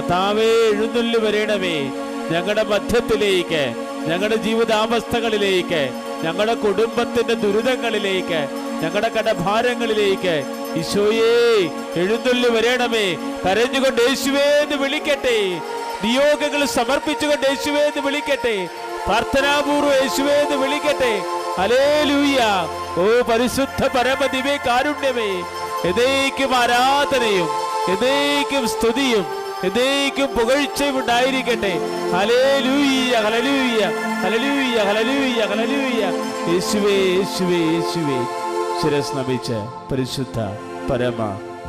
കർത്താവേ, എഴുന്നള്ളി വരണമേ ഞങ്ങളുടെ മധ്യത്തിലേക്ക്, ഞങ്ങളുടെ ജീവിതാവസ്ഥകളിലേക്ക്, ഞങ്ങളുടെ കുടുംബത്തിന്റെ ദുരിതങ്ങളിലേക്ക്, ഞങ്ങളുടെ കടഭാരങ്ങളിലേക്ക് ഈശോയേ എഴുന്നള്ളി വരണമേ. കരഞ്ഞുകൊണ്ട് യേശുവേ എന്ന് വിളിക്കട്ടെ, നിയോഗങ്ങൾ സമർപ്പിച്ചുകൊണ്ട് യേശുവേ എന്ന് വിളിക്കട്ടെ, പ്രാർത്ഥനാപൂർവ്വം യേശുവേ എന്ന് വിളിക്കട്ടെ. ഹല്ലേലൂയ. ഓ പരിശുദ്ധ പരമദിവ്യ കാരുണ്യമേ, എന്നേക്കും ആരാധനയും എന്നേക്കും സ്തുതിയും എന്നേക്കും പുകഴ്ചയും ഉണ്ടായിരിക്കട്ടെ. ഹല്ലേലൂയ, ഹല്ലേലൂയ, ഹല്ലേലൂയ, ഹല്ലേലൂയ, ഹല്ലേലൂയ. യേശുവേ, യേശുവേ, യേശുവേ. ശിരസ് നമിച്ച് പരിശുദ്ധ പരമ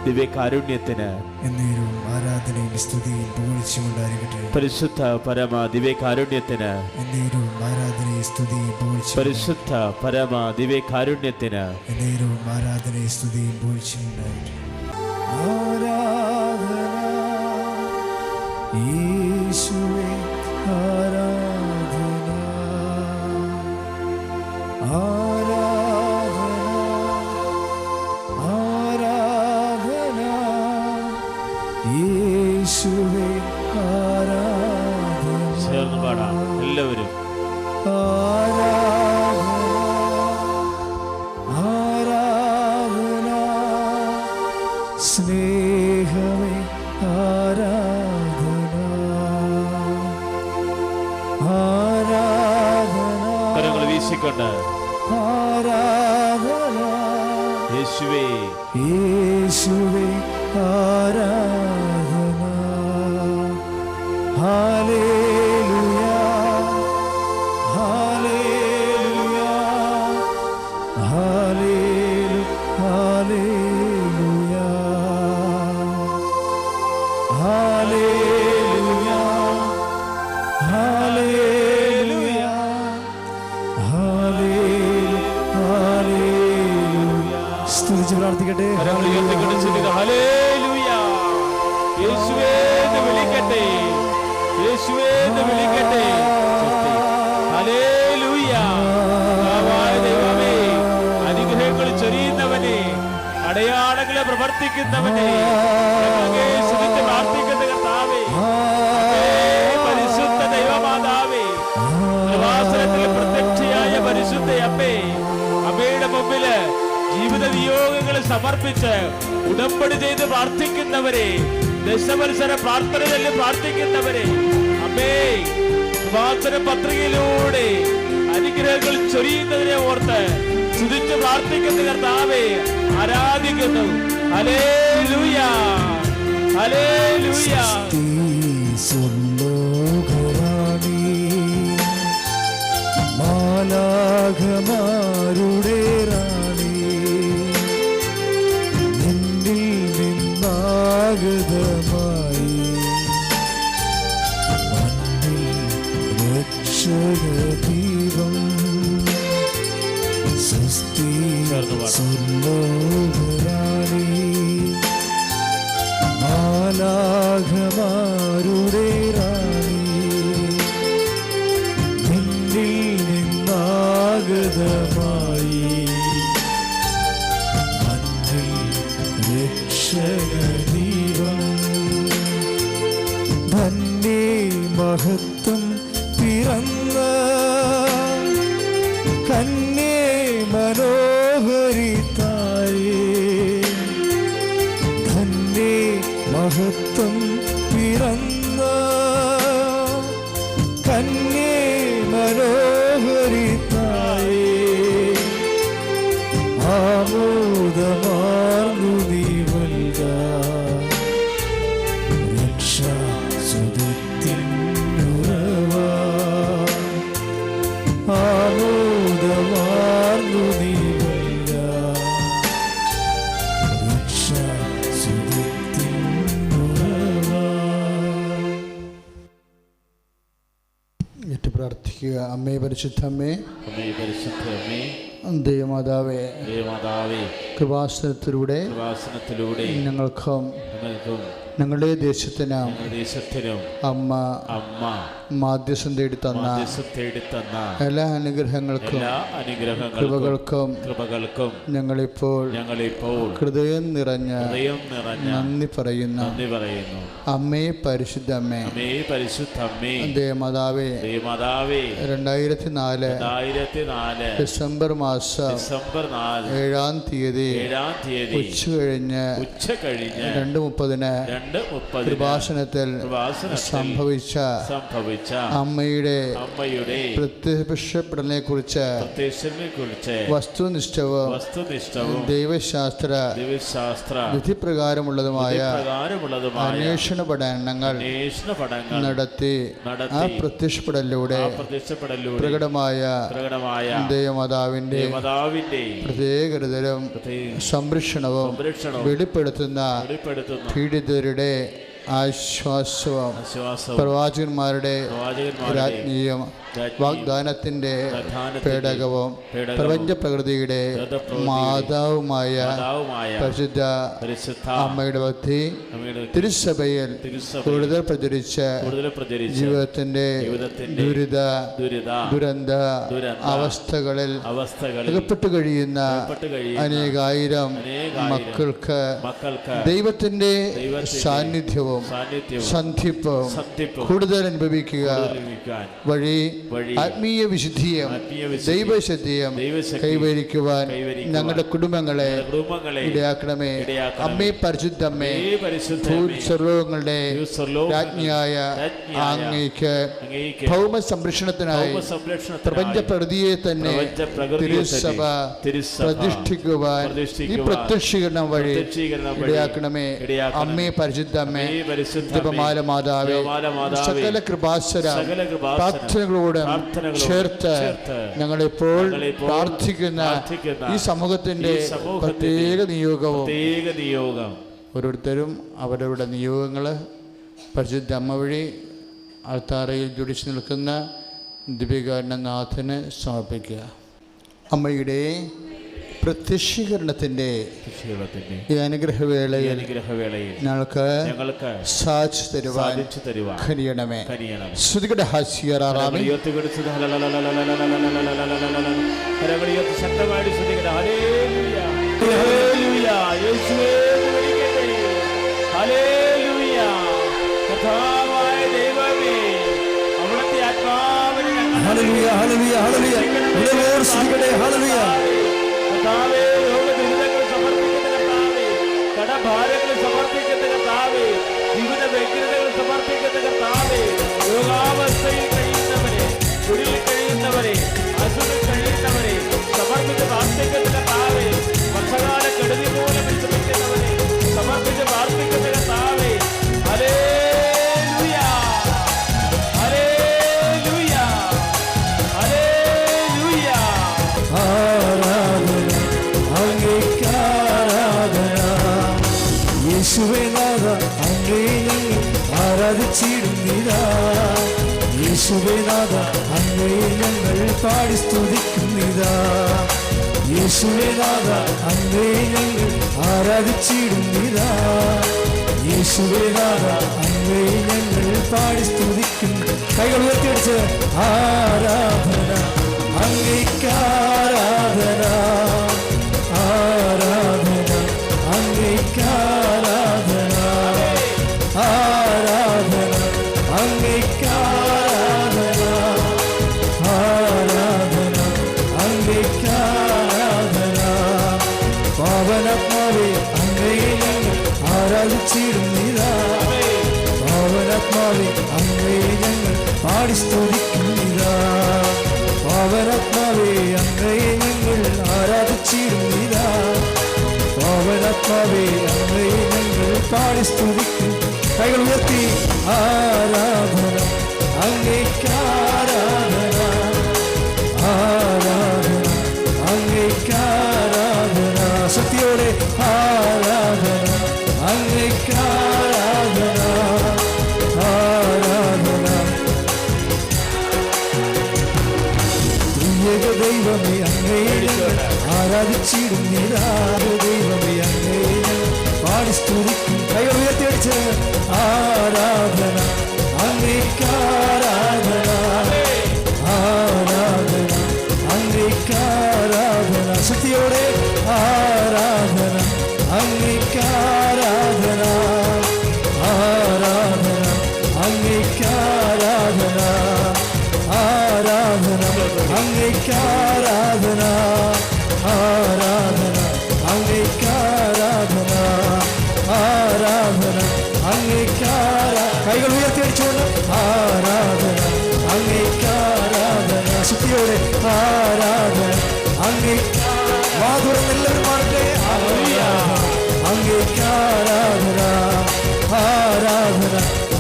ദിവ്യകാരുണ്യത്തിന് എന്നേരവും ആരാധനയും സ്തുതിയും പുകഴ്ചയും ഉണ്ടായിരിക്കട്ടെ. പരിശുദ്ധ പരമ ദിവ്യകാരുണ്യത്തിന് എന്നേരവും ആരാധനയും സ്തുതിയും പുകഴ്ചയും. പരിശുദ്ധ പരമ ദിവ്യകാരുണ്യത്തിന് എന്നേരവും ആരാധനയും സ്തുതിയും പുകഴ്ചയും ഉണ്ടായിരിക്കട്ടെ. ആരാധന യേശുവേ, ആരാധന, ആരാധന, ആരാധന യേശുവേ, ആരാധന. ചേർന്ന് പാടാം എല്ലാവരും. ആരാധന, ആരാധന സ്നേഹമേ, ആരാധന, ആരാധന. കരങ്ങൾ വീശിക്കൊണ്ട് ആരാധന യേശുവേ, യേശുവേ, ആരാധന. ഹല്ലേലൂയ, ഹല്ലേലൂയ, ഹല്ലേലൂയ, ഹല്ലേലൂയ, ഹല്ലേലൂയ, ഹല്ലേലൂയ, ഹല്ലേലൂയ. സ്തുതിച്ച് പ്രാർത്ഥിക്കട്ടെ. കരങ്ങൾ ഉയർത്തിക്കൊണ്ട് ചൊല്ലുക, ഹല്ലേലൂയ. യേശുവേ എന്ന് വിളിക്കട്ടെ, യേശുവേ എന്ന് വിളിക്കട്ടെ. ഹല്ലേലൂയ. കർത്താവായ ദൈവമേ, അനുഗ്രഹങ്ങൾ ചൊരിയുന്നവനെ, അടയാളങ്ങളെ പ്രവർത്തിക്കുന്നവനെ, ഞങ്ങളെ സ്തുതിച്ച് പ്രാർത്ഥിക്കുന്ന കർത്താവേ, പരിശുദ്ധ ദൈവമാതാവേ, കൃപാസനത്തിൽ പ്രത്യക്ഷയായ പരിശുദ്ധ അമ്മേ, അമ്മയുടെ മുമ്പില് ജീവിത നിയോഗങ്ങൾ സമർപ്പിച്ച് ഉടമ്പടി ചെയ്ത് പ്രാർത്ഥിക്കുന്നവരെ, ദശവത്സര പ്രാർത്ഥന ചൊല്ലി പ്രാർത്ഥിക്കുന്നവരെ, അമ്മേ കൃപാസന പത്രികയിലൂടെ അനുഗ്രഹങ്ങൾ ചൊരിയുന്നതിനെ ഓർത്ത് സ്തുതിച്ച് പ്രാർത്ഥിക്കുന്ന കർത്താവേ, ആരാധിക്കുന്നു. Hallelujah, hallelujah. മാലാഖമാരുടെ റാണി, നിന്നിൽ നിന്നാഗതമായി മണ്ണിൽ രക്ഷകദീപം. സ്വസ്തി സ്വർലോകരാണി, മാലാഖമാരുടെ റാണി, നിന്നിൽ നിന്നാഗതമായി മണ്ണിൽ രക്ഷകദീപം. ധന്യേ മഹത്വം പിറന്ന കന്യേ മനോഹരി തായേ, ധന്യേ മഹത്വം പിറന്ന കന്യേ മനോഹരി തായേ, ആമോദമാർന്നു നീ വൽക രക്ഷാസുതത്തിനുറവ, ആമോദമാർന്നു നീ വൽക രക്ഷാസുതത്തിനുറവ. പ്രാർത്ഥിക്കുക. അമ്മേ പരിശുദ്ധമ്മേ, അമ്മേ പരിശുദ്ധ അമ്മേ, ദൈവമാതാവേ, കൃപാസനത്തിലൂടെ ഞങ്ങൾക്കും ഞങ്ങളുടെ ദേശത്തിനും അമ്മ മാധ്യസ്ഥം തേടി തന്ന എല്ലാ അനുഗ്രഹങ്ങൾക്കും കൃപകൾക്കും ഞങ്ങളിപ്പോൾ ഹൃദയം നിറഞ്ഞ നന്ദി പറയുന്നു. അമ്മേ പരിശുദ്ധ അമ്മേ, ദേവമാതാവേ, 2004 ഡിസംബർ മാസം 7-ാം തീയതി ഉച്ച കഴിഞ്ഞ് 2:30 കൃപാസനത്തിൽ സംഭവിച്ച അമ്മയുടെ പ്രത്യക്ഷപ്പെടലിനെ കുറിച്ച് വസ്തുനിഷ്ഠവും ദൈവശാസ്ത്ര വിധിപ്രകാരമുള്ളതുമായ അന്വേഷണ പഠനങ്ങൾ നടത്തി ആ പ്രത്യക്ഷപ്പെടലിലൂടെ പ്രകടമായ ദേവമാതാവിന്റെ പ്രത്യേകതരം സംരക്ഷണവും വെളിപ്പെടുത്തുന്ന പീഡിതരുടെ ആശ്വാസവും പ്രവാചകന്മാരുടെ രാജ്ഞിയും വാഗ്ദാനത്തിന്റെ പേടകവും പ്രപഞ്ച പ്രകൃതിയുടെ മാതാവുമായ പരിശുദ്ധ അമ്മയുടെ ഭക്തി തിരുസഭയിൽ കൂടുതൽ പ്രചരിച്ച ജീവിതത്തിന്റെ ദുരന്ത അവസ്ഥകളിൽ അകപ്പെട്ടു കഴിയുന്ന അനേകായിരം മക്കൾക്ക് ദൈവത്തിന്റെ സാന്നിധ്യവും സന്ധിപ്പും കൂടുതൽ അനുഭവിക്കുക വഴി ആത്മീയ വിശുദ്ധിയും ദൈവശുദ്ധിയും കൈവരിക്കുവാൻ ഞങ്ങളുടെ കുടുംബങ്ങളെ ഇടയാക്കണമേ. അമ്മേ പരിശുദ്ധമ്മേ, സർവ്വങ്ങളുടെ രാജ്ഞിയായ അങ്ങേക്ക് ഭൗമ സംരക്ഷണത്തിനായി പ്രപഞ്ച പ്രകൃതിയെ തന്നെ തിരുസഭ പ്രതിഷ്ഠിക്കുവാൻ ഈ പ്രത്യക്ഷീകരണം വഴി ഇടയാക്കണമേ. അമ്മേ പരിശുദ്ധമ്മേ, ജപമാല മാതാവേ, സകല കൃപാസര പ്രാർത്ഥനകളോട് ചേർത്ത് ഞങ്ങളിപ്പോൾ പ്രാർത്ഥിക്കുന്ന ഈ സമൂഹത്തിന്റെ പ്രത്യേക നിയോഗവും ഓരോരുത്തരും അവരവരുടെ നിയോഗങ്ങൾ പരിശുദ്ധ അമ്മ വഴി അൾത്താരയിൽ ജുഡിച്ച് നിൽക്കുന്ന ദിവ്യകാരുണ്യനാഥന് സമർപ്പിക്കുക. അമ്മയുടെ പ്രത്യക്ഷീകരണത്തിന്റെ ഈ അനുഗ്രഹവേളയിൽ ഞങ്ങൾക്ക് സാധിച്ചു തരുവാൻ കഴിയണമേ. ശ്രുതികളുടെ ഹാസ്യറാമേ ഹല്ലേലൂയ ഹല്ലേലൂയ ഹല്ലേലൂയ ഉടലോട് സ്തുതിക്കട്ടെ. ഹല്ലേലൂയ കർത്താവേ, രോഗദുരിതങ്ങൾ സമർപ്പിക്കുന്ന കർത്താവേ, കടഭാരങ്ങൾ സമർപ്പിക്കുന്ന കർത്താവേ, ജീവിത വ്യഗ്രതകൾ സമർപ്പിക്കുന്ന കർത്താവേ, രോഗാവസ്ഥയിൽ കഴിയുന്നവരെ, കുടിയിൽ കഴിയുന്നവരെ, അസുഖം കഴിയുന്നവരെ സമർപ്പിച്ച് പ്രാർത്ഥിക്കുന്ന കർത്താവേ, വർഷകാല കെടുതി മൂലം വിശ്രമിക്കുന്നവരെ സമർപ്പിച്ച് പ്രാർത്ഥിക്കുന്ന കർത്താവേ, ഹല്ലേലൂയ ഹല്ലേലൂയ ഹല്ലേലൂയ. യേശുവേ നാഥ അങ്ങേ ഞങ്ങൾ ആരാധിച്ചിടുന്നിതാ. യേശുവേ നാഥ അങ്ങേ ഞങ്ങൾ പാടി സ്തുതിക്കുന്നിതാ. യേശുവേ നാഥ അങ്ങേ ഞങ്ങൾ ആരാധിച്ചിടുന്നിതാ. യേശുവേ നാഥ അങ്ങേ ഞങ്ങൾ പാടി സ്തുതിക്കുന്നു. കൈകൾ ഉയർത്തിയടിച്ച് ആരാധന അങ്ങേക്കാരാധന ആരാധന അങ്ങേക്കാരാധന ആരാധന അങ്ങേക്കാരാധന ആരാധന അങ്ങേക്കാരാധന. പാവനാത്മാവേ അങ്ങേ ഞങ്ങൾ ആരാധിച്ചിടുന്നിതാ. പാവനാത്മാവേ അങ്ങേ ഞങ്ങൾ പാടി സ്തുതിക്കുന്നിതാ. പാവനാത്മാവേ അങ്ങേ ഞങ്ങൾ ആരാധിച്ചിടുന്നിതാ. പാവനാത്മാവേ അങ്ങേ ഞങ്ങൾ പാടി സ്തുതിക്കും. കൈകൾ ഉയർത്തി ആരാധന അങ്ങേക്കാരാധന ആരാധന അങ്ങേക്കാരാധന. ശക്തിയോടെ ആരാധന അങ്ങേക്കാരാധന ആരാധന. ദൈവമേ അങ്ങേ അങ്ങേ ഞങ്ങൾ ആരാധിച്ചിടുന്നിതാ ദൈവമേ അങ്ങേ ഞങ്ങൾ പാടി സ്തുതിക്കും കൈകൾ ഉയർത്തിയടിച്ച് ആരാധന അങ്ങേക്കാരാധന ആരാധന അങ്ങേക്കാരാധന ശക്തിയോടെ ആരാധന അങ്ങേക്കാരാധന ആരാധന അങ്ങേക്കാരാധന ആരാധന അങ്ങേക്കാരാധന ആരാധന അങ്ങേക്കാരാധന ആരാധന അങ്ങേക്കാര കൈകൾ ഉയർത്തിയടിച്ചുകൊണ്ട് ആരാധന അങ്ങേക്കാരാധന ശക്തിയോടെ ആരാധന അങ്ങേ മാധുരം എല്ലാവരും മാറട്ടെ അങ്ങേക്കാരാധന ആരാധന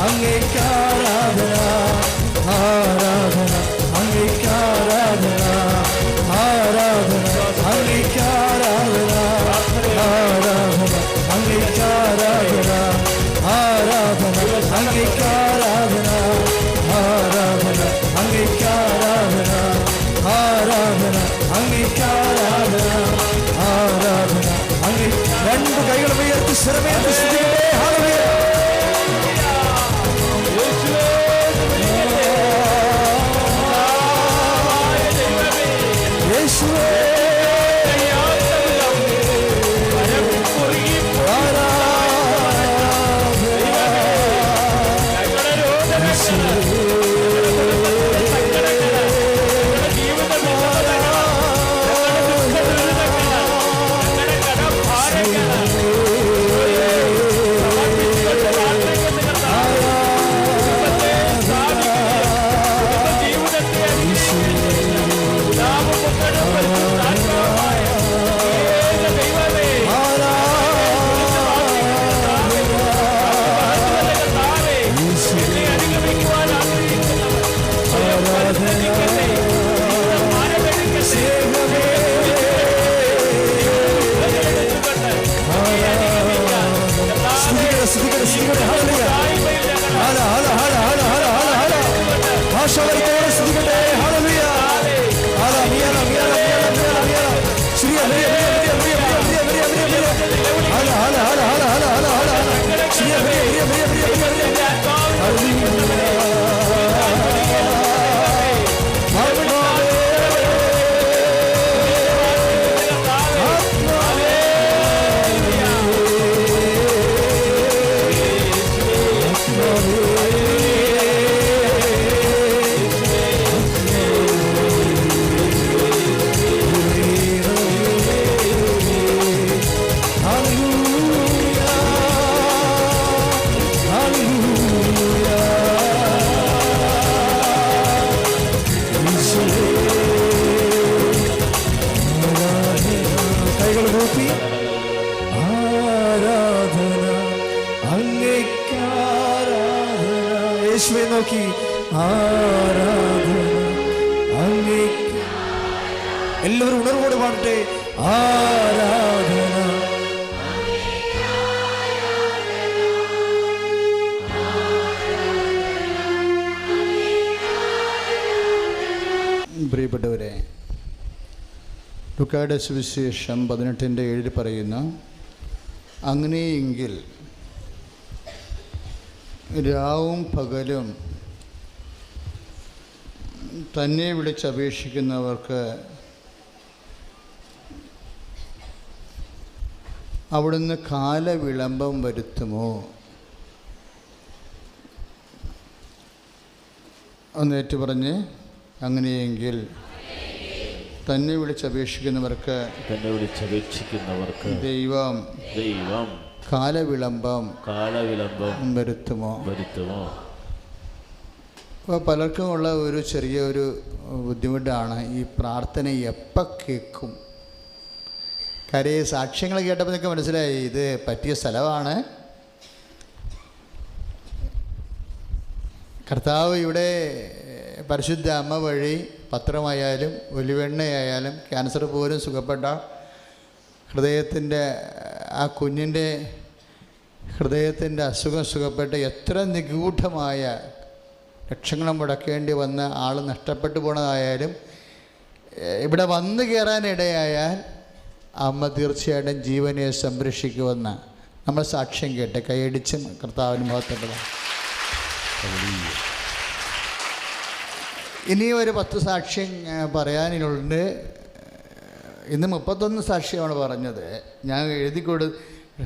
അങ്ങേക്കാരാധന ആരാധന അങ്ങേക്കാരാധന ആരാധന അങ്ങേക്കാരാധന ആരാധന അങ്ങേക്കാരാധന ആരാധന അങ്ങേക്കാരാധന ആരാധന അങ്ങേക്കാരാധന ആരാധന അങ്ങേക്കാരാധന ആരാധന അങ്ങേ രണ്ട് കൈകൾ ഉയർത്തി സ്വരമേറ്റി സ്തുതിക്കട്ടെ ഹല്ലേലൂയ യേശുവേ യേശുവേ നോക്കി ആരാധന അങ്ങേക്ക് എല്ലാവരും ഉണർവോടെ പാടട്ടെ ആരാധന പ്രിയപ്പെട്ടവരെ ലൂക്കായുടെ സുവിശേഷം 18:7 പറയുന്നു, അങ്ങനെയെങ്കിൽ രാവും പകലും തന്നെ വിളിച്ചപേക്ഷിക്കുന്നവർക്ക് അവിടുന്ന് കാലവിളംബം വരുത്തുമോ? ഒന്നേറ്റു പറഞ്ഞ്, അങ്ങനെയെങ്കിൽ തന്നെ വിളിച്ചപേക്ഷിക്കുന്നവർക്ക് ദൈവം കാലവിളംബം വരുത്തുമോ? അപ്പോൾ പലർക്കുമുള്ള ഒരു ചെറിയൊരു ബുദ്ധിമുട്ടാണ് ഈ പ്രാർത്ഥന എപ്പോൾ കേൾക്കും. കാര്യം സാക്ഷ്യങ്ങൾ കേട്ടപ്പോൾ നിങ്ങൾക്ക് മനസ്സിലായി ഇത് പറ്റിയ സ്ഥലമാണ്. കർത്താവ് ഇവിടെ പരിശുദ്ധ അമ്മ വഴി പത്രമായാലും ഒലിവെണ്ണയായാലും ക്യാൻസർ പോലും സുഖപ്പെട്ട ഹൃദയത്തിൻ്റെ ആ കുഞ്ഞിൻ്റെ ഹൃദയത്തിൻ്റെ അസുഖം സുഖപ്പെട്ട് എത്ര നിഗൂഢമായ ലക്ഷങ്ങൾ മുടക്കേണ്ടി വന്ന ആൾ നഷ്ടപ്പെട്ടു പോണതായാലും ഇവിടെ വന്നു കയറാനിടയായാൽ അമ്മ തീർച്ചയായിട്ടും ജീവനെ സംരക്ഷിക്കുമെന്ന് നമ്മൾ സാക്ഷ്യം കേട്ട് കൈയടിച്ച് കർത്താവിന് മഹത്വപ്പെടാം. ഇനിയും ഒരു 10 സാക്ഷ്യം പറയാനുണ്ട്. ഇന്ന് 31 സാക്ഷ്യമാണ് പറഞ്ഞത്. ഞാൻ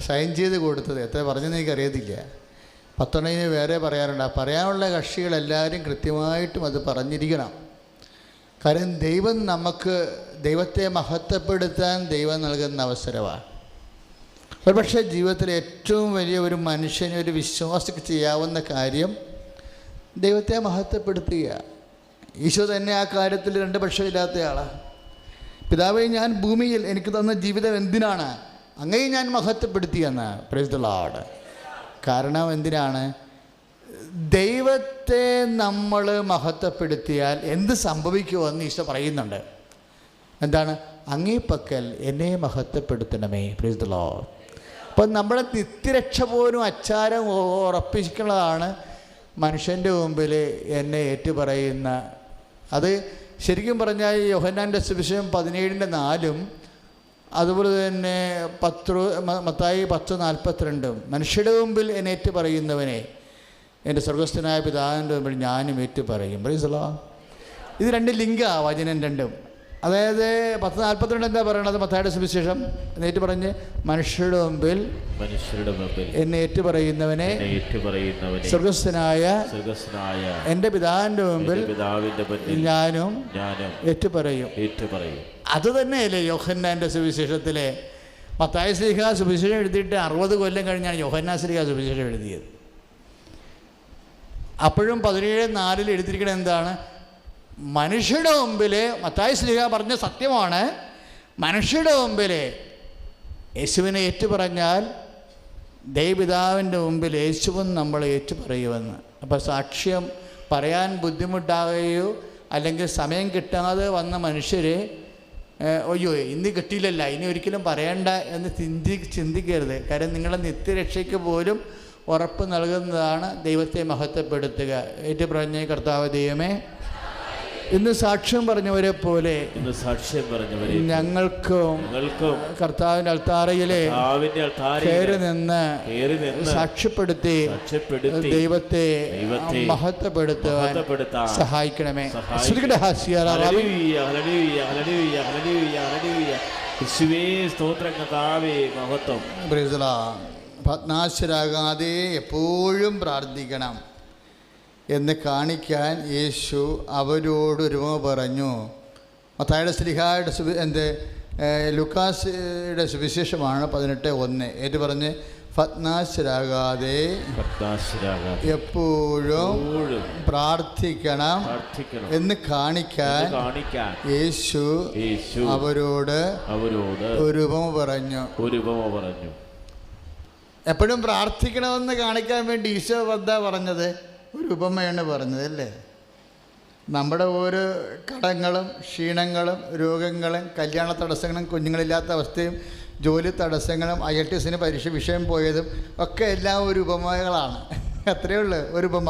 സൈൻ ചെയ്ത് കൊടുത്തത് എത്ര പറഞ്ഞെന്ന് എനിക്കറിയത്തില്ല. 10 വേറെ പറയാറുണ്ട്. പറയാനുള്ള കക്ഷികളെല്ലാവരും കൃത്യമായിട്ടും അത് പറഞ്ഞിരിക്കണം. കാരണം ദൈവം ദൈവത്തെ മഹത്വപ്പെടുത്താൻ ദൈവം നൽകുന്ന അവസരമാണ്. ഒരുപക്ഷെ ജീവിതത്തിലെ ഏറ്റവും വലിയ ഒരു മനുഷ്യന് ഒരു വിശ്വാസിക്ക് ചെയ്യാവുന്ന കാര്യം ദൈവത്തെ മഹത്വപ്പെടുത്തുക. ഈശോ തന്നെ ആ കാര്യത്തിൽ 2 പക്ഷമില്ലാത്ത ആളാണ്. പിതാവേ, ഞാൻ ഭൂമിയിൽ എനിക്ക് തന്ന ജീവിതം എന്തിനാണ്? അങ്ങയെ ഞാൻ മഹത്വപ്പെടുത്തിയെന്ന്. Price the Lord. കാരണം എന്തിനാണ്? ദൈവത്തെ നമ്മൾ മഹത്വപ്പെടുത്തിയാൽ എന്ത് സംഭവിക്കുമെന്ന് ഈശോ പറയുന്നുണ്ട്. എന്താണ്? അങ്ങേ പക്കൽ എന്നെ മഹത്വപ്പെടുത്തണമേ. Price the Lord. അപ്പം നമ്മുടെ നിത്യരക്ഷ പോലും അച്ചാരം ഉറപ്പിക്കുന്നതാണ് മനുഷ്യൻ്റെ മുമ്പിൽ എന്നെ ഏറ്റുപറയുന്ന. അത് ശരിക്കും പറഞ്ഞാൽ യോഹന്നാൻ്റെ സുവിശേഷം 17:4 അതുപോലെ തന്നെ മത്തായി 10:42 മനുഷ്യരുടെ മുമ്പിൽ എന്നെ ഏറ്റുപറയുന്നവനെ എൻ്റെ സ്വർഗസ്ഥനായ പിതാവിൻ്റെ മുമ്പിൽ ഞാനും ഏറ്റുപറയും. Price the Lord. ഇത് 2 ലിങ്കാണ് വചനം 2. അതായത് 10:42 എന്താ പറയണത്? മത്തായിയുടെ സുവിശേഷം എന്നേറ്റ് പറഞ്ഞ് മനുഷ്യരുടെ മുമ്പിൽ എന്നെ ഏറ്റുപറയുന്നവനെ സ്വർഗസ്ഥനായ എൻ്റെ പിതാവിൻ്റെ മുമ്പിൽ ഞാനും ഏറ്റുപറയും. അത് തന്നെയല്ലേ യോഹന്നാൻ്റെ സുവിശേഷത്തിലെ മത്തായി ശ്ലീഹാ സുവിശേഷം എഴുതിയിട്ട് 60 കൊല്ലം കഴിഞ്ഞാണ് യോഹന്നാൻ ശ്ലീഹാ സുവിശേഷം എഴുതിയത്. അപ്പോഴും 17:4 എഴുതിയിരിക്കുന്നത് എന്താണ്? മനുഷ്യരുടെ മുമ്പിൽ മത്തായി ശ്ലീഹ പറഞ്ഞ സത്യമാണ്. മനുഷ്യരുടെ മുമ്പിൽ യേശുവിനെ ഏറ്റുപറഞ്ഞാൽ ദൈവപിതാവിൻ്റെ മുമ്പിൽ യേശുവും നമ്മൾ ഏറ്റുപറയുമെന്ന്. അപ്പോൾ സാക്ഷ്യം പറയാൻ ബുദ്ധിമുട്ടാകുകയോ അല്ലെങ്കിൽ സമയം കിട്ടാതെ വന്ന മനുഷ്യരെ അയ്യോ ഇന്ന് കിട്ടിയില്ലല്ല ഇനി ഒരിക്കലും പറയണ്ട എന്ന് ചിന്തിക്കരുത്. കാരണം നിങ്ങളുടെ നിത്യരക്ഷയ്ക്ക് പോലും ഉറപ്പ് നൽകുന്നതാണ് ദൈവത്തെ മഹത്വപ്പെടുത്തുക. ഏറ്റുപറഞ്ഞ കർത്താവ് ദൈവമേ, ഇന്ന് സാക്ഷ്യം പറഞ്ഞവരെ പോലെ ഞങ്ങൾക്കും കർത്താവിൻ്റെ അൾത്താരയിലെ കയറി നിന്ന് സാക്ഷ്യപ്പെടുത്തി ദൈവത്തെ മഹത്വപ്പെടുത്തുവാൻ സഹായിക്കണമേ. ഭഗ്നാശരാകാതെ എപ്പോഴും പ്രാർത്ഥിക്കണം എന്ന് കാണിക്കാൻ യേശു അവരോട് ഒരുമ പറഞ്ഞു. മത്തായിയുടെ ശ്ലീഹായുടെ ലൂക്കാസിയുടെ സുവിശേഷമാണ് 18:1. ഏറ്റു പറഞ്ഞ് ഭഗ്നാശരാകാതെ എപ്പോഴും പ്രാർത്ഥിക്കണം എന്ന് കാണിക്കാൻ യേശു അവരോട് ഒരു ഉപമ പറഞ്ഞു. എപ്പോഴും പ്രാർത്ഥിക്കണമെന്ന് കാണിക്കാൻ വേണ്ടി ഈശോ എന്താ പറഞ്ഞത്? ഒരു ഉപമയാണ് പറഞ്ഞത് അല്ലേ? നമ്മുടെ ഓരോ കടങ്ങളും ക്ഷീണങ്ങളും രോഗങ്ങളും കല്യാണ തടസ്സങ്ങളും കുഞ്ഞുങ്ങളില്ലാത്ത അവസ്ഥയും ജോലി തടസ്സങ്ങളും IELTS പരീക്ഷ വിഷയം പോയതും ഒക്കെ എല്ലാം ഒരു ഉപമകളാണ്. അത്രയേ ഉള്ളൂ ഒരു ഉപമ.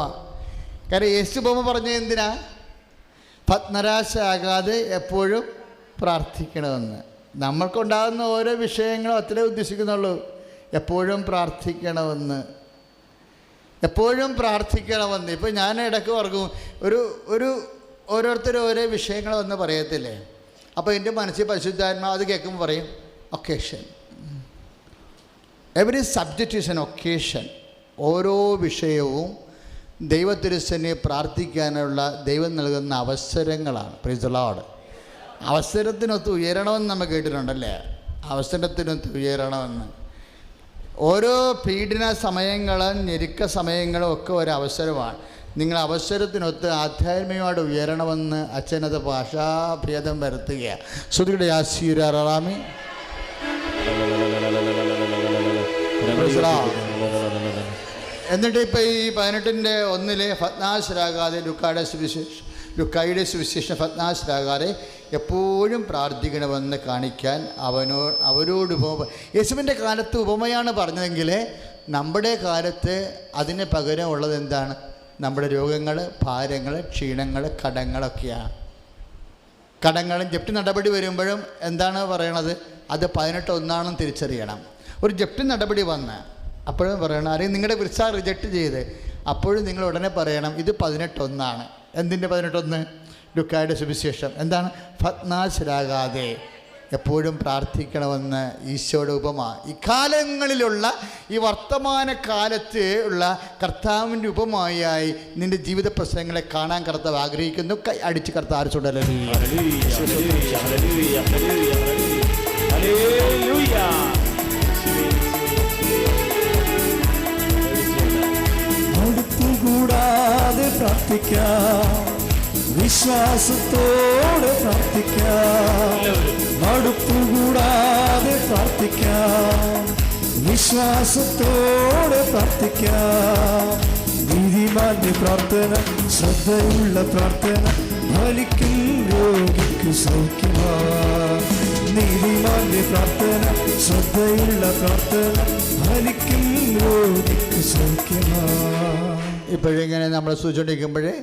കാരണം യേശു ഉപമ പറഞ്ഞത് എന്തിനാ? ഭഗ്നരാശാകാതെ എപ്പോഴും പ്രാർത്ഥിക്കണമെന്ന്. നമ്മൾക്കുണ്ടാകുന്ന ഓരോ വിഷയങ്ങളും അത്രേ ഉദ്ദേശിക്കുന്നുള്ളൂ. എപ്പോഴും പ്രാർത്ഥിക്കണമെന്ന്, എപ്പോഴും പ്രാർത്ഥിക്കണമെന്ന്. ഇപ്പം ഞാൻ ഇടയ്ക്ക് ഓർക്കും, ഓരോരുത്തരും ഓരോ വിഷയങ്ങൾ വന്ന് പറയത്തില്ലേ? അപ്പോൾ എൻ്റെ മനസ്സിൽ പരിശുദ്ധാത്മാവ് അത് കേൾക്കുമ്പോൾ പറയും occasion. Every subject is an occasion. ഓരോ വിഷയവും ദൈവത്തിരുസന്നിധി പ്രാർത്ഥിക്കാനുള്ള ദൈവം നൽകുന്ന അവസരങ്ങളാണ്. Praise the Lord. അവസരത്തിനൊത്ത് ഉയരണമെന്ന് നമ്മൾ കേട്ടിട്ടുണ്ടല്ലേ? അവസരത്തിനൊത്ത് ഉയരണമെന്ന്. ഓരോ പീഡന സമയങ്ങളും ഞെരുക്ക സമയങ്ങളും ഒക്കെ ഒരവസരമാണ്. നിങ്ങൾ അവസരത്തിനൊത്ത് ആധ്യാത്മികമായിട്ട് ഉയരണമെന്ന് അച്ഛനത് ഭാഷാഭേദം വരുത്തുകയാണ്. ശ്രുതിയുടെ ആശീരാറാമി. എന്നിട്ട് ഇപ്പോൾ ഈ 18:1 ഭഗ്നാശരാകാതെ ലുക്കായുടെ സുവിശേഷം ഭഗ്നാശരാകാതെ എപ്പോഴും പ്രാർത്ഥിക്കണമെന്ന് കാണിക്കാൻ അവരോട് യേശുവിൻ്റെ കാലത്ത് ഉപമയാണ് പറഞ്ഞതെങ്കിൽ നമ്മുടെ കാലത്ത് അതിന് പകരം ഉള്ളത് എന്താണ്? നമ്മുടെ രോഗങ്ങൾ, ഭാരങ്ങൾ, ക്ഷീണങ്ങൾ, കടങ്ങളൊക്കെയാണ്. കടങ്ങളും ജപ്തി നടപടി വരുമ്പോഴും എന്താണ് പറയണത്? അത് 18:1 തിരിച്ചറിയണം. ഒരു ജപ്തി നടപടി വന്ന് അപ്പോഴും പറയണം, അല്ലെങ്കിൽ നിങ്ങളുടെ വിസ റിജക്റ്റ് ചെയ്ത് അപ്പോഴും നിങ്ങൾ ഉടനെ പറയണം ഇത് 18:1. എന്തിൻ്റെ 18:1? ലുക്കായുടെ സുവിശേഷം എന്താണ്? ഫത്നാശരാകാതെ എപ്പോഴും പ്രാർത്ഥിക്കണമെന്ന് ഈശോയുടെ ഉപമ. ഇക്കാലങ്ങളിലുള്ള ഈ വർത്തമാന കാലത്ത് ഉള്ള കർത്താവിൻ്റെ ഉപമയായി നിൻ്റെ ജീവിത പ്രശ്നങ്ങളെ കാണാൻ കർത്താവ് ആഗ്രഹിക്കുന്നു. കൈ അടിച്ച് കർത്താവ് ചുടലി. കൂടാതെ പ്രാർത്ഥിക്കാം, വിശ്വാസത്തോടെ പ്രാർത്ഥിക്കാം. മടുപ്പുകൂടാതെ പ്രാർത്ഥിക്കാം, വിശ്വാസത്തോടെ പ്രാർത്ഥിക്കാം. നീതിമാന്റെ പ്രാർത്ഥന, ശ്രദ്ധയുള്ള പ്രാർത്ഥന, ഫലിക്കും രോഗിക്ക് സൗഖ്യമാവാം. നീതിമാന്റെ പ്രാർത്ഥന, ശ്രദ്ധയുള്ള പ്രാർത്ഥന, ഫലിക്കും രോഗിക്ക് സൗഖ്യമാവാം. ഇപ്പോഴിങ്ങനെ നമ്മൾ സൂചിപ്പിക്കുമ്പോഴേ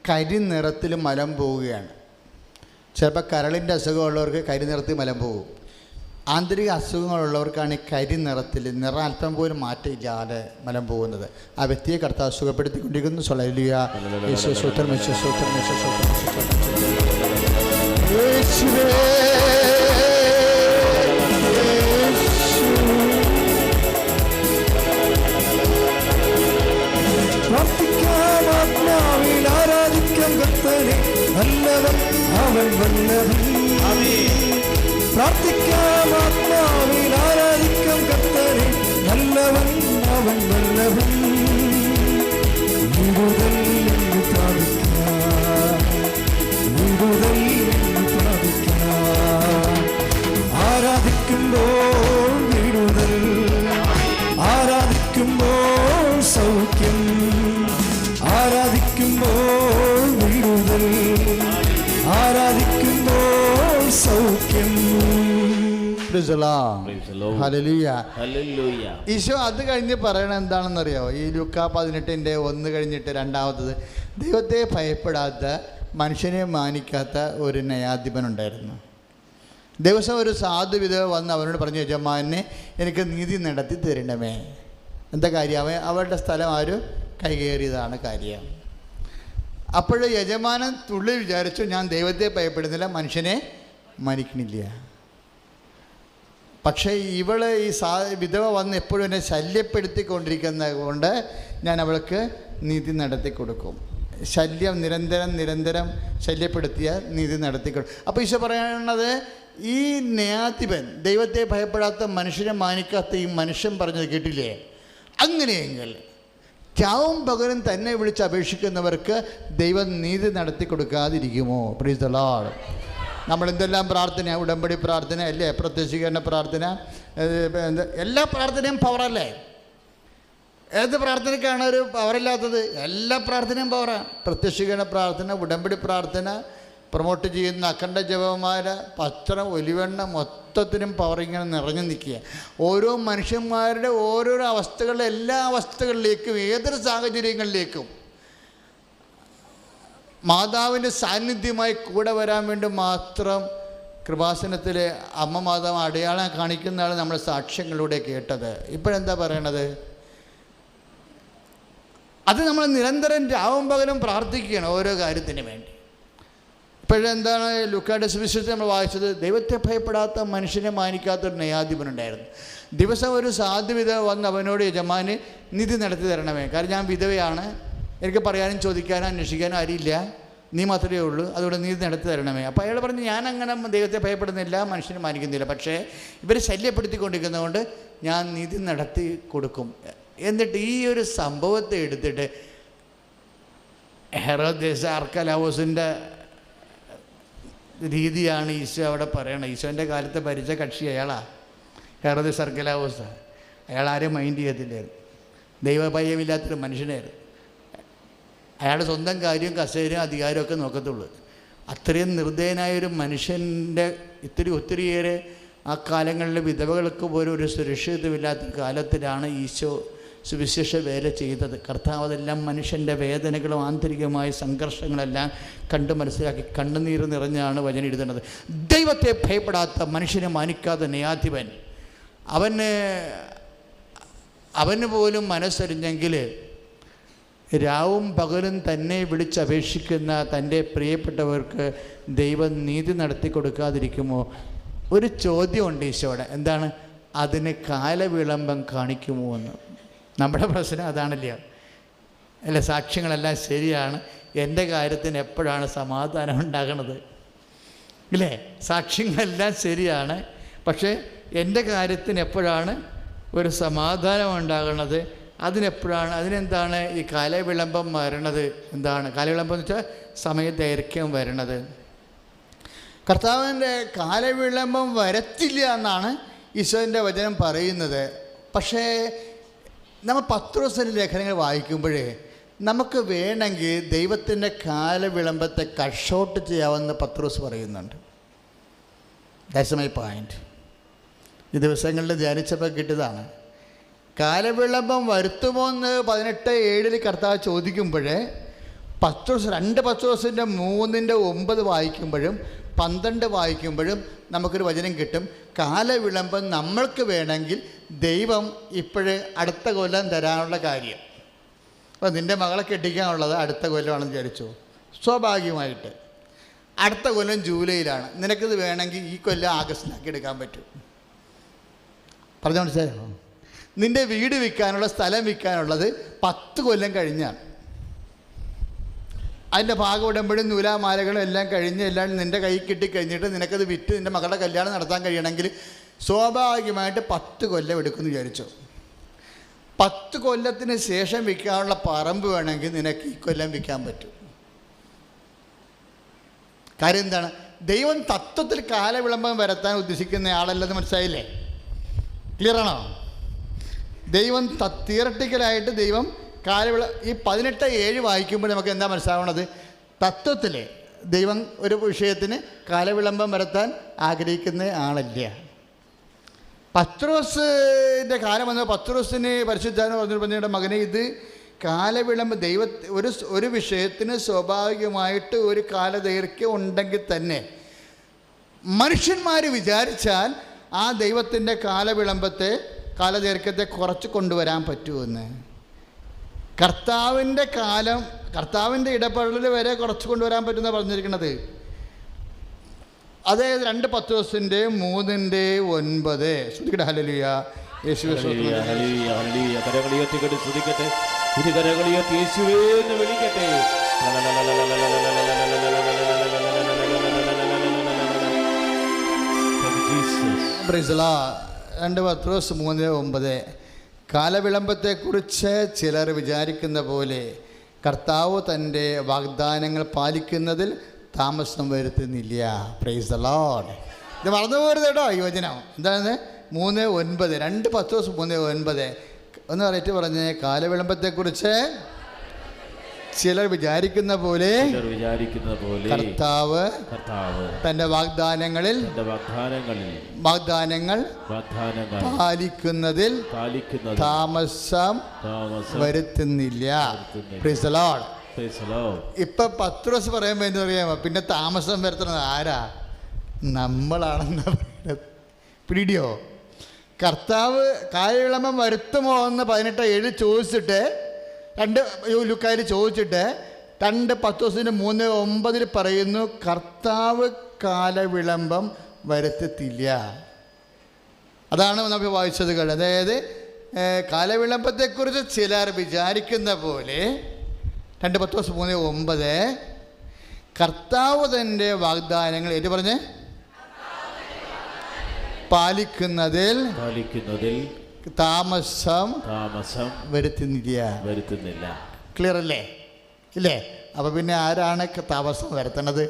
കരിനിറത്തിൽ മലം പോവുകയാണ്. ചിലപ്പോൾ കരളിൻ്റെ അസുഖമുള്ളവർക്ക് കരിനിറത്തിൽ മലം പോകും. ആന്തരിക അസുഖങ്ങളുള്ളവർക്കാണ് ഈ കരിനിറത്തിൽ നിറം അല്പം പോലും മാറ്റമില്ലാതെ മലം പോകുന്നത്. ആ വ്യക്തിയെ കർത്താവ് സുഖപ്പെടുത്തിക്കൊണ്ടിരിക്കുന്നു. സ്വലലിയ യേശുസ്തോത്രം, യേശുസ്തോത്രം, യേശുസ്തോത്രം, യേശുവേ. പ്രാർത്ഥിക്കാം, ആത്മാവിൽ ആരാധിക്കാം കർത്താവേ, നല്ലവൻ അവൻ വല്ലവൻ. പ്രാർത്ഥിക്കാം, ആത്മാവിൽ ആരാധിക്കാം കർത്താവേ, നല്ലവൻ അവൻ വല്ലവൻ. വിടുതൽ എന്ന് പ്രാപിക്കാം, വിടുതൽ എന്ന് പ്രാപിക്കാം. ആരാധിക്കുമ്പോൾ വിടുതൽ, ആരാധിക്കുമ്പോൾ സൗഖ്യം, ആരാധിക്കുമ്പോൾ വിടുതൽ, ആരാധിക്കുമ്പോൾ സൗഖ്യം. ഈശോ അത് കഴിഞ്ഞ് പറയണത് എന്താണെന്നറിയോ? ഈ ലൂക്കാ 18:1 കഴിഞ്ഞിട്ട് രണ്ടാമത്തത്, ദൈവത്തെ ഭയപ്പെടാത്ത മനുഷ്യനെ മാനിക്കാത്ത ഒരു ന്യായാധിപനുണ്ടായിരുന്നു. ദിവസം ഒരു സാധു വിധവ വന്ന് അവനോട് പറഞ്ഞു, യജമാനെ എനിക്ക് നീതി നടത്തി തരണമേ. എന്താ കാര്യം? അവരുടെ സ്ഥലം ആരും കൈകേറിയതാണ് കാര്യം. അപ്പോൾ യജമാനൻ തുള്ളി വിചാരിച്ചു, ഞാൻ ദൈവത്തെ ഭയപ്പെടുന്നില്ല, മനുഷ്യനെ മാനിക്കണില്ല. പക്ഷേ ഇവള് ഈ വിധവ വന്ന് എപ്പോഴും എന്നെ ശല്യപ്പെടുത്തിക്കൊണ്ടിരിക്കുന്നത് കൊണ്ട് ഞാൻ അവൾക്ക് നീതി നടത്തി കൊടുക്കും. ശല്യം നിരന്തരം ശല്യപ്പെടുത്തിയ നീതി നടത്തിക്കൊടുക്കും. അപ്പോൾ ഈശോ പറയണത്, ഈ ന്യായാധിപൻ ദൈവത്തെ ഭയപ്പെടാത്ത മനുഷ്യനെ മാനിക്കാത്ത ഈ മനുഷ്യൻ പറഞ്ഞത് കേട്ടില്ലേ? അങ്ങനെയെങ്കിൽ ചാവും പകരം തന്നെ വിളിച്ച് അപേക്ഷിക്കുന്നവർക്ക് ദൈവം നീതി നടത്തി കൊടുക്കാതിരിക്കുമോ? Praise the Lord. നമ്മളെന്തെല്ലാം പ്രാർത്ഥന, ഉടമ്പടി പ്രാർത്ഥന അല്ലേ, പ്രത്യക്ഷീകരണ പ്രാർത്ഥന, എല്ലാ പ്രാർത്ഥനയും പവറല്ലേ? ഏത് പ്രാർത്ഥനയ്ക്കാണ് ഒരു പവറില്ലാത്തത്? എല്ലാ പ്രാർത്ഥനയും പവറാണ്. പ്രത്യക്ഷീകരണ പ്രാർത്ഥന, ഉടമ്പടി പ്രാർത്ഥന, പ്രൊമോട്ട് ചെയ്യുന്ന അഖണ്ഡ ജപമാല, പത്രം, ഒലിവെണ്ണ, മൊത്തത്തിനും പവറിങ്ങനെ നിറഞ്ഞു നിൽക്കുക. ഓരോ മനുഷ്യന്മാരുടെ ഓരോരോ അവസ്ഥകളിലെ എല്ലാ അവസ്ഥകളിലേക്കും ഏതൊരു സാഹചര്യങ്ങളിലേക്കും മാതാവിൻ്റെ സാന്നിധ്യമായി കൂടെ വരാൻ വേണ്ടി മാത്രം കൃപാസനത്തിലെ അമ്മ മാതാവ് അടയാളം കാണിക്കുന്നതാണ് നമ്മൾ സാക്ഷ്യങ്ങളിലൂടെ കേട്ടത്. ഇപ്പോഴെന്താ പറയണത്? അത് നമ്മൾ നിരന്തരം രാവും പകലും പ്രാർത്ഥിക്കുകയാണ് ഓരോ കാര്യത്തിന് വേണ്ടി. ഇപ്പോഴെന്താണ് ലൂക്കായുടെ സുവിശേഷത്തിൽ നമ്മൾ വായിച്ചത്? ദൈവത്തെ ഭയപ്പെടാത്ത മനുഷ്യനെ മാനിക്കാത്തൊരു ന്യായാധിപനുണ്ടായിരുന്നു. ദിവസം ഒരു സാധു വിധവ വന്ന് അവനോട്, യജമാന് നീതി നടത്തി തരണമേ, കാരണം ഞാൻ വിധവയാണ്, എനിക്ക് പറയാനും ചോദിക്കാനും അന്വേഷിക്കാനും ആരില്ല, നീ മാത്രമേ ഉള്ളൂ, അതുകൊണ്ട് നീതി നടത്തി തരണമേ. അപ്പോൾ അയാൾ പറഞ്ഞു, ഞാൻ അങ്ങനെ ദൈവത്തെ ഭയപ്പെടുന്നില്ല, മനുഷ്യനെ മാനിക്കുന്നില്ല, പക്ഷേ ഇവർ ശല്യപ്പെടുത്തിക്കൊണ്ടിരിക്കുന്നതുകൊണ്ട് ഞാൻ നീതി നടത്തി കൊടുക്കും. എന്നിട്ട് ഈ ഒരു സംഭവത്തെ എടുത്തിട്ട് ഹെറോദേസ് അർക്കലാവോസിൻ്റെ രീതിയാണ് ഈശോ അവിടെ പറയണത്. ഈശോൻ്റെ കാലത്ത് ഭരിച്ച കക്ഷി അയാളാണ്, ഹെറോദേസ് അർക്കലാവോസ്. അയാൾ ആരെയും മൈൻഡ് ചെയ്യത്തില്ലായിരുന്നു, ദൈവഭയമില്ലാത്തൊരു മനുഷ്യനായിരുന്നു. അയാളുടെ സ്വന്തം കാര്യവും കസേരയും അധികാരമൊക്കെ നോക്കത്തുള്ളൂ. അത്രയും നിർദ്ദയനായൊരു മനുഷ്യൻ്റെ ഒത്തിരിയേറെ ആ കാലങ്ങളിലെ വിധവകൾക്ക് പോലും ഒരു സുരക്ഷിതമില്ലാത്ത കാലത്തിലാണ് ഈശോ സുവിശേഷ വേല ചെയ്തത്. കർത്താവ് അതെല്ലാം മനുഷ്യൻ്റെ വേദനകളും ആന്തരികമായ സംഘർഷങ്ങളെല്ലാം കണ്ട് മനസ്സിലാക്കി കണ്ണുനീര് നിറഞ്ഞാണ് വചനം എഴുതുന്നത്. ദൈവത്തെ ഭയപ്പെടാത്ത, മനുഷ്യനെ മാനിക്കാത്ത ന്യായാധിപൻ, അവന് പോലും മനസ്സറിഞ്ഞെങ്കിൽ രാവും പകലും തന്നെ വിളിച്ചപേക്ഷിക്കുന്ന തൻ്റെ പ്രിയപ്പെട്ടവർക്ക് ദൈവം നീതി നടത്തി കൊടുക്കാതിരിക്കുമോ? ഒരു ചോദ്യമുണ്ട് ഈശോയുടെ. എന്താണ്? അതിന് കാലവിളംബം കാണിക്കുമോ എന്ന്. നമ്മുടെ പ്രശ്നം അതാണല്ലോ. അല്ല, സാക്ഷ്യങ്ങളെല്ലാം ശരിയാണ്, എൻ്റെ കാര്യത്തിന് എപ്പോഴാണ് സമാധാനം ഉണ്ടാകണത്? ഇല്ലേ? സാക്ഷ്യങ്ങളെല്ലാം ശരിയാണ്, പക്ഷേ എൻ്റെ കാര്യത്തിന് എപ്പോഴാണ് ഒരു സമാധാനം ഉണ്ടാകണത്? അതിനെന്താണ് ഈ കാലവിളംബം വരണത്? എന്താണ് കാലവിളംബം എന്ന് വെച്ചാൽ സമയദൈർഘ്യം വരണത്. കർത്താവിൻ്റെ കാലവിളംബം വരത്തില്ല എന്നാണ് ഈശോൻ്റെ വചനം പറയുന്നത്. പക്ഷേ നമ്മൾ പത്രോസിൻ്റെ ലേഖനങ്ങൾ വായിക്കുമ്പോഴേ നമുക്ക് വേണമെങ്കിൽ ദൈവത്തിൻ്റെ കാലവിളംബത്തെ കട്ട് ചെയ്യാമെന്ന് പത്രോസ് പറയുന്നുണ്ട്. That's my point. ഈ ദിവസങ്ങളിൽ ധ്യാനിച്ചപ്പോൾ കിട്ടിയതാണ്. കാലവിളംബം വരുത്തുമോ എന്ന് 18:7 കർത്താവ് ചോദിക്കുമ്പോഴേ പത്രോസ് 2 പത്രോസിൻ്റെ 3:9 വായിക്കുമ്പോഴും 12 വായിക്കുമ്പോഴും നമുക്കൊരു വചനം കിട്ടും. കാലവിളംബം നമ്മൾക്ക് വേണമെങ്കിൽ ദൈവം ഇപ്പോഴേ അടുത്ത കൊല്ലം തരാനുള്ള കാര്യം. അപ്പോൾ നിൻ്റെ മകളെ കെട്ടിക്കാനുള്ളത് അടുത്ത കൊല്ലമാണെന്ന് വിചാരിച്ചു. സ്വാഭാവികമായിട്ട് അടുത്ത കൊല്ലം ജൂലൈയിലാണ്. നിനക്കിത് വേണമെങ്കിൽ ഈ കൊല്ലം ആഗസ്റ്റിലാക്കി എടുക്കാൻ പറ്റും. പറഞ്ഞു മനസ്സിലായോ? നിൻ്റെ വീട് വിൽക്കാനുള്ള, സ്ഥലം വിൽക്കാനുള്ളത് 10 കൊല്ലം കഴിഞ്ഞാണ്. അതിൻ്റെ ഭാഗം ഉടമ്പടിയും നൂലാമാലകളും എല്ലാം കഴിഞ്ഞ് എല്ലാം നിൻ്റെ കൈ കിട്ടിക്കഴിഞ്ഞിട്ട് നിനക്കത് വിറ്റ് നിൻ്റെ മകളുടെ കല്യാണം നടത്താൻ കഴിയണമെങ്കിൽ സ്വാഭാവികമായിട്ട് 10 കൊല്ലം എടുക്കുമെന്ന് വിചാരിച്ചു. 10 കൊല്ലത്തിന് ശേഷം വിൽക്കാനുള്ള പറമ്പ് വേണമെങ്കിൽ നിനക്ക് ഈ കൊല്ലം വിൽക്കാൻ പറ്റും. കാര്യം എന്താണ്? ദൈവം തത്വത്തിൽ കാലവിളംബം വരുത്താൻ ഉദ്ദേശിക്കുന്ന ആളല്ലെന്ന് മനസ്സിലായില്ലേ? ക്ലിയറാണോ? ദൈവം തിയറട്ടിക്കലായിട്ട് ദൈവം ഈ 18:7 വായിക്കുമ്പോൾ നമുക്ക് എന്താ മനസ്സിലാവണത്? തത്വത്തിൽ ദൈവം ഒരു വിഷയത്തിന് കാലവിളംബം വരുത്താൻ ആഗ്രഹിക്കുന്ന ആളല്ല. പത്രോസിൻ്റെ കാലം വന്ന പത്രോസിന് പരിശുദ്ധാത്മാവ് പറഞ്ഞ മകനെ, ഇത് കാലവിളംബം ഒരു വിഷയത്തിന് സ്വാഭാവികമായിട്ട് ഒരു കാലദൈർഘ്യം ഉണ്ടെങ്കിൽ തന്നെ മനുഷ്യന്മാർ വിചാരിച്ചാൽ ആ ദൈവത്തിൻ്റെ കാലദൈർഘ്യത്തെ കുറച്ച് കൊണ്ടുവരാൻ പറ്റുമെന്ന്. കർത്താവിൻ്റെ ഇടപെടൽ വരെ കുറച്ച് കൊണ്ടുവരാൻ പറ്റുന്ന പറഞ്ഞിരിക്കുന്നത്. അതായത് 2 പത്രോസിൻ്റെ 3:9. ശ്രുതിക്കട്ടെ ഹല്ലേലൂയ. യേശുവേ സ്തുതിക്കട്ടെ. യേശുവേ എന്ന് വിളിക്കട്ടെ. Price the Lord. 2 പത്രോസ് 3:9. കാലവിളംബത്തെക്കുറിച്ച് ചിലർ വിചാരിക്കുന്ന പോലെ കർത്താവ് തൻ്റെ വാഗ്ദാനങ്ങൾ പാലിക്കുന്നതിൽ താമസം വരുത്തുന്നില്ല. Price the Lord. ഇത് മറന്നു പോകരുത് കേട്ടോ. ഈ വചനം എന്താണ്? 3:9. 2 പത്രോസ് 3:9 ഒന്ന് പറഞ്ഞ് കാലവിളംബത്തെക്കുറിച്ച് ചിലർ വിചാരിക്കുന്ന പോലെ കർത്താവ് തന്റെ വാഗ്ദാനങ്ങൾ പാലിക്കുന്നതിൽ താമസം വരുത്തുന്നില്ല. Price the Lord. ഇപ്പൊ പത്രോസ് പറയുമ്പോൾ എന്താ പറയാമോ? പിന്നെ താമസം വരുത്തുന്നത് ആരാ? നമ്മളാണെന്ന് പറയുന്നത്. പിടിയോ? കർത്താവ് കാലവിളംബം വരുത്തുമോ എന്ന് 18:7 ചോദിച്ചിട്ട് 2 ലൂക്കായിൽ ചോദിച്ചിട്ട് 2 പത്രോസിൻ്റെ 3:9 പറയുന്നു കർത്താവ് കാലവിളംബം വരുത്തത്തില്ല. അതാണ് നമ്മൾ വായിച്ചത്. അതായത് കാലവിളംബത്തെക്കുറിച്ച് ചിലർ വിചാരിക്കുന്ന പോലെ 2 പത്രോസ് 3:9 കർത്താവ് തൻ്റെ വാഗ്ദാനങ്ങൾ ഏറ്റു പറഞ്ഞ് പാലിക്കുന്നതിൽ താമസം വരുത്തുന്നില്ല. ക്ലിയർ അല്ലേ? ഇല്ലേ? അപ്പോൾ പിന്നെ ആരാണ് താമസം വരുത്തണത്?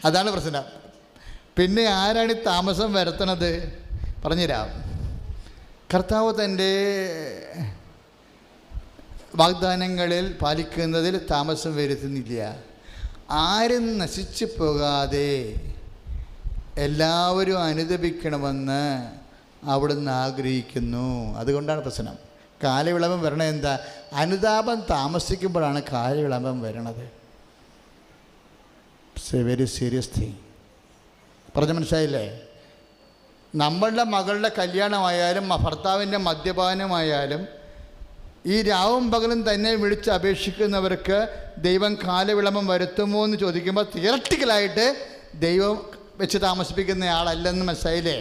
അതാണ് പ്രശ്നം. പിന്നെ ആരാണ് ഈ താമസം വരുത്തണത്? പറഞ്ഞുതരാം. കർത്താവ് തൻ്റെ വാഗ്ദാനങ്ങളിൽ പാലിക്കുന്നതിൽ താമസം വരുത്തുന്നില്ല. ആരും നശിച്ചു പോകാതെ എല്ലാവരും അനുദപിക്കണമെന്ന് അവിടുന്ന് ആഗ്രഹിക്കുന്നു. അതുകൊണ്ടാണ് പ്രശ്നം. കാലവിളംബം വരണത് എന്താ? അനുതാപം താമസിക്കുമ്പോഴാണ് കാലവിളംബം വരണത്. It's A very serious thing. പറഞ്ഞ മനസ്സിലായില്ലേ? നമ്മളുടെ മകളുടെ കല്യാണമായാലും ഭർത്താവിൻ്റെ മദ്യപാനമായാലും ഈ രാവും പകലും തന്നെ വിളിച്ച് അപേക്ഷിക്കുന്നവർക്ക് ദൈവം കാലവിളംബം വരുത്തുമോ എന്ന് ചോദിക്കുമ്പോൾ തിയററ്റിക്കലായിട്ട് ദൈവം വെച്ച് താമസിപ്പിക്കുന്ന ആളല്ലെന്ന് മനസ്സിലായില്ലേ?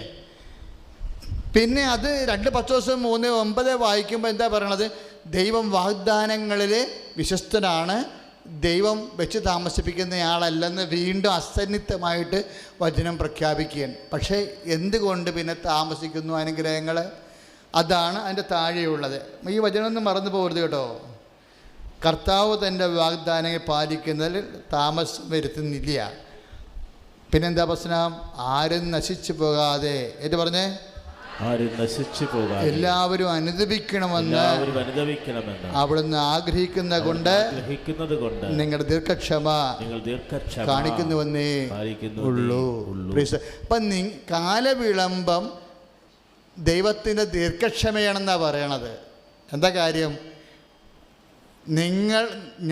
പിന്നെ അത് 2 പത്രോസ് 3:9 വായിക്കുമ്പോൾ എന്താ പറയണത്? ദൈവം വാഗ്ദാനങ്ങളിൽ വിശ്വസ്തനാണ്, ദൈവം വെച്ച് താമസിപ്പിക്കുന്നയാളല്ലെന്ന് വീണ്ടും അസന്നിഗ്ധമായിട്ട് വചനം പ്രഖ്യാപിക്കുകയാണ്. പക്ഷേ എന്തുകൊണ്ട് പിന്നെ താമസിക്കുന്നു അനുഗ്രഹങ്ങൾ? അതാണ് അതിൻ്റെ താഴെയുള്ളത്. ഈ വചനമൊന്നും മറന്നു പോകരുത് കേട്ടോ. കർത്താവ് തൻ്റെ വാഗ്ദാനങ്ങൾ പാലിക്കുന്നതിൽ താമസം വരുത്തുന്നില്ല. പിന്നെന്താ പ്രശ്നം? ആരും നശിച്ചു പോകാതെ, എന്ന് പറഞ്ഞേ, ആരും നശിച്ചു പോകാതെ എല്ലാവരും അനുദപിക്കണമെന്ന് അവിടുന്ന് ആഗ്രഹിക്കുന്നത് കൊണ്ട് നിങ്ങളുടെ ദീർഘക്ഷമ കാണിക്കുന്നുവെന്നേ ഉള്ളൂ. അപ്പം കാലവിളംബം ദൈവത്തിൻ്റെ ദീർഘക്ഷമയാണെന്നാണ് പറയണത്. എന്താ കാര്യം?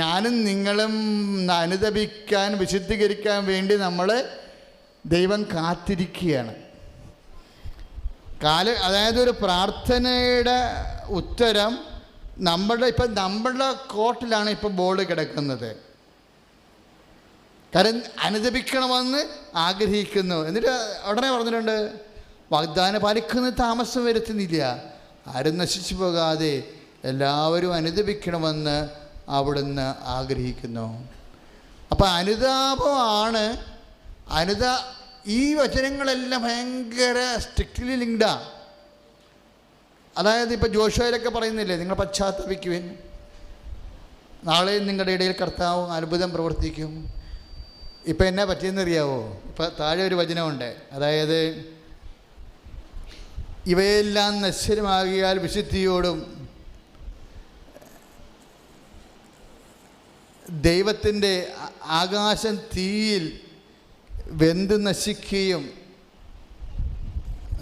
ഞാനും നിങ്ങളും അനുദപിക്കാൻ, വിശുദ്ധീകരിക്കാൻ വേണ്ടി നമ്മൾ ദൈവം കാത്തിരിക്കുകയാണ്. അതായത് ഒരു പ്രാർത്ഥനയുടെ ഉത്തരം നമ്മളുടെ കോർട്ടിലാണ് ഇപ്പം ബോർഡ് കിടക്കുന്നത്. കാരണം അനുദപിക്കണമെന്ന് ആഗ്രഹിക്കുന്നു. എന്നിട്ട് ഉടനെ പറഞ്ഞിട്ടുണ്ട്, വാഗ്ദാനം പാലിക്കുന്നത് താമസം വരുത്തുന്നില്ല, ആരും നശിച്ചു പോകാതെ എല്ലാവരും അനുദപിക്കണമെന്ന് അവിടുന്ന് ആഗ്രഹിക്കുന്നു. അപ്പം അനുതാപമാണ്. ഈ വചനങ്ങളെല്ലാം ഭയങ്കര സ്ട്രിക്റ്റ്ലി ലിങ്ക്ഡാണ്. അതായത് ഇപ്പോൾ ജോഷുവയിലൊക്കെ പറയുന്നില്ലേ, നിങ്ങൾ പശ്ചാത്തപിക്കുവിൻ, നാളെയും നിങ്ങളുടെ ഇടയിൽ കർത്താവ് അത്ഭുതം പ്രവർത്തിക്കും. ഇപ്പം എന്നാ പറ്റിയെന്നറിയാവോ? ഇപ്പം താഴെ ഒരു വചനമുണ്ട്, അതായത് ഇവയെല്ലാം നശ്വരമാകിയാൽ വിശുദ്ധിയോടും ദൈവത്തിൻ്റെ ആകാശം തീയിൽ വെന്ത് നശിക്കുകയും,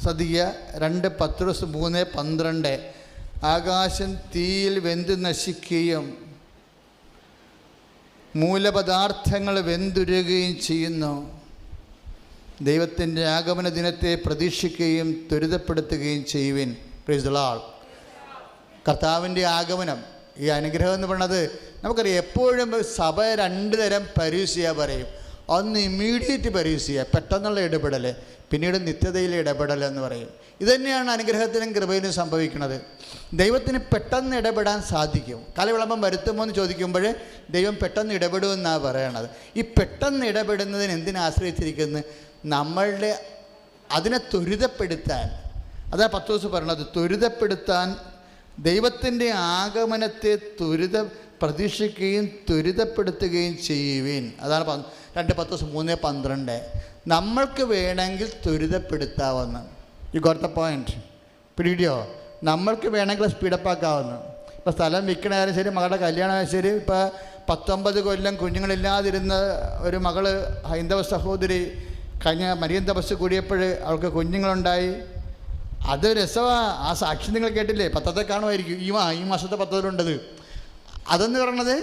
ശ്രദ്ധിക്കുക, 2 പത്രോസ് 3:12, ആകാശം തീയിൽ വെന്ത് നശിക്കുകയും മൂലപദാർത്ഥങ്ങൾ വെന്തുരുകയും ചെയ്യുന്നു. ദൈവത്തിൻ്റെ ആഗമന ദിനത്തെ പ്രതീക്ഷിക്കുകയും ത്വരിതപ്പെടുത്തുകയും ചെയ്യുവിൻ. Price the Lord. കർത്താവിൻ്റെ ആഗമനം, ഈ അനുഗ്രഹം എന്ന് പറയുന്നത് നമുക്കറിയാം. എപ്പോഴും സഭ 2 തരം പരീക്ഷ പറയും. ഒന്ന് ഇമ്മീഡിയറ്റ് പരീക്ഷ, പെട്ടെന്നുള്ള ഇടപെടൽ, പിന്നീട് നിത്യതയിലെ ഇടപെടൽ എന്ന് പറയും. ഇതുതന്നെയാണ് അനുഗ്രഹത്തിനും കൃപയിലും സംഭവിക്കുന്നത്. ദൈവത്തിന് പെട്ടെന്ന് ഇടപെടാൻ സാധിക്കും. കാലവിളംബം വരുത്തുമോ എന്ന് ചോദിക്കുമ്പോൾ ദൈവം പെട്ടെന്ന് ഇടപെടുമെന്നാണ് പറയണത്. ഈ പെട്ടെന്ന് ഇടപെടുന്നതിന് എന്തിനെ ആശ്രയിച്ചിരിക്കുന്നു? നമ്മളുടെ അതിനെ ത്വരിതപ്പെടുത്താൻ. അതാണ് പത്രോസ് പറയണത്, ത്വരിതപ്പെടുത്താൻ, ദൈവത്തിൻ്റെ ആഗമനത്തെ പ്രതീക്ഷിക്കുകയും ത്വരിതപ്പെടുത്തുകയും ചെയ്യുവിൻ. അതാണ് 2 പത്രോസ് 3:12. നമ്മൾക്ക് വേണമെങ്കിൽ ത്വരിതപ്പെടുത്താവുന്ന, യു ഗോട്ട് ദ പോയിന്റ്, പിടിയോ? നമ്മൾക്ക് വേണമെങ്കിൽ സ്പീഡപ്പാക്കാവുന്നു. ഇപ്പോൾ സ്ഥലം വിൽക്കണമായാലും ശരി, മകളുടെ കല്യാണമായാലും ശരി. ഇപ്പോൾ 19 കൊല്ലം കുഞ്ഞുങ്ങളില്ലാതിരുന്ന ഒരു മകള്, ഹൈന്ദവ സഹോദരി, കഴിഞ്ഞ മരിയൻ തപസ് കൂടിയപ്പോൾ അവൾക്ക് കുഞ്ഞുങ്ങളുണ്ടായി. അത് രസമാണ്. ആ സാക്ഷി നിങ്ങൾ കേട്ടില്ലേ? പത്രത്തെ കാണുമായിരിക്കും, ഈ മാസത്തെ പത്രത്തിലുണ്ടത്. അതെന്ന് പറയണത്,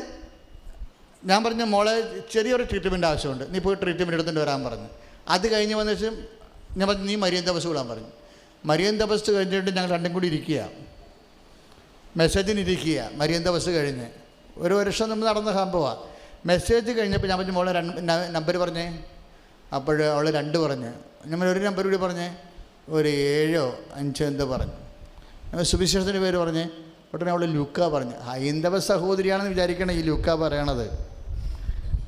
ഞാൻ പറഞ്ഞ മോളെ ചെറിയൊരു ട്രീറ്റ്മെൻറ്റ് ആവശ്യമുണ്ട്, നീ പോയി ട്രീറ്റ്മെൻറ്റ് എടുത്തുകൊണ്ട് വരാൻ പറഞ്ഞു. അത് കഴിഞ്ഞ് വന്ന ശേഷം ഞാൻ പറഞ്ഞു, നീ മരിയൻ തപസ് കൂടാൻ പറഞ്ഞു. മരിയൻ തപസ് കഴിഞ്ഞിട്ട് ഞങ്ങൾ രണ്ടും കൂടി ഇരിക്കുക, മെസ്സേജിനിരിക്കുക. മരിയൻ തപസ് കഴിഞ്ഞ് 1 വർഷം നമ്മൾ നടന്ന സംഭവമാണ്. മെസ്സേജ് കഴിഞ്ഞപ്പോൾ ഞാൻ പറഞ്ഞു, മോളെ നമ്പർ പറഞ്ഞേ. അപ്പോൾ അവൾ 2 പറഞ്ഞ്. നമ്മൾ ഒരു നമ്പർ കൂടി പറഞ്ഞേ, ഒരു 7 5 എന്തോ പറഞ്ഞു. സുവിശേഷത്തിൻ്റെ പേര് പറഞ്ഞ്. ഉടനെ അവൾ ലൂക്ക പറഞ്ഞു. ഹൈന്ദവ സഹോദരിയാണെന്ന് വിചാരിക്കണം ഈ ലൂക്ക പറയണത്.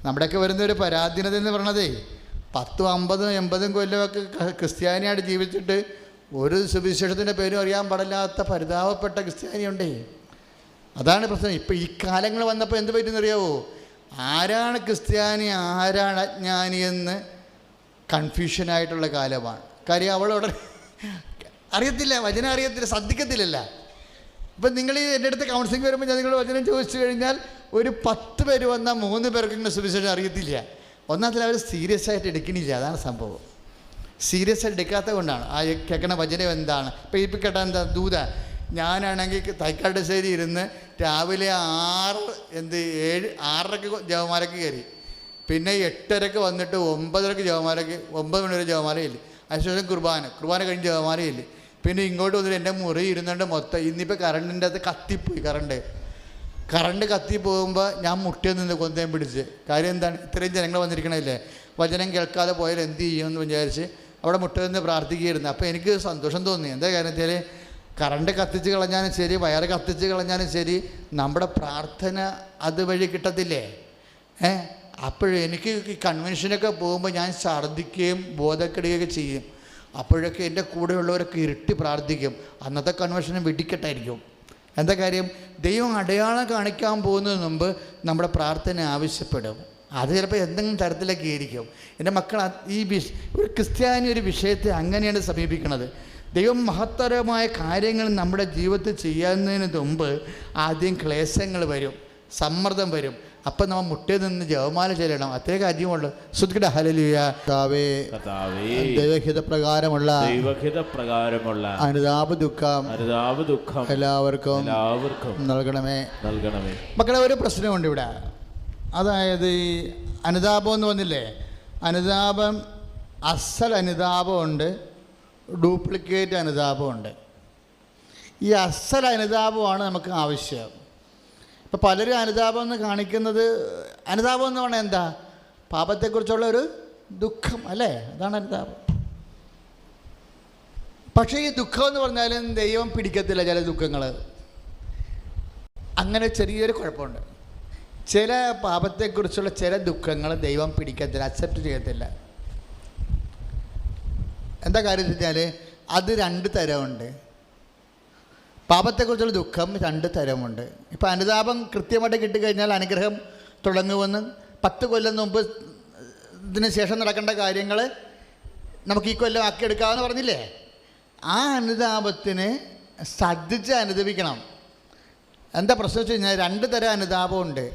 നമ്മുടെയൊക്കെ വരുന്ന ഒരു പരാധീനത എന്ന് പറയണതേ, 10, 50, 80 കൊല്ലമൊക്കെ ക്രിസ്ത്യാനിയായിട്ട് ജീവിച്ചിട്ട് ഒരു സുവിശേഷത്തിൻ്റെ പേരും അറിയാൻ പാടില്ലാത്ത പരിതാപപ്പെട്ട ക്രിസ്ത്യാനിയുണ്ടേ. അതാണ് പ്രശ്നം. ഇപ്പം ഈ കാലങ്ങൾ വന്നപ്പോൾ എന്ത് പറ്റുമെന്നറിയാവോ? ആരാണ് ക്രിസ്ത്യാനി, ആരാണ് അജ്ഞാനി എന്ന് കൺഫ്യൂഷനായിട്ടുള്ള കാലമാണ്. കാര്യം അവളോട് അറിയത്തില്ല, വചനം അറിയത്തില്ല, ശ്രദ്ധിക്കത്തില്ലല്ല. ഇപ്പം നിങ്ങൾ എൻ്റെ അടുത്ത് കൗൺസിലിംഗ് വരുമ്പോൾ ഞാൻ നിങ്ങൾ വചനം ചോദിച്ചു കഴിഞ്ഞാൽ ഒരു 10 പേര് വന്നാൽ 3 പേർക്ക് ഇങ്ങനെ സുവിശേഷം അറിയത്തില്ല. ഒന്നാമത്തിൽ അവർ സീരിയസ് ആയിട്ട് എടുക്കണില്ല. അതാണ് സംഭവം. സീരിയസ് ആയിട്ട് എടുക്കാത്തത് കൊണ്ടാണ്. ആ കേൾക്കണ വചനം എന്താണ്? ഇപ്പം കേട്ടാൽ എന്താ? ദൂത ഞാനാണെങ്കിൽ തൈക്കാട്ടുശ്ശേരി ഇരുന്ന് രാവിലെ 6:30 ജപമാലയ്ക്ക് കയറി, പിന്നെ 8:30 വന്നിട്ട് 9:30 ജപമാലയ്ക്ക് 9 മണി വരെ ജപമാലയില്ല. അതിനുശേഷം കുർബാന കഴിഞ്ഞ് ജപമാലയില്ല. പിന്നെ ഇങ്ങോട്ട് വന്നിട്ട് എൻ്റെ മുറി ഇരുന്നുകൊണ്ട് മൊത്തം ഇന്നിപ്പോൾ കറണ്ടിൻ്റെ അകത്ത് കത്തിപ്പോയി. കറണ്ട് കത്തി പോകുമ്പോൾ ഞാൻ മുട്ടിയിൽ നിന്ന് കൊന്തയും പിടിച്ച്. കാര്യം എന്താണ്, ഇത്രയും ജനങ്ങൾ വന്നിരിക്കണമല്ലേ, വചനം കേൾക്കാതെ പോയാൽ എന്ത് ചെയ്യുമെന്ന് വിചാരിച്ച് അവിടെ മുട്ടിൽ നിന്ന് പ്രാർത്ഥിക്കുകയായിരുന്നു. അപ്പോൾ എനിക്ക് സന്തോഷം തോന്നി. എന്താ കാരണത്തിൽ കറണ്ട് കത്തിച്ച് കളഞ്ഞാലും ശരി, വയറ് കത്തിച്ച് കളഞ്ഞാലും ശരി, നമ്മുടെ പ്രാർത്ഥന അതുവഴി കിട്ടത്തില്ലേ? അപ്പോഴെനിക്ക് ഈ കൺവെൻഷനൊക്കെ പോകുമ്പോൾ ഞാൻ ഛർദ്ദിക്കുകയും ബോധക്കെടുകയൊക്കെ ചെയ്യും. അപ്പോഴൊക്കെ എൻ്റെ കൂടെയുള്ളവരൊക്കെ ഇരുട്ടി പ്രാർത്ഥിക്കും. അന്നത്തെ കൺവെൻഷനും വെടിക്കെട്ടായിരിക്കും. എന്താ കാര്യം, ദൈവം അടയാളം കാണിക്കാൻ പോകുന്നതിന് മുമ്പ് നമ്മുടെ പ്രാർത്ഥന ആവശ്യപ്പെടും. അത് ചിലപ്പോൾ എന്തെങ്കിലും തരത്തിലൊക്കെ ആയിരിക്കും. എൻ്റെ മക്കൾ ഒരു ക്രിസ്ത്യാനി ഒരു വിഷയത്തെ അങ്ങനെയാണ് സമീപിക്കുന്നത്. ദൈവം മഹത്തരമായ കാര്യങ്ങൾ നമ്മുടെ ജീവിതത്തിൽ ചെയ്യുന്നതിന് മുമ്പ് ആദ്യം ക്ലേശങ്ങൾ വരും, സമ്മർദ്ദം വരും. അപ്പം നമ്മൾ മുട്ടയിൽ നിന്ന് ജപമാല ചെല്ലണം. അത്രേ കാര്യമുള്ളൂ. ശ്രുതിക്കട്ടെ ഹല്ലേലൂയ. ദൈവഹിത പ്രകാരമുള്ള അനുതാപ ദുഃഖം എല്ലാവർക്കും നൽകണമേ. മക്കളെ, ഒരു പ്രശ്നമുണ്ട് ഇവിടെ. അതായത് ഈ അനുതാപം എന്ന് പറഞ്ഞില്ലേ, അനുതാപം അസൽ അനുതാപമുണ്ട്, ഡ്യൂപ്ലിക്കേറ്റ് അനുതാപമുണ്ട്. ഈ അസൽ അനുതാപമാണ് നമുക്ക് ആവശ്യം. ഇപ്പം പലരും അനുതാപം എന്ന് കാണിക്കുന്നത്, അനുതാപം എന്ന് പറഞ്ഞാൽ എന്താ, പാപത്തെക്കുറിച്ചുള്ള ഒരു ദുഃഖം അല്ലേ, അതാണ് അനുതാപം. പക്ഷേ ഈ ദുഃഖം എന്ന് പറഞ്ഞാലും ദൈവം പിടിക്കത്തില്ല ചില ദുഃഖങ്ങൾ. അങ്ങനെ ചെറിയൊരു കുഴപ്പമുണ്ട്. ചില പാപത്തെക്കുറിച്ചുള്ള ചില ദുഃഖങ്ങൾ ദൈവം പിടിക്കത്തില്ല, അക്സെപ്റ്റ് ചെയ്യത്തില്ല. എന്താ കാര്യം എന്ന് വെച്ചാൽ അത് 2 തരമുണ്ട്. പാപത്തെക്കുറിച്ചുള്ള ദുഃഖം 2 തരമുണ്ട്. ഇപ്പം അനുതാപം കൃത്യമായിട്ട് കിട്ടിക്കഴിഞ്ഞാൽ അനുഗ്രഹം തുടങ്ങുമെന്ന് 10 കൊല്ലം മുമ്പ് ഇതിന് ശേഷം നടക്കേണ്ട കാര്യങ്ങൾ നമുക്ക് ഈ കൊല്ലം ആക്കിയെടുക്കാമെന്ന് പറഞ്ഞില്ലേ. ആ അനുതാപത്തിന് ശ്രദ്ധിച്ച് അനുദപിക്കണം. എന്താ പ്രശ്നം വെച്ച് കഴിഞ്ഞാൽ 2 തരം അനുതാപമുണ്ട്.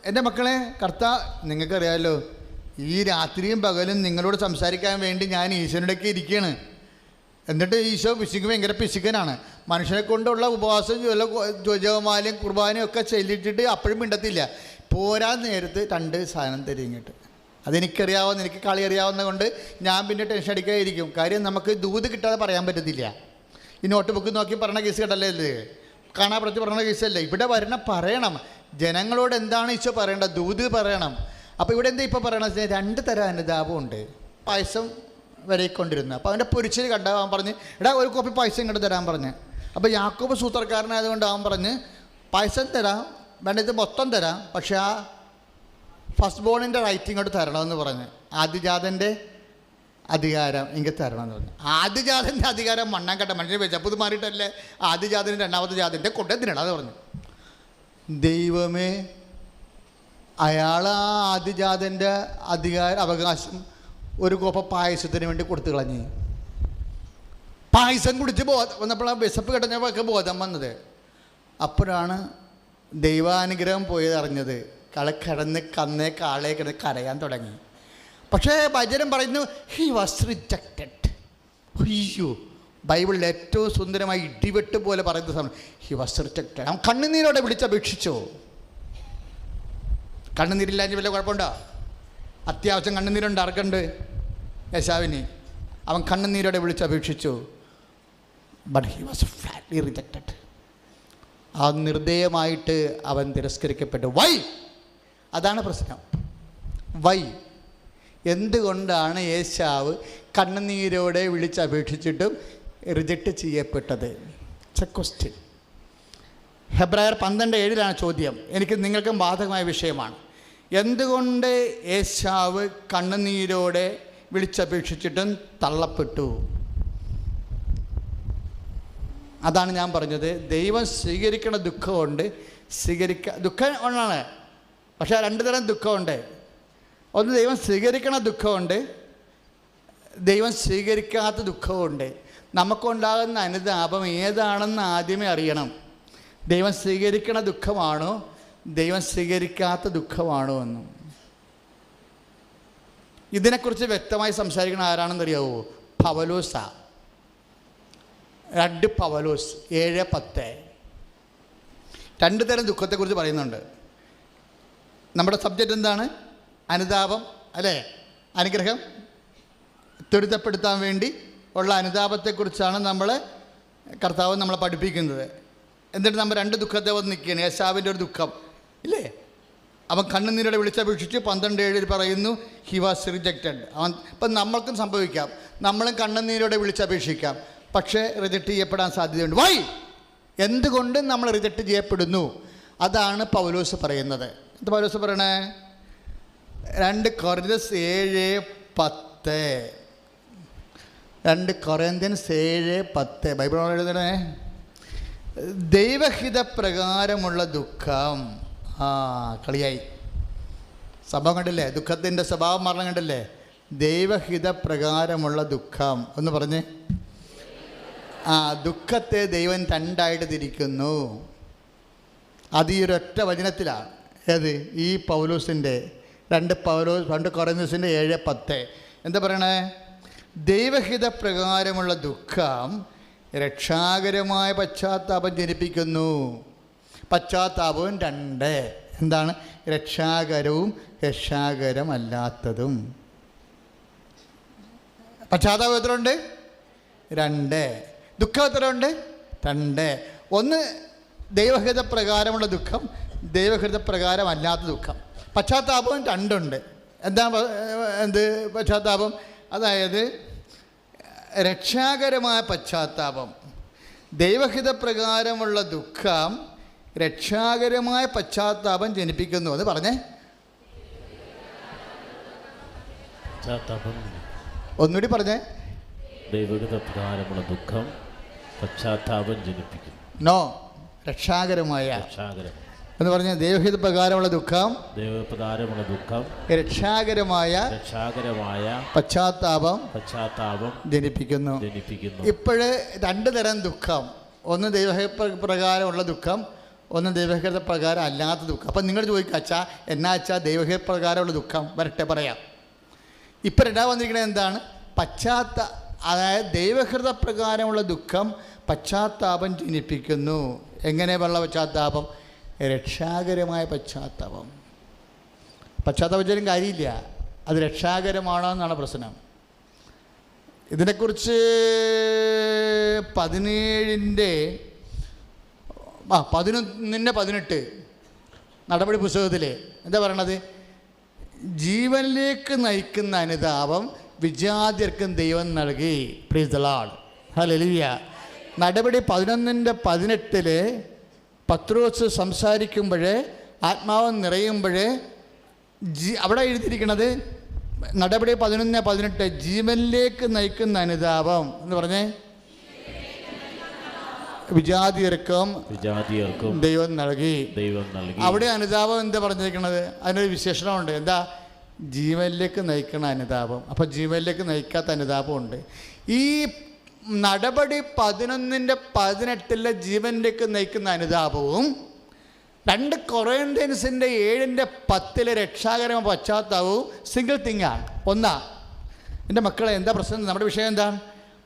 എൻ്റെ മക്കളെ, നിങ്ങൾക്കറിയാമല്ലോ, ഈ രാത്രിയും പകലും നിങ്ങളോട് സംസാരിക്കാൻ വേണ്ടി ഞാൻ ഈശോയുടെയൊക്കെ ഇരിക്കുകയാണ്. എന്നിട്ട് ഈശോ ഭയങ്കര പിശുക്കനാണ്. മനുഷ്യനെ കൊണ്ടുള്ള ഉപവാസം ജപമാലയും കുർബാനയും ഒക്കെ ചെല്ലിട്ടിട്ട് അപ്പോഴും മിണ്ടത്തില്ല. പോരാൻ നേരത്ത് 2 സാധനം തരും ഇങ്ങോട്ട്. അതെനിക്കറിയാവുന്ന, എനിക്ക് കളി അറിയാവുന്ന കൊണ്ട് ഞാൻ പിന്നെ ടെൻഷൻ അടിക്കാതിരിക്കും. കാര്യം നമുക്ക് ദൂത് കിട്ടാതെ പറയാൻ പറ്റത്തില്ല. ഈ നോട്ട് ബുക്ക് നോക്കി പറഞ്ഞ കേസ് കേട്ടല്ലേ ഇത്, കാണാപ്പുറത്ത് പറഞ്ഞ കേസല്ലേ. ഇവിടെ പറയണം ജനങ്ങളോട് എന്താണ് ഈശോ പറയേണ്ടത്, ദൂത് പറയണം. അപ്പോൾ ഇവിടെ എന്താ ഇപ്പോൾ പറയണത് വെച്ചാൽ 2 തരം അനുതാപമുണ്ട്. പായസം വരയിക്കൊണ്ടിരുന്നു. അപ്പോൾ അവൻ്റെ പൊരിച്ചിൽ കണ്ട അവൻ പറഞ്ഞ്, എടാ ഒരു കോപ്പി പായസം ഇങ്ങോട്ട് തരാൻ പറഞ്ഞ്. അപ്പോൾ യാക്കോബ് സൂത്രക്കാരനായതുകൊണ്ട് അവൻ പറഞ്ഞ്, പായസം തരാം, വേണ്ടത് മൊത്തം തരാം, പക്ഷേ ആ ഫസ്റ്റ് ബോണിൻ്റെ റൈറ്റ് ഇങ്ങോട്ട് തരണമെന്ന് പറഞ്ഞ്. ആദ്യജാതൻ്റെ അധികാരം ഇങ്ങനെ തരണമെന്ന് പറഞ്ഞു. ആദ്യജാതൻ്റെ അധികാരം മണ്ണാങ്കട്ട മനുഷ്യനെ വെച്ച്. അപ്പോൾ ഇത് മാറിയിട്ടല്ലേ ആദ്യജാതന് 2ാമത്തെ ജാതൻ്റെ കൊണ്ടുവന്നിരണം അത് പറഞ്ഞു. ദൈവമേ, അയാൾ ആ ആദ്യജാതൻ്റെ അവകാശം ഒരു കോപ്പ പായസത്തിന് വേണ്ടി കൊടുത്തു കളഞ്ഞ്. പായസം കുടിച്ച് വന്നപ്പോൾ ആ വിശപ്പ് കിടഞ്ഞപ്പോഴൊക്കെ ബോധം വന്നത്. അപ്പോഴാണ് ദൈവാനുഗ്രഹം പോയത് അറിഞ്ഞത്. കിടന്ന് കാളെ കിടന്ന് കരയാൻ തുടങ്ങി. പക്ഷേ വചനം പറയുന്നു, ഹി വാസ് റിജക്റ്റഡ്. അയ്യോ, ബൈബിളിൽ ഏറ്റവും സുന്ദരമായി ഇടിവെട്ട് പോലെ പറയുന്ന സമയം ഹി വാസ് റിജക്റ്റഡ്. അവൻ കണ്ണുനീരോടെ വിളിച്ചപേക്ഷിച്ചോ. കണ്ണുനീരില്ലാഞ്ഞ് വല്ല കുഴപ്പമുണ്ടോ? അത്യാവശ്യം കണ്ണുനീരുണ്ട് ആർക്കുണ്ട്? യേശാവിന്. അവൻ കണ്ണുനീരോടെ വിളിച്ചപേക്ഷിച്ചു. But he was flatly rejected. ആ നിർദ്ദയമായിട്ട് അവൻ തിരസ്കരിക്കപ്പെട്ടു. വൈ? അതാണ് പ്രശ്നം. വൈ? എന്തുകൊണ്ടാണ് യേശാവ് കണ്ണുനീരോടെ വിളിച്ചപേക്ഷിച്ചിട്ടും റിജക്റ്റ് ചെയ്യപ്പെട്ടത്? It's a question. ഹെബ്രായർ 12:7 ചോദ്യം. എനിക്ക് നിങ്ങൾക്കും ബാധകമായ വിഷയമാണ്. എന്തുകൊണ്ട് യേശാവ് കണ്ണുനീരോടെ വിളിച്ചപേക്ഷിച്ചിട്ടും തള്ളപ്പെട്ടു? അതാണ് ഞാൻ പറഞ്ഞത്. ദൈവം സ്വീകരിക്കണ ദുഃഖമുണ്ട്, ദുഃഖം ഒന്നാണ്. പക്ഷേ 2 തരം ദുഃഖമുണ്ട്. ഒന്ന് ദൈവം സ്വീകരിക്കണ ദുഃഖമുണ്ട്, ദൈവം സ്വീകരിക്കാത്ത ദുഃഖമുണ്ട്. നമുക്കുണ്ടാകുന്ന അനുതാപം ഏതാണെന്ന് ആദ്യമേ അറിയണം. ദൈവം സ്വീകരിക്കണ ദുഃഖമാണോ ദൈവം സ്വീകരിക്കാത്ത ദുഃഖമാണോ എന്നും. ഇതിനെക്കുറിച്ച് വ്യക്തമായി സംസാരിക്കുന്ന ആരാണെന്നറിയാവോ? പൗലോസാ. 2 പൗലോസ് 7:10 2 തരം ദുഃഖത്തെക്കുറിച്ച് പറയുന്നുണ്ട്. നമ്മുടെ സബ്ജക്റ്റ് എന്താണ്? അനുതാപം അല്ലേ? അനുഗ്രഹം ത്വരിതപ്പെടുത്താൻ വേണ്ടി ഉള്ള അനുതാപത്തെക്കുറിച്ചാണ് കർത്താവ് നമ്മളെ പഠിപ്പിക്കുന്നത്. എന്നിട്ട് നമ്മൾ 2 ദുഃഖത്തെ വന്ന് നിൽക്കുകയാണ്. യേശാവിൻ്റെ ഒരു ദുഃഖം ഇല്ലേ? അവൻ കണ്ണുനീരോടെ വിളിച്ചപേക്ഷിച്ച് 12:7 പറയുന്നു ഹി വാസ് റിജക്റ്റഡ്. ഇപ്പം നമ്മൾക്കും സംഭവിക്കാം, നമ്മളും കണ്ണുനീരോടെ വിളിച്ചപേക്ഷിക്കാം, പക്ഷേ റിജക്റ്റ് ചെയ്യപ്പെടാൻ സാധ്യതയുണ്ട്. വൈ? എന്തുകൊണ്ട് നമ്മൾ റിജക്റ്റ് ചെയ്യപ്പെടുന്നു? അതാണ് പൗലോസ് പറയുന്നത്. എന്താ പൗലോസ് പറയണേ? 2 കൊരിന്ത്യൻസ് 7:10 2 കൊരിന്ത്യൻസ് 7:10 ബൈബിൾ എഴുതണേ. ദൈവഹിത പ്രകാരമുള്ള ദുഃഖം. കളിയായി സംഭവം കണ്ടില്ലേ? ദുഃഖത്തിൻ്റെ സ്വഭാവം മാറണം കണ്ടില്ലേ? ദൈവഹിത പ്രകാരമുള്ള ദുഃഖം എന്ന് പറഞ്ഞ് ദുഃഖത്തെ ദൈവം 2ആയിട്ട് തിരിക്കുന്നു. അത് ഈ ഒരൊറ്റ വചനത്തിലാണ്. ഏത്? ഈ പൗലോസിൻ്റെ 2 കൊരിന്ത്യൻസിൻ്റെ 7:10 എന്താ പറയണേ? ദൈവഹിത പ്രകാരമുള്ള ദുഃഖം രക്ഷാകരമായ പശ്ചാത്താപം ജനിപ്പിക്കുന്നു. പശ്ചാത്താപവും 2. എന്താണ്? രക്ഷാകരവും രക്ഷാകരമല്ലാത്തതും. പശ്ചാത്താപം എത്ര ഉണ്ട്? 2. ദുഃഖം എത്ര ഉണ്ട്? 2. ഒന്ന് ദൈവഹിത പ്രകാരമുള്ള ദുഃഖം, ദൈവഹിത പ്രകാരമല്ലാത്ത ദുഃഖം. പശ്ചാത്താപവും 2 ഉണ്ട്. എന്താ പശ്ചാത്താപം? അതായത് രക്ഷാകരമായ പശ്ചാത്താപം. ദൈവഹിത പ്രകാരമുള്ള ദുഃഖം രക്ഷാകരമായ പശ്ചാത്താപം ജനിപ്പിക്കുന്നു. അത് പറഞ്ഞേ. ഒന്നുകൂടി പറഞ്ഞേ. ദൈവഹിത പ്രകാരമുള്ള ദുഃഖം പശ്ചാത്താപം ജനിപ്പിക്കുന്നു. നോ, രക്ഷാകരമായ എന്ന് പറഞ്ഞ ദൈവഹിത പ്രകാരമുള്ള ദുഃഖം രക്ഷാകരമായ പശ്ചാത്താപം ജനിപ്പിക്കുന്നു. ഇപ്പോഴ് 2 തരം ദുഃഖം. ഒന്ന് ദൈവഹിത പ്രകാരമുള്ള ദുഃഖം, ഒന്ന് ദൈവഹിത പ്രകാരം അല്ലാത്ത ദുഃഖം. അപ്പം നിങ്ങൾ ചോദിക്കുക, അച്ഛാ എന്നാ അച്ഛാ ദൈവഹിത പ്രകാരമുള്ള ദുഃഖം? വരട്ടെ പറയാം. ഇപ്പം 2 വന്നിരിക്കുന്നത് എന്താണ്? അതായത് ദൈവഹിത പ്രകാരമുള്ള ദുഃഖം പശ്ചാത്താപം ജനിപ്പിക്കുന്നു. എങ്ങനെയുള്ള പശ്ചാത്താപം? രക്ഷാകരമായ പശ്ചാത്താപം. പശ്ചാത്താപം കാര്യമില്ല, അത് രക്ഷാകരമാണോ എന്നാണ് പ്രശ്നം. ഇതിനെക്കുറിച്ച് 11:18 നടപടി പുസ്തകത്തിൽ എന്താ പറയണത്? ജീവനിലേക്ക് നയിക്കുന്ന അനുതാപം വിജാതിയർക്കും ദൈവം നൽകി. Price the Lord, hallelujah. നടപടി 11:18 പത്രോസ് സംസാരിക്കുമ്പോൾ ആത്മാവ് നിറയുമ്പോൾ അവിടെ എഴുതിയിരിക്കുന്നത് നടപടി 11:18 ജീവനിലേക്ക് നയിക്കുന്ന അനുതാപം എന്ന് പറഞ്ഞേ. വിജാതിയർക്കും ദൈവം നൽകി. അവിടെ അനുതാപം എന്താ പറഞ്ഞിരിക്കുന്നത്? അതിനൊരു വിശേഷണമുണ്ട്. എന്താ? ജീവനിലേക്ക് നയിക്കുന്ന അനുതാപം. അപ്പോൾ ജീവനിലേക്ക് നയിക്കാത്ത അനുതാപമുണ്ട്. ഈ നടപടി 11:18 ജീവനിലേക്ക് നയിക്കുന്ന അനുതാപവും 2 കൊറിന്ത്യൻസിൻ്റെ 7:10 രക്ഷാകരമായ പശ്ചാത്താപവും സിംഗിൾ തിങ്ങാണ്. ഒന്നാ എൻ്റെ മക്കളെ, എന്താ പ്രശ്നം? നമ്മുടെ വിഷയം എന്താണ്?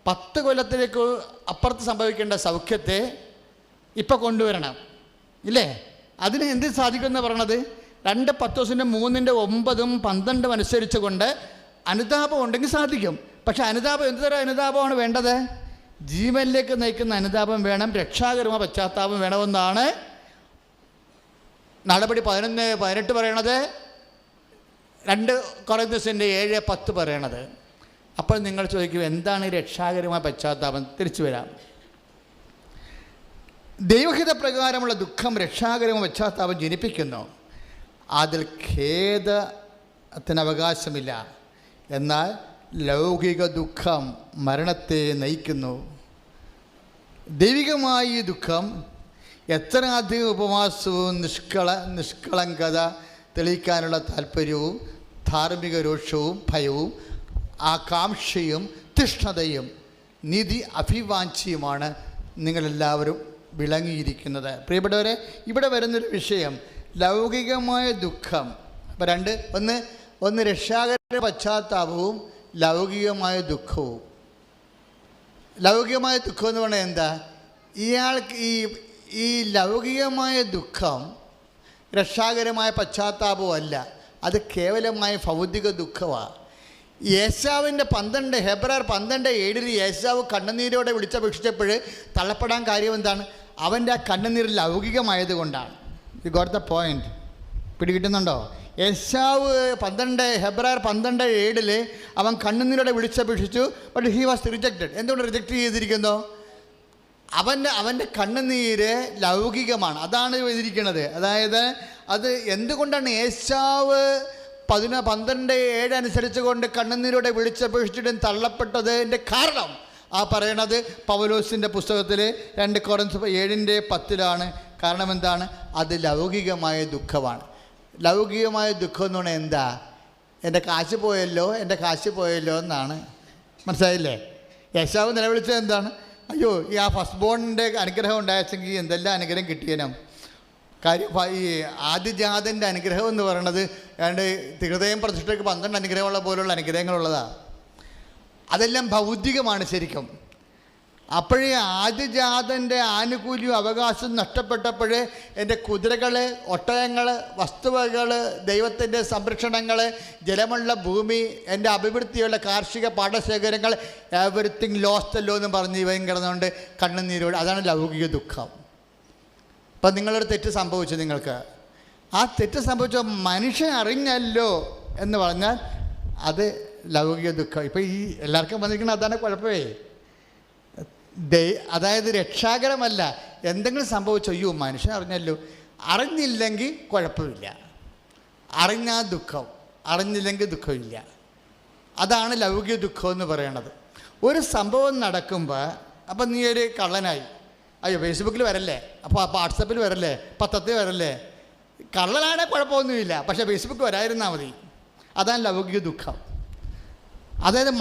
10 കൊല്ലത്തിലേക്ക് അപ്പുറത്ത് സംഭവിക്കേണ്ട സൗഖ്യത്തെ ഇപ്പം കൊണ്ടുവരണം ഇല്ലേ? അതിന് എന്ത് സാധിക്കുമെന്ന് പറയണത്? 2 പത്രോസിൻ്റെ 3:9-12 അനുസരിച്ച് കൊണ്ട് അനുതാപം ഉണ്ടെങ്കിൽ സാധിക്കും. പക്ഷെ അനുതാപം എന്ത് തരം അനുതാപമാണ് വേണ്ടത്? ജീവനിലേക്ക് നയിക്കുന്ന അനുതാപം വേണം, രക്ഷാകരമായ പശ്ചാത്താപം വേണമെന്നാണ് നടപടി 11:18 പറയണത്, 2 കൊറിന്ത്യൻസിൻ്റെ 7:10 പറയണത്. അപ്പോൾ നിങ്ങൾ ചോദിക്കും, എന്താണ് ഈ രക്ഷാകരമായ പശ്ചാത്താപം? തിരിച്ചു വരാം. ദൈവഹിത പ്രകാരമുള്ള ദുഃഖം രക്ഷാകരമായ പശ്ചാത്താപം ജനിപ്പിക്കുന്നു. അതിൽ ഖേദത്തിന് അവകാശമില്ല. എന്നാൽ ലൗകിക ദുഃഖം മരണത്തെ നയിക്കുന്നു. ദൈവികമായ ഈ ദുഃഖം എത്ര അധികം ഉപവാസവും നിഷ്കളങ്കത തെളിയിക്കാനുള്ള താല്പര്യവും ധാർമ്മിക രോഷവും ഭയവും ആകാംക്ഷയും തീഷ്ണതയും നീതി അഭിവാഞ്ചിയുമാണ് നിങ്ങളെല്ലാവരും വിളങ്ങിയിരിക്കുന്നത്. പ്രിയപ്പെട്ടവരെ, ഇവിടെ വരുന്നൊരു വിഷയം ലൗകികമായ ദുഃഖം. അപ്പോൾ 2, ഒന്ന് രക്ഷാകര പശ്ചാത്താപവും ലൗകികമായ ദുഃഖവും. ലൗകികമായ ദുഃഖം എന്ന് പറഞ്ഞാൽ എന്താ? ഇയാൾക്ക് ഈ ലൗകികമായ ദുഃഖം രക്ഷാകരമായ പശ്ചാത്താപമല്ല, അത് കേവലമായ ഭൗതിക ദുഃഖമാണ്. യേശാവിൻ്റെ ഹെബ്രായർ 12:7 യേശാവ് കണ്ണുനീരോടെ വിളിച്ചപേക്ഷിച്ചപ്പോൾ തള്ളപ്പെടാൻ കാര്യം എന്താണ്? അവൻ്റെ ആ കണ്ണുനീർ ലൗകികമായത് കൊണ്ടാണ്. You got the point? പിടികിട്ടുന്നുണ്ടോ? യേശാവ് ഹെബ്രായർ 12:7 അവൻ കണ്ണുനീരോടെ വിളിച്ചപേക്ഷിച്ചു, ബട്ട് ഹി വാസ് റിജക്റ്റഡ്. എന്തുകൊണ്ട് റിജക്റ്റ് ചെയ്തിരിക്കുന്നു? അവൻ്റെ കണ്ണുനീര് ലൗകികമാണ്. അതാണ് എഴുതിയിരിക്കുന്നത്. അതായത് അത് എന്തുകൊണ്ടാണ് യേശാവ് 12:7 അനുസരിച്ച് കൊണ്ട് കണ്ണുനീരോടെ വിളിച്ചപേക്ഷിച്ചിട്ടും തള്ളപ്പെട്ടതിൻ്റെ കാരണം പറയണത് പൗലോസിൻ്റെ പുസ്തകത്തിൽ 2 കൊരിന്ത്യർ 7:10 കാരണം എന്താണ്? അത് ലൗകികമായ ദുഃഖമാണ്. ലൗകികമായ ദുഃഖം എന്ന് പറഞ്ഞാൽ എന്താ? എൻ്റെ കാശ് പോയല്ലോ എന്നാണ്. മനസ്സിലായില്ലേ? യേശാവ് നിലവിളിച്ചത് എന്താണ്? അയ്യോ, ഈ ആ ഫസ്റ്റ് ബോണിൻ്റെ അനുഗ്രഹം ഉണ്ടായെങ്കിൽ എന്തെല്ലാം അനുഗ്രഹം കിട്ടിയനം. കാര്യം ഈ ആദിജാതൻ്റെ അനുഗ്രഹം എന്ന് പറയുന്നത് ഹൃദയം പ്രതിഷ്ഠയ്ക്ക് 12 അനുഗ്രഹമുള്ള പോലുള്ള അനുഗ്രഹങ്ങളുള്ളതാണ്. അതെല്ലാം ഭൗതികമാണ് ശരിക്കും. അപ്പോഴേ ആദിജാതൻ്റെ ആനുകൂല്യവും അവകാശവും നഷ്ടപ്പെട്ടപ്പോൾ എൻ്റെ കുതിരകൾ, ഒട്ടകങ്ങൾ, വസ്തുവകൾ, ദൈവത്തിൻ്റെ സംരക്ഷണങ്ങൾ, ജലമുള്ള ഭൂമി, എൻ്റെ അഭിവൃദ്ധിയുള്ള കാർഷിക പാടശേഖരങ്ങൾ, എവരിത്തിങ് ലോസ്റ്റല്ലോ എന്ന് പറഞ്ഞ് ഇവൻ കിടന്നുകൊണ്ട് കണ്ണുനീരോട്. അതാണ് ലൗകിക ദുഃഖം. ഇപ്പം നിങ്ങളൊരു തെറ്റ് സംഭവിച്ചു, നിങ്ങൾക്ക് ആ തെറ്റ് സംഭവിച്ച മനുഷ്യൻ അറിഞ്ഞല്ലോ എന്ന് പറഞ്ഞാൽ അത് ലൗകിക ദുഃഖം. ഇപ്പം ഈ എല്ലാവർക്കും വന്നിരിക്കുന്നത് അതാണ് കുഴപ്പമേ. അതായത് രക്ഷാകരമല്ല. എന്തെങ്കിലും സംഭവിച്ചോ, അയ്യോ മനുഷ്യൻ അറിഞ്ഞല്ലോ. അറിഞ്ഞില്ലെങ്കിൽ കുഴപ്പമില്ല, അറിഞ്ഞാൽ ദുഃഖം, അറിഞ്ഞില്ലെങ്കിൽ ദുഃഖമില്ല. അതാണ് ലൗകിക ദുഃഖം എന്ന് പറയണത്. ഒരു സംഭവം നടക്കുമ്പോൾ അപ്പം നീ ഒരു കള്ളനായി, അയ്യോ ഫേസ്ബുക്കിൽ വരല്ലേ, അപ്പോൾ വാട്സപ്പിൽ വരല്ലേ, പത്രത്തിൽ വരല്ലേ. കള്ളനാണെ കുഴപ്പമൊന്നുമില്ല, പക്ഷേ ഫേസ്ബുക്ക് വരാതിരുന്നാൽ മതി. അതാണ് ലൗകിക ദുഃഖം. അതായത്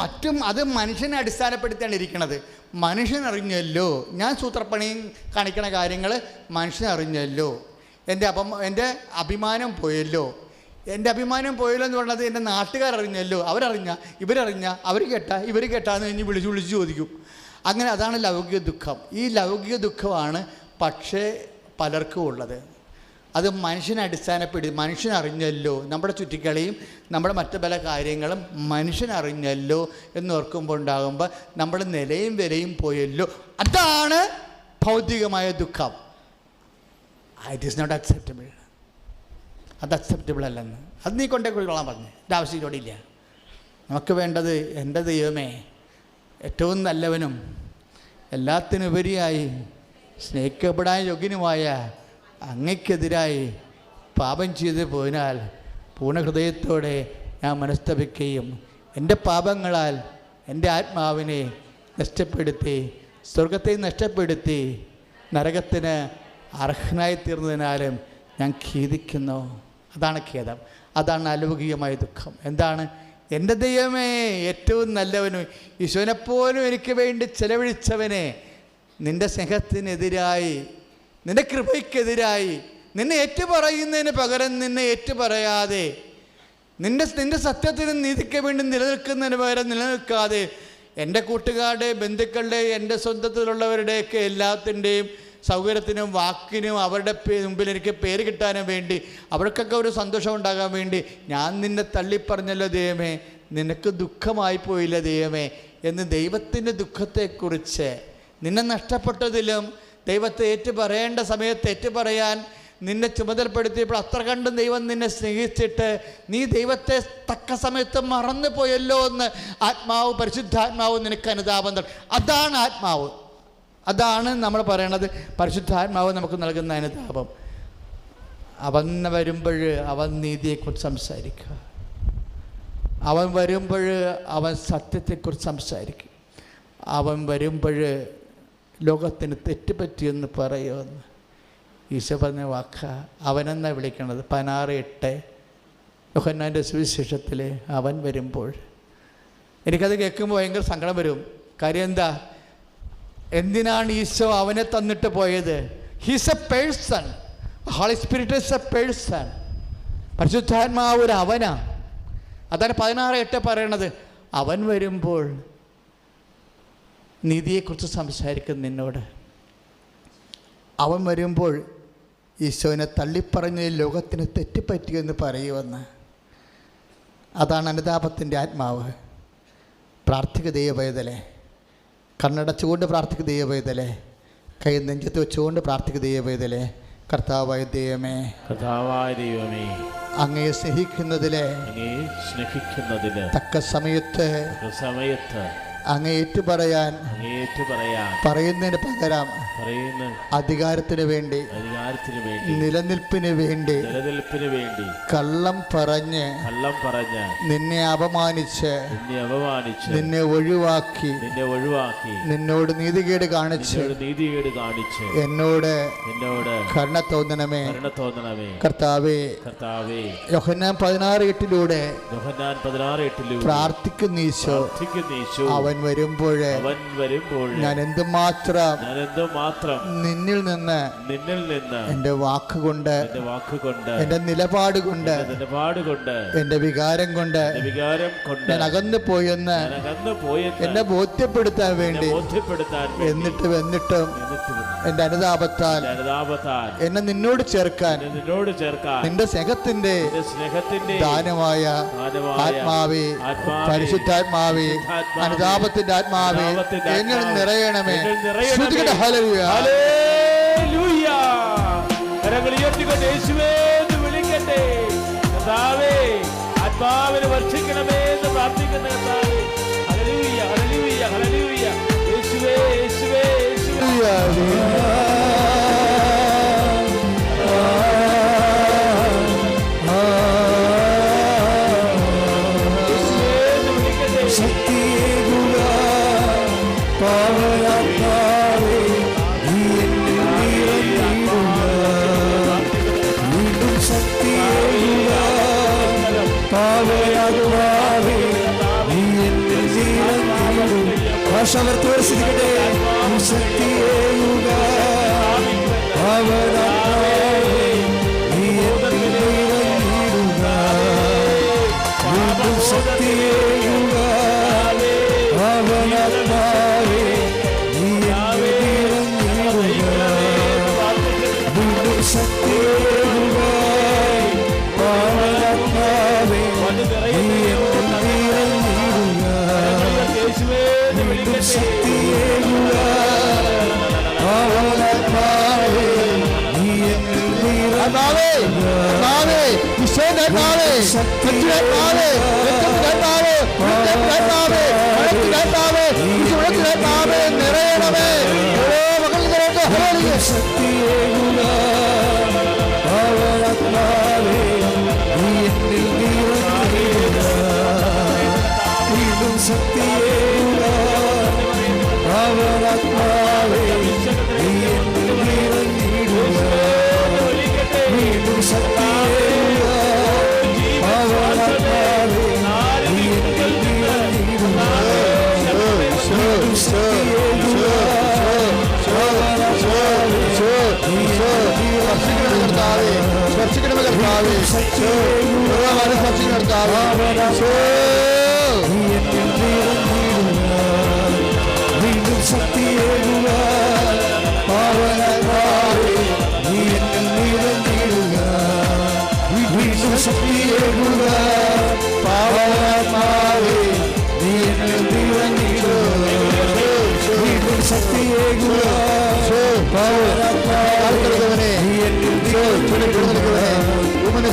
അത് മനുഷ്യനെ അടിസ്ഥാനപ്പെടുത്തിയാണ് ഇരിക്കുന്നത്. മനുഷ്യനറിഞ്ഞല്ലോ, ഞാൻ സൂത്രപ്പണിയും കാണിക്കണ കാര്യങ്ങൾ മനുഷ്യനറിഞ്ഞല്ലോ, എൻ്റെ അഭിമാനം പോയല്ലോ. എൻ്റെ അഭിമാനം പോയല്ലോ എന്ന് പറഞ്ഞത് എൻ്റെ നാട്ടുകാരറിഞ്ഞല്ലോ, ഇവരറിഞ്ഞ ഇവർ കേട്ടാന്ന് കഴിഞ്ഞ് വിളിച്ച് ചോദിക്കും. അങ്ങനെ അതാണ് ലൗകിക ദുഃഖം. ഈ ലൗകിക ദുഃഖമാണ് പക്ഷേ പലർക്കും ഉള്ളത്. അത് മനുഷ്യനെ അടിസ്ഥാനപ്പെടുത്തി മനുഷ്യനറിഞ്ഞല്ലോ, നമ്മുടെ ചുറ്റിക്കളിയും നമ്മുടെ മറ്റു പല കാര്യങ്ങളും മനുഷ്യനറിഞ്ഞല്ലോ എന്നോർക്കുമ്പോൾ ഉണ്ടാകുമ്പോൾ നമ്മുടെ നിലയും വിലയും പോയല്ലോ. അതാണ് ഭൗതികമായ ദുഃഖം. It is not acceptable. അത് അക്സെപ്റ്റബിൾ അല്ലെന്ന് അത് നീ കൊണ്ടേ കൊള്ളാൻ പറഞ്ഞു. എൻ്റെ ആവശ്യം ഇല്ല. നമുക്ക് വേണ്ടത് എൻ്റെ ദൈവമേ, ഏറ്റവും നല്ലവനും എല്ലാത്തിനുപരിയായി സ്നേഹിക്കപ്പെടാൻ യോഗ്യനുമായ അങ്ങയ്ക്കെതിരായി പാപം ചെയ്തു പോയതിനാൽ പൂർണ്ണഹൃദയത്തോടെ ഞാൻ മനസ്തപിക്കുകയും എൻ്റെ പാപങ്ങളാൽ എൻ്റെ ആത്മാവിനെ നഷ്ടപ്പെടുത്തി, സ്വർഗത്തെ നഷ്ടപ്പെടുത്തി, നരകത്തിന് അർഹനായി തീർന്നതിനാലും ഞാൻ ഖേദിക്കുന്നു. അതാണ് ഖേദം. അതാണ് അലൗകികമായ ദുഃഖം. എന്താണ്? എൻ്റെ ദൈവമേ, ഏറ്റവും നല്ലവനും ഈശോനെപ്പോലും എനിക്ക് വേണ്ടി ചെലവഴിച്ചവനെ, നിൻ്റെ സ്നേഹത്തിനെതിരായി, നിൻ്റെ കൃപയ്ക്കെതിരായി, നിന്നെ ഏറ്റുപറയുന്നതിന് പകരം നിന്നെ ഏറ്റുപറയാതെ, നിൻ്റെ സത്യത്തിനും നീതിക്ക് വേണ്ടി നിലനിൽക്കുന്നതിന് പകരം നിലനിൽക്കാതെ, എൻ്റെ കൂട്ടുകാരുടെ, ബന്ധുക്കളുടെ, എൻ്റെ സ്വന്തത്തിലുള്ളവരുടെയൊക്കെ എല്ലാത്തിൻ്റെയും സൗകര്യത്തിനും വാക്കിനും അവരുടെ മുമ്പിൽ എനിക്ക് പേര് കിട്ടാനും വേണ്ടി, അവർക്കൊക്കെ ഒരു സന്തോഷം ഉണ്ടാകാൻ വേണ്ടി ഞാൻ നിന്നെ തള്ളിപ്പറഞ്ഞല്ലോ ദൈവമേ, നിനക്ക് ദുഃഖമായി പോയില്ല ദൈവമേ എന്ന് ദൈവത്തിൻ്റെ ദുഃഖത്തെക്കുറിച്ച്, നിന്നെ നഷ്ടപ്പെട്ടതിലും ദൈവത്തെ ഏറ്റുപറയേണ്ട സമയത്ത് ഏറ്റുപറയാൻ നിന്നെ ചുമതലപ്പെടുത്തിയപ്പോൾ അത്ര കണ്ടും ദൈവം നിന്നെ സ്നേഹിച്ചിട്ട് നീ ദൈവത്തെ തക്ക സമയത്ത് മറന്നു പോയല്ലോ എന്ന് ആത്മാവ്, പരിശുദ്ധാത്മാവ് നിനക്ക് അനുതാപം തരും. അതാണ് ആത്മാവ്. അതാണ് നമ്മൾ പറയണത്. പരിശുദ്ധാത്മാവ് നമുക്ക് നൽകുന്ന അനുതാപം. അവൻ വരുമ്പോൾ അവൻ നീതിയെക്കുറിച്ച് സംസാരിക്കുക, അവൻ വരുമ്പോൾ അവൻ സത്യത്തെക്കുറിച്ച് സംസാരിക്കും, അവൻ വരുമ്പോൾ ലോകത്തിന് തെറ്റുപറ്റിയെന്ന് പറയുമെന്ന് ഈശോ പറഞ്ഞ വാക്ക. അവനെന്നാ വിളിക്കണത്. 16:8 യോഹന്നാൻ്റെ സുവിശേഷത്തിൽ അവൻ വരുമ്പോൾ. എനിക്കത് കേൾക്കുമ്പോൾ ഭയങ്കര സങ്കടം വരും. കാര്യം എന്താ? എന്തിനാണ് ഈശോ അവനെ തന്നിട്ട് പോയത്? He's a person. Holy Spirit is a person. പരിശുദ്ധാത്മാവ് ഒരു അവനാ. അതാണ് 16:8 പറയണത്. അവൻ വരുമ്പോൾ നീതിയെക്കുറിച്ച് സംസാരിക്കുന്ന നിന്നോട്. അവൻ വരുമ്പോൾ ഈശോനെ തള്ളിപ്പറഞ്ഞ ലോകത്തിന് തെറ്റുപറ്റിയെന്ന് പറയുമെന്ന്. അതാണ് അനുതാപത്തിൻ്റെ ആത്മാവ്. പ്രാർത്ഥിക്കുക ദൈവവേദലെ, കണ്ണടച്ചുകൊണ്ട് പ്രാർത്ഥിക്കുക ദൈവവേദലെ, കൈ നെഞ്ചത്ത് വെച്ചുകൊണ്ട് പ്രാർത്ഥിക്കുക ദൈവവേദലെ. കർത്താവായ ദൈവമേ, അങ്ങയെ സ്നേഹിക്കുന്നതിലെ തക്ക സമയത്ത് അങ്ങ് ഏറ്റുപറയാൻ പറയുന്നതിന് പകരം അധികാരത്തിന് വേണ്ടി നിലനിൽപ്പിന് വേണ്ടി കള്ളം പറഞ്ഞ് നിന്നെ അപമാനിച്ച് നിന്നെ ഒഴിവാക്കി നിന്നോട് നീതികേട് കാണിച്ച് എന്നോട് കരുണ തോന്നണമേ കർത്താവേ. യോഹന്നാൻ 16:8 പ്രാർത്ഥിക്കുന്ന ഈശോ അവൻ വരുമ്പോൾ ഞാൻ എന്തുമാത്രം നിന്നിൽ നിന്ന് എന്റെ വാക്കുകൊണ്ട് എന്റെ നിലപാട് കൊണ്ട് എന്റെ വികാരം കൊണ്ട് ഞാൻ അകന്നു പോയെന്ന് എന്നെ ബോധ്യപ്പെടുത്താൻ വേണ്ടി എന്നിട്ടും എന്റെ അനുതാപത്താൽ എന്നെ നിന്നോട് ചേർക്കാൻ നിന്റെ സ്നേഹത്തിന്റെ ദാനമായ ആത്മാവേ, പരിശുദ്ധാത്മാവേ, അനുതാപത്തിന്റെ ആത്മാവേ എന്നിൽ നിറയണമേ. ശ്രുതികട്ടെ ഹല്ലേലൂയ. കരങ്ങൾ ഉയർത്തിക്കൊണ്ട് യേശുവേ എന്ന് വിളിക്കട്ടെ. കർത്താവേ, ആത്മാവിനെ വർഷിക്കണമേ എന്ന് പ്രാർത്ഥിക്കുന്ന കർത്താവേ. ഹല്ലേലൂയ, ഹല്ലേലൂയ, ഹല്ലേലൂയ. യേശുവേ, യേശുവേ, യേശുവേ.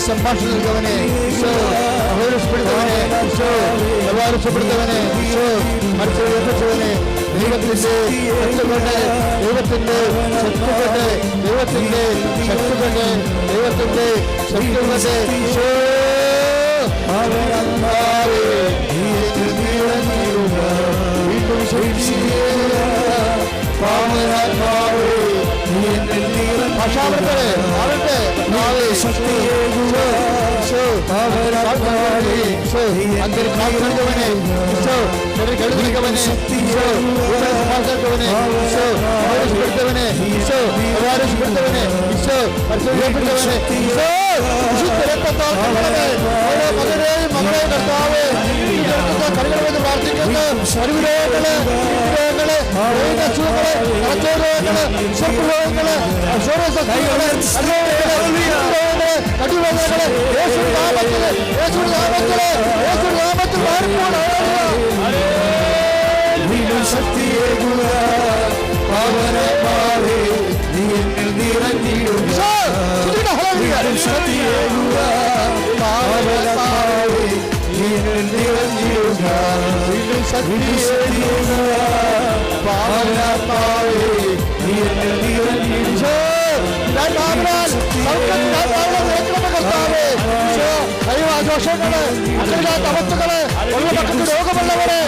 സംഭാഷണം നൽകവനെ, മത്സരവനെ, ദൈവത്തിന്റെ ശക്തിപ്പെട്ട് ദൈവത്തിന്റെ ശക്തിപ്പെട്ട് ദൈവത്തിന്റെ ശക്തിപ്പെട്ട് ദൈവത്തിന്റെ ശക്തിപ്പെട്ട് പ്രാർത്ഥിക്കുന്നു. ശക്തിയേകുക പാവനമാവേ നീ എന്നിൽ നിറഞ്ഞിടുക ശക്തിയേകുക പാവനമാവേ നീ എന്നിൽ നിറഞ്ഞിടുക ശക്തിയേകുക പാവനമാവേ നീ എന്നിൽ നിറഞ്ഞിടുക ദോഷങ്ങള് അല്ലാത്ത അവസ്ഥകള് ഒരു പക്കത്ത് രോഗമുള്ളവരെ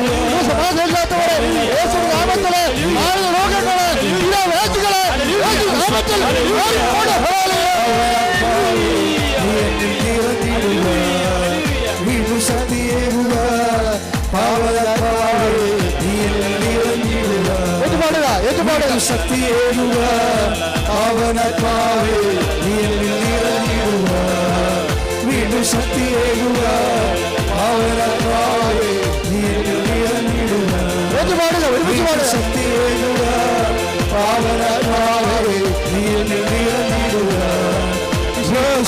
സമാധാനമില്ലാത്തവരെ യേശു നാമത്തില് ആളുകൾ രോഗങ്ങള് വേച്ചുകള് ശക്തിയേകുക ഏറ്റുപാടുക ശക്തിയേകുക പാവനാത്മാവേ നീ നിറഞ്ഞിടുക വീണ്ടും ശക്തിയേകുക പാവനാത്മാവേ നീ നിറഞ്ഞിടുക ഏറ്റുപാടുക ഒരുമിച്ച് പാടുക ശക്തിയേകുക പാവനാത്മാവേ നീ നിറഞ്ഞിടുക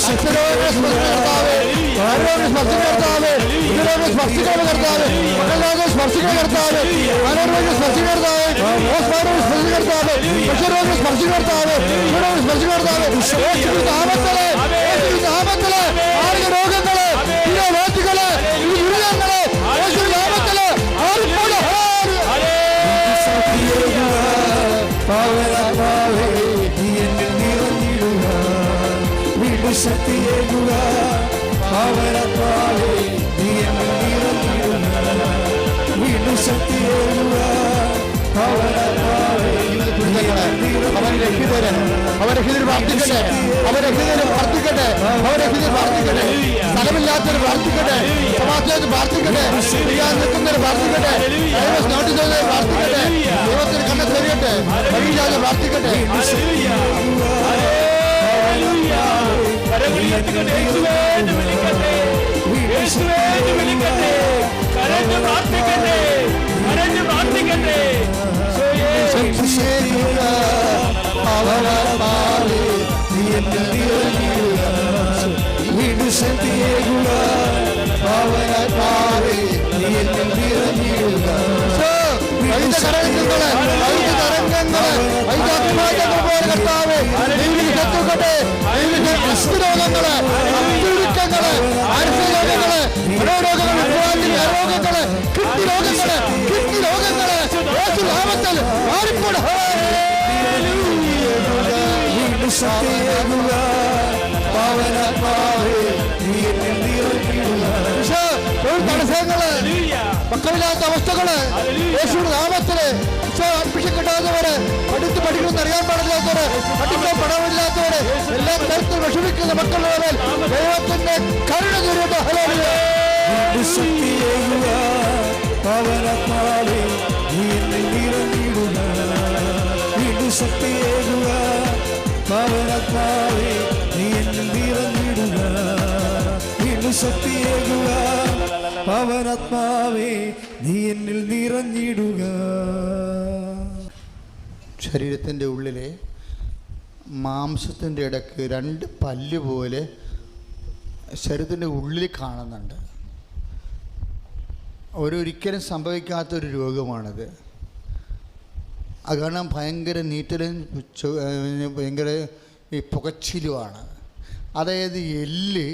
ശക്തിയോടെ സ്പർശിക്കർത്താവേ ആരോഗ്യ സ്പർശിക്കർത്താവേ ഇതിനോട് സ്പർശിക്കർത്താവേ മക്കളോട് സ്പർശിക്കർത്താവേ ആരോഗ്യ സ്പർശിക്കർത്താവേ സ്പർശിക്കർത്താവേ പക്ഷരോഗ്യ സ്പർശിക്കർത്താവേ ഇവരോട് സ്പർശിക്കർത്താവേ നാമത്തിലെ നാമത്തിലെ ആരോഗ്യ രോഗങ്ങള് വേറ്റുകള് ദുരിതങ്ങള് നാമത്തില് പാവനാത്മാവേ നീ എന്നിൽ നിറഞ്ഞിടുക വീണ്ടും ശക്തിയേകുക പാവനാത്മാവേ നീ എന്നിൽ നിറഞ്ഞിടുക വീണ്ടും ശക്തിയേകുക പാവനാത്മാവേ അവരെ പ്രാർത്ഥിക്കട്ടെ അവരെ പ്രാർത്ഥിക്കട്ടെ അവരെ പ്രാർത്ഥിക്കട്ടെ സ്ഥലമില്ലാത്തവർ പ്രാർത്ഥിക്കട്ടെ സമാജത്തിൽ പ്രാർത്ഥിക്കട്ടെ നിൽക്കുന്നവർ പ്രാർത്ഥിക്കട്ടെ നോട്ടീസ് പ്രാർത്ഥിക്കട്ടെ ദൈവത്തിന് കണ്ണ് തെളിയട്ടെ വഴിയില്ലാതെ പ്രാർത്ഥിക്കട്ടെ വീണ്ടും ശക്തിയേകുക പാവനാത്മാവേ നീ എന്നിൽ നിറഞ്ഞിടുക തരംഗങ്ങള് കർത്താവേ ശത്രുക്കളെ രോഗങ്ങള് ചുരുക്കങ്ങള് ആരോഗ്യങ്ങള് രോഗങ്ങള് കിഡ്നി രോഗങ്ങള് നാമത്തിൽ വീണ്ടും ശക്തിയേകുക പാവനാത്മാവേ നീ എന്നിൽ നിറഞ്ഞിടുക തടസ്സങ്ങള് മക്കളില്ലാത്ത അവസ്ഥകള് യേശുവിന്റെ നാമത്തില് അഡ്മിഷൻ കിട്ടാത്തവര് പഠിച്ച് പഠിക്കണമെന്ന് അറിയാൻ പാടില്ലാത്തവര് പഠിക്കാൻ പണമില്ലാത്തവര് എല്ലാ തരത്തിൽ വിഷമിക്കുന്ന മക്കളുടെ ദൈവത്തിന്റെ കരുണ ചൊരിയട്ടെ. ശക്തിയേകുക പാവനാത്മാവേ നീ എന്നിൽ നിറഞ്ഞിടുക വീണ്ടും ശക്തിയേകുക പാവനാത്മാവേ നീ എന്നിൽ നിറഞ്ഞിടുക വീണ്ടും ശക്തിയേകുക പാവനാത്മാവേ നീ എന്നിൽ നിറഞ്ഞിടുക. ശരീരത്തിൻ്റെ ഉള്ളിലെ മാംസത്തിൻ്റെ ഇടയ്ക്ക് രണ്ട് പല്ല് പോലെ ശരീരത്തിൻ്റെ ഉള്ളിൽ കാണുന്നുണ്ട്. ഒരിക്കലും സംഭവിക്കാത്തൊരു രോഗമാണിത്. അത് കാരണം ഭയങ്കര നീറ്റലും ഭയങ്കര ഈ പുകച്ചിലുമാണ്. അതായത് എല്ല്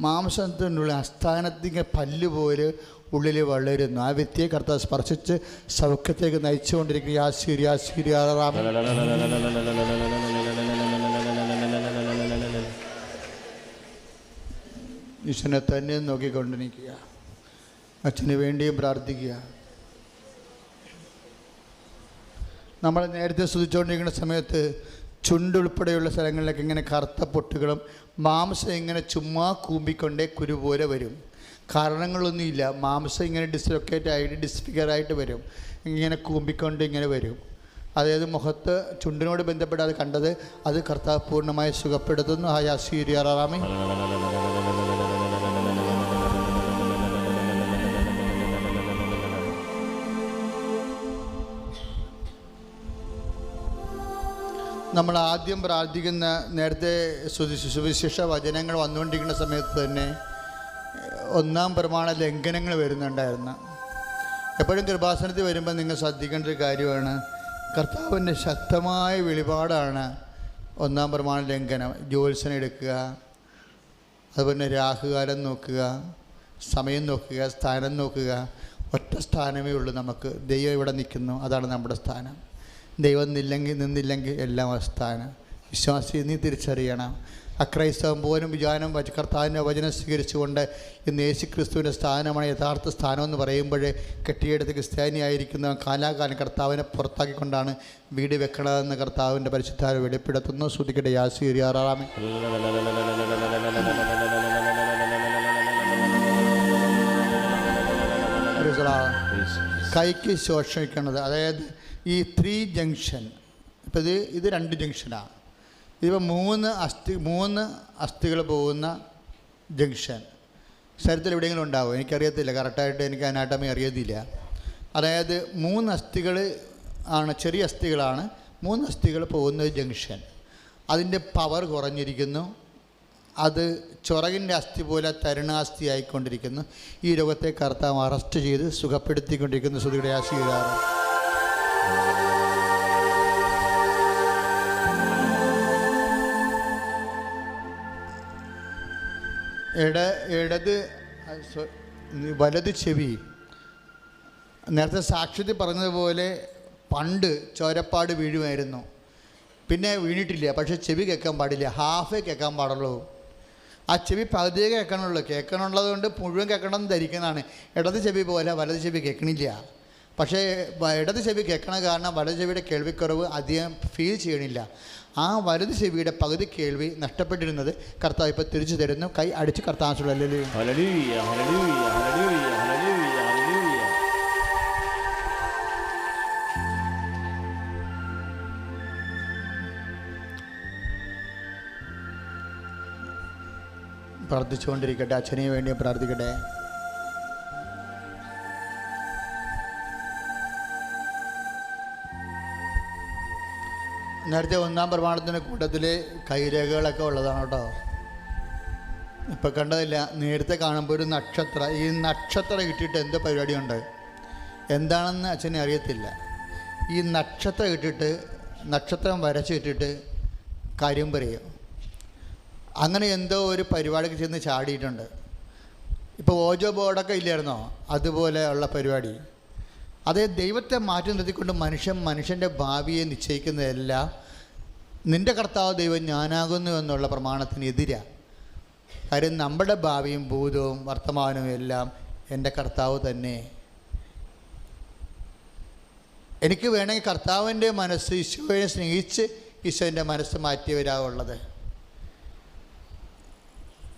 മാംസത്തിൻ്റെ ഉള്ളിൽ അസ്ഥാനത്തിൻ്റെ പല്ല് പോലെ ഉള്ളിൽ വളരുന്നു. ആ വ്യക്തിയെ കർത്താവ് സ്പർശിച്ച് സൗഖ്യത്തേക്ക് നയിച്ചുകൊണ്ടിരിക്കുന്ന ഈശ്വരനെ തന്നെ നോക്കിക്കൊണ്ടിരിക്കുക. അച്ഛന് വേണ്ടിയും പ്രാർത്ഥിക്കുക. നമ്മൾ നേരത്തെ സ്തുതിച്ചുകൊണ്ടിരിക്കുന്ന സമയത്ത് ചുണ്ടുൾപ്പെടെയുള്ള സ്ഥലങ്ങളിലൊക്കെ ഇങ്ങനെ കറുത്ത പൊട്ടുകളും മാംസം ഇങ്ങനെ ചുമ്മാ കൂമ്പിക്കൊണ്ടേ കുരു പോലെ വരും. കാരണങ്ങളൊന്നുമില്ല. മാംസം ഇങ്ങനെ ഡിസ്ലൊക്കേറ്റ് ആയിട്ട് ഡിസ്ഫിഗറായിട്ട് വരും. ഇങ്ങനെ കൂമ്പിക്കൊണ്ട് ഇങ്ങനെ വരും. അതായത് മുഖത്ത് ചുണ്ടിനോട് ബന്ധപ്പെടാതെ കണ്ടത് അത് കർത്താവ് പൂർണ്ണമായി സുഖപ്പെടുത്തുന്നു. ഹായാസീരിയാറാമേ. നമ്മൾ ആദ്യം പ്രാർത്ഥിക്കുന്ന നേരത്തെ സുവിശേഷ വചനങ്ങൾ വന്നുകൊണ്ടിരിക്കുന്ന സമയത്ത് തന്നെ 1-ാം പ്രമാണ ലംഘനങ്ങൾ വരുന്നുണ്ടായിരുന്നു. എപ്പോഴും കൃപാസനത്തിൽ വരുമ്പോൾ നിങ്ങൾ ശ്രദ്ധിക്കേണ്ട ഒരു കാര്യമാണ്, കർത്താവിൻ്റെ ശക്തമായ വെളിപാടാണ് 1-ാം പ്രമാണ ലംഘനം. ജ്യോത്സനം എടുക്കുക, അതുപോലെ രാഹുകാലം നോക്കുക, സമയം നോക്കുക, സ്ഥാനം നോക്കുക. ഒറ്റ സ്ഥാനമേ ഉള്ളൂ നമുക്ക്. ദൈവം ഇവിടെ നിൽക്കുന്നു, അതാണ് നമ്മുടെ സ്ഥാനം. ദൈവം നിന്നില്ലെങ്കിൽ എല്ലാം സ്ഥാനം. വിശ്വാസി നീ തിരിച്ചറിയണം. അക്രൈസ്തവം പോലും വിചാരം വച്ച് കർത്താവിൻ്റെ വചനം സ്വീകരിച്ചുകൊണ്ട് ഇന്ന് യേശുക്രിസ്തുവിൻ്റെ സ്ഥാനമാണ് യഥാർത്ഥ സ്ഥാനം എന്ന് പറയുമ്പോൾ കെട്ടിയെടുത്ത് ക്രിസ്ത്യാനിയായിരിക്കുന്ന കാലാകാലം കർത്താവിനെ പുറത്താക്കിക്കൊണ്ടാണ് വീട് വെക്കണമെന്ന് കർത്താവിൻ്റെ പരിശുദ്ധാരം വെളിപ്പെടുത്തുന്നു. ശ്രുതിക്കട്ടെ യാസീറിയാറാമേ. കൈക്ക് ശോഷിക്കുന്നത്, അതായത് ഈ 3 ജംഗ്ഷൻ. ഇപ്പം ഇത് 2 ജംഗ്ഷനാണ്. ഇതിപ്പോൾ 3 അസ്ഥികൾ പോകുന്ന ജംഗ്ഷൻ ശരീരത്തിൽ എവിടെയെങ്കിലും ഉണ്ടാവും, എനിക്കറിയത്തില്ല, കറക്റ്റായിട്ട് എനിക്ക് അനാട്ടമി അറിയത്തില്ല. അതായത് 3 അസ്ഥികൾ ആണ്, ചെറിയ അസ്ഥികളാണ്. 3 അസ്ഥികൾ പോകുന്ന ജംഗ്ഷൻ. അതിൻ്റെ പവർ കുറഞ്ഞിരിക്കുന്നു. അത് ചൊറകിൻ്റെ അസ്ഥി പോലെ തരുണാസ്ഥി ആയിക്കൊണ്ടിരിക്കുന്നു. ഈ രോഗത്തെ കർത്താവ് അറസ്റ്റ് ചെയ്ത് സുഖപ്പെടുത്തിക്കൊണ്ടിരിക്കുന്നു. ശ്രുതിയുടെ ആശീർവാദം. വലത് ചെവി നേരത്തെ സാക്ഷ്യത്തിൽ പറഞ്ഞതുപോലെ പണ്ട് ചോരപ്പാട് വീഴുമായിരുന്നു, പിന്നെ വീണിട്ടില്ല. പക്ഷേ ചെവി കേൾക്കാൻ പാടില്ല, ഹാഫേ കേൾക്കാൻ പാടുള്ളൂ. ആ ചെവി പകുതിയെ കേൾക്കണുള്ളത് കൊണ്ട് മുഴുവൻ കേൾക്കണമെന്ന് ധരിക്കുന്നതാണ്. ഇടത് ചെവി പോലെ വലത് ചെവി കേൾക്കണില്ല. പക്ഷേ ഇടത് ചെവി കേൾക്കണ കാരണം വലത് ചെവിയുടെ കേൾവിക്കുറവ് അധികം ഫീൽ ചെയ്യണില്ല. ആ വലത് ചെവിയുടെ പകുതി കേൾവി നഷ്ടപ്പെട്ടിരുന്നത് കർത്താവ് ഇപ്പോൾ തിരിച്ചു തരുന്നു. കൈ അടിച്ച് കർത്താവ് പ്രാർത്ഥിച്ചുകൊണ്ടിരിക്കട്ടെ. അച്ഛനെ വേണ്ടി പ്രാർത്ഥിക്കട്ടെ. നേരത്തെ 1-ാം പ്രമാണത്തിൻ്റെ കൂട്ടത്തിൽ കൈരേഖകളൊക്കെ ഉള്ളതാണ് കേട്ടോ. ഇപ്പം കണ്ടതില്ല, നേരത്തെ കാണുമ്പോൾ ഒരു നക്ഷത്രം. ഈ നക്ഷത്രം ഇട്ടിട്ട് എന്ത് പരിപാടിയുണ്ട് എന്താണെന്ന് അച്ഛനെ അറിയത്തില്ല. ഈ നക്ഷത്രം ഇട്ടിട്ട്, നക്ഷത്രം വരച്ചിട്ടിട്ട് കാര്യം പറയും. അങ്ങനെ എന്തോ ഒരു പരിപാടിക്ക് ചെന്ന് ചാടിയിട്ടുണ്ട്. ഇപ്പോൾ ഓജോ ബോർഡൊക്കെ ഇല്ലായിരുന്നോ, അതുപോലെ ഉള്ള പരിപാടി. അതേ ദൈവത്തെ മാറ്റി നിർത്തിക്കൊണ്ട് മനുഷ്യൻ്റെ ഭാവിയെ നിശ്ചയിക്കുന്നതെല്ലാം നിൻ്റെ കർത്താവ് ദൈവം ഞാനാകുന്നു എന്നുള്ള പ്രമാണത്തിന് എതിരാണ്. കാര്യം നമ്മുടെ ഭാവിയും ഭൂതവും വർത്തമാനവും എല്ലാം എൻ്റെ കർത്താവ് തന്നെ. എനിക്ക് വേണമെങ്കിൽ കർത്താവിൻ്റെ മനസ്സ് ഈശോയെ സ്നേഹിച്ച് ഈശോൻ്റെ മനസ്സ് മാറ്റിയവരാവുള്ളത്.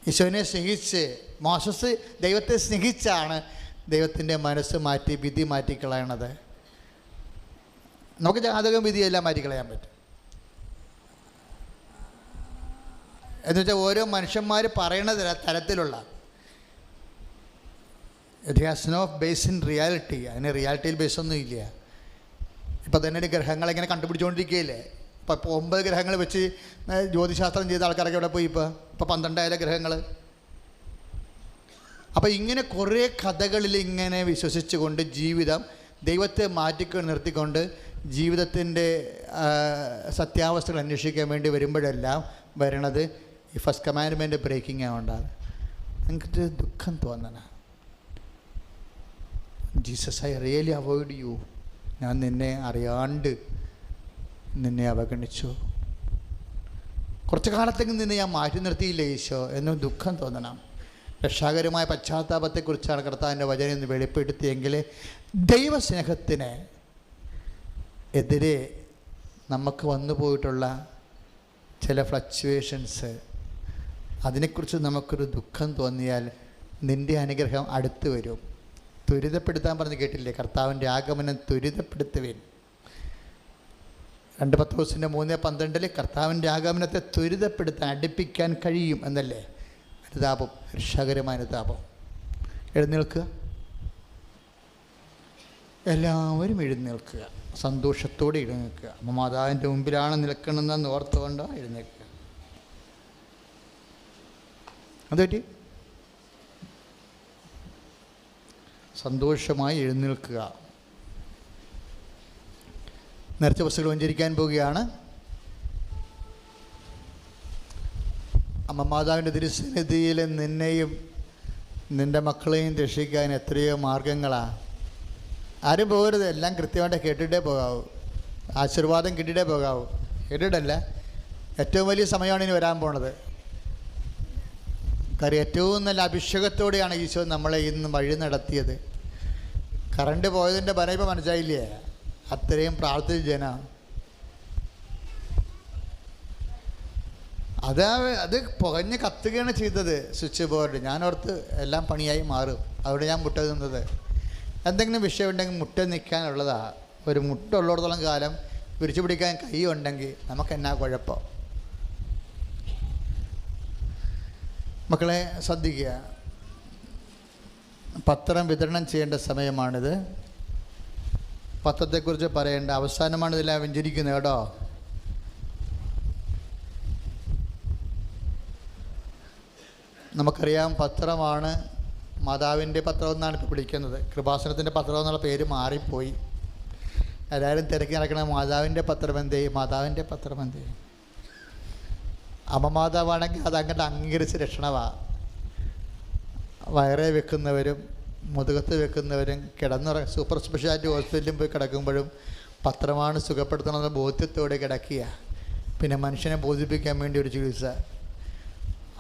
ഈശോനെ സ്നേഹിച്ച് മോശസ് ദൈവത്തെ സ്നേഹിച്ചാണ് ദൈവത്തിൻ്റെ മനസ്സ് മാറ്റി വിധി മാറ്റിക്കളയണത്. നമുക്ക് ജാതകം വിധിയെല്ലാം മാറ്റിക്കളയാൻ പറ്റും. എന്നുവെച്ചാൽ ഓരോ മനുഷ്യന്മാർ പറയണ തരത്തിലുള്ള it has no base in reality. അതിന് റിയാലിറ്റിയിൽ ബേസൊന്നും ഇല്ല. ഇപ്പം തന്നെ ഗ്രഹങ്ങളെങ്ങനെ കണ്ടുപിടിച്ചുകൊണ്ടിരിക്കുകയില്ലേ. ഇപ്പോൾ 9 ഗ്രഹങ്ങൾ വെച്ച് ജ്യോതിശാസ്ത്രം ചെയ്ത ആൾക്കാരൊക്കെ ഇവിടെ പോയി. ഇപ്പോൾ 12 ഗ്രഹങ്ങൾ. അപ്പോൾ ഇങ്ങനെ കുറേ കഥകളിൽ ഇങ്ങനെ വിശ്വസിച്ചുകൊണ്ട് ജീവിതം ദൈവത്തെ നിർത്തിക്കൊണ്ട് ജീവിതത്തിൻ്റെ സത്യാവസ്ഥകൾ അന്വേഷിക്കാൻ വേണ്ടി വരുമ്പോഴെല്ലാം വരണത് ഈ ഫസ്റ്റ് കമാൻഡ്മെൻ്റ് ബ്രേക്കിംഗ് ആവുണ്ടാകും. നിങ്ങൾക്ക് ദുഃഖം തോന്നണം. Jesus, I really avoid you. ഞാൻ നിന്നെ അറിയാണ്ട് നിന്നെ അവഗണിച്ചു. കുറച്ച് കാലത്തേക്ക് നിന്നെ ഞാൻ മാറ്റി നിർത്തിയില്ല ഈശോ എന്ന് ദുഃഖം തോന്നണം. രക്ഷാകരമായ പശ്ചാത്താപത്തെക്കുറിച്ചാണ് കർത്താവിൻ്റെ വചനം എന്ന് വെളിപ്പെടുത്തിയെങ്കിൽ ദൈവസ്നേഹത്തിന് എതിരെ നമുക്ക് വന്നു പോയിട്ടുള്ള ചില ഫ്ലക്ച്വേഷൻസ്, അതിനെക്കുറിച്ച് നമുക്കൊരു ദുഃഖം തോന്നിയാൽ നിൻ്റെ അനുഗ്രഹം അടുത്ത് വരും. ത്വരിതപ്പെടുത്താൻ പറഞ്ഞ് കേട്ടില്ലേ? കർത്താവിൻ്റെ ആഗമനം ത്വരിതപ്പെടുത്തുവിൻ. 2 പത്രോസിൻ്റെ 3:12 കർത്താവിൻ്റെ ആഗമനത്തെ ത്വരിതപ്പെടുത്താൻ, അടുപ്പിക്കാൻ കഴിയും എന്നല്ലേ? അനുതാപം, രക്ഷാകരമായ അനുതാപം. എഴുന്നേൽക്കുക, എല്ലാവരും എഴുന്നേൽക്കുക. സന്തോഷത്തോടെ എഴുന്നേൽക്കുക. അമ്മ മാതാവിൻ്റെ മുമ്പിലാണ് നിൽക്കണമെന്ന് ഓർത്തുകൊണ്ട് എഴുന്നേൽക്കുക. അതുപറ്റി സന്തോഷമായി എഴുന്നേൽക്കുക. നേർച്ച വസ്തുക്കൾ വഞ്ചരിക്കാൻ പോവുകയാണ്. അമ്മ മാതാവിൻ്റെ തിരുസന്നിധിയിൽ നിന്നെയും നിൻ്റെ മക്കളെയും രക്ഷിക്കാൻ എത്രയോ മാർഗങ്ങളാണ്. ആരും പോകരുത്, എല്ലാം കൃത്യമായിട്ട് കേട്ടിട്ടേ പോകാവൂ. ആശീർവാദം കിട്ടിയിട്ടേ പോകാവൂ. കേട്ടിട്ടല്ല, ഏറ്റവും വലിയ സമയമാണ് ഇനി വരാൻ പോണത്. കാര്യം ഏറ്റവും നല്ല അഭിഷേകത്തോടെയാണ് ഈശോ നമ്മളെ ഇന്ന് വഴി നടത്തിയത്. കറണ്ട് പോയതിൻ്റെ ബലം മനസ്സിലായില്ലേ? അത്രയും പ്രാർത്ഥിച്ച ജന അത് പുകഞ്ഞ് കത്തുകയാണ് ചെയ്തത് സ്വിച്ച് ബോർഡ്. ഞാനോർത്ത് എല്ലാം പണിയായി മാറും, അവിടെ ഞാൻ മുട്ട നിന്നത്. എന്തെങ്കിലും വിഷയമുണ്ടെങ്കിൽ മുട്ട നിൽക്കാനുള്ളതാണ്. ഒരു മുട്ട ഉള്ളിടത്തോളം കാലം പിരിച്ചു പിടിക്കാൻ കൈ ഉണ്ടെങ്കിൽ നമുക്കെന്നാ കുഴപ്പം? മക്കളെ ശ്രദ്ധിക്കുക, പത്രം വിതരണം ചെയ്യേണ്ട സമയമാണിത്. പത്രത്തെക്കുറിച്ച് പറയേണ്ട അവസാനമാണ് ഇതെല്ലാം വെഞ്ചരിക്കുന്നത് കേട്ടോ. നമുക്കറിയാം, പത്രമാണ് മാതാവിൻ്റെ പത്രം എന്നാണ് ഇപ്പോൾ വിളിക്കുന്നത്. കൃപാസനത്തിൻ്റെ പത്രം എന്നുള്ള പേര് മാറിപ്പോയി. എല്ലാവരും തിരക്കി നടക്കണ മാതാവിൻ്റെ പത്രമെന്തേ, മാതാവിൻ്റെ പത്രമെന്തേ. അമ്മ മാതാവാണെങ്കിൽ അത് അങ്ങോട്ട് അംഗീകരിച്ച് രക്ഷണമാണ്. വയറെ വെക്കുന്നവരും മുതുകത്ത് വെക്കുന്നവരും സൂപ്പർ സ്പെഷ്യാലിറ്റി ഹോസ്പിറ്റലിലും പോയി കിടക്കുമ്പോഴും പത്രമാണ് സുഖപ്പെടുത്തണമെന്ന ബോധ്യത്തോടെ കിടക്കുക. പിന്നെ മനുഷ്യനെ ബോധിപ്പിക്കാൻ വേണ്ടി ഒരു ചികിത്സ,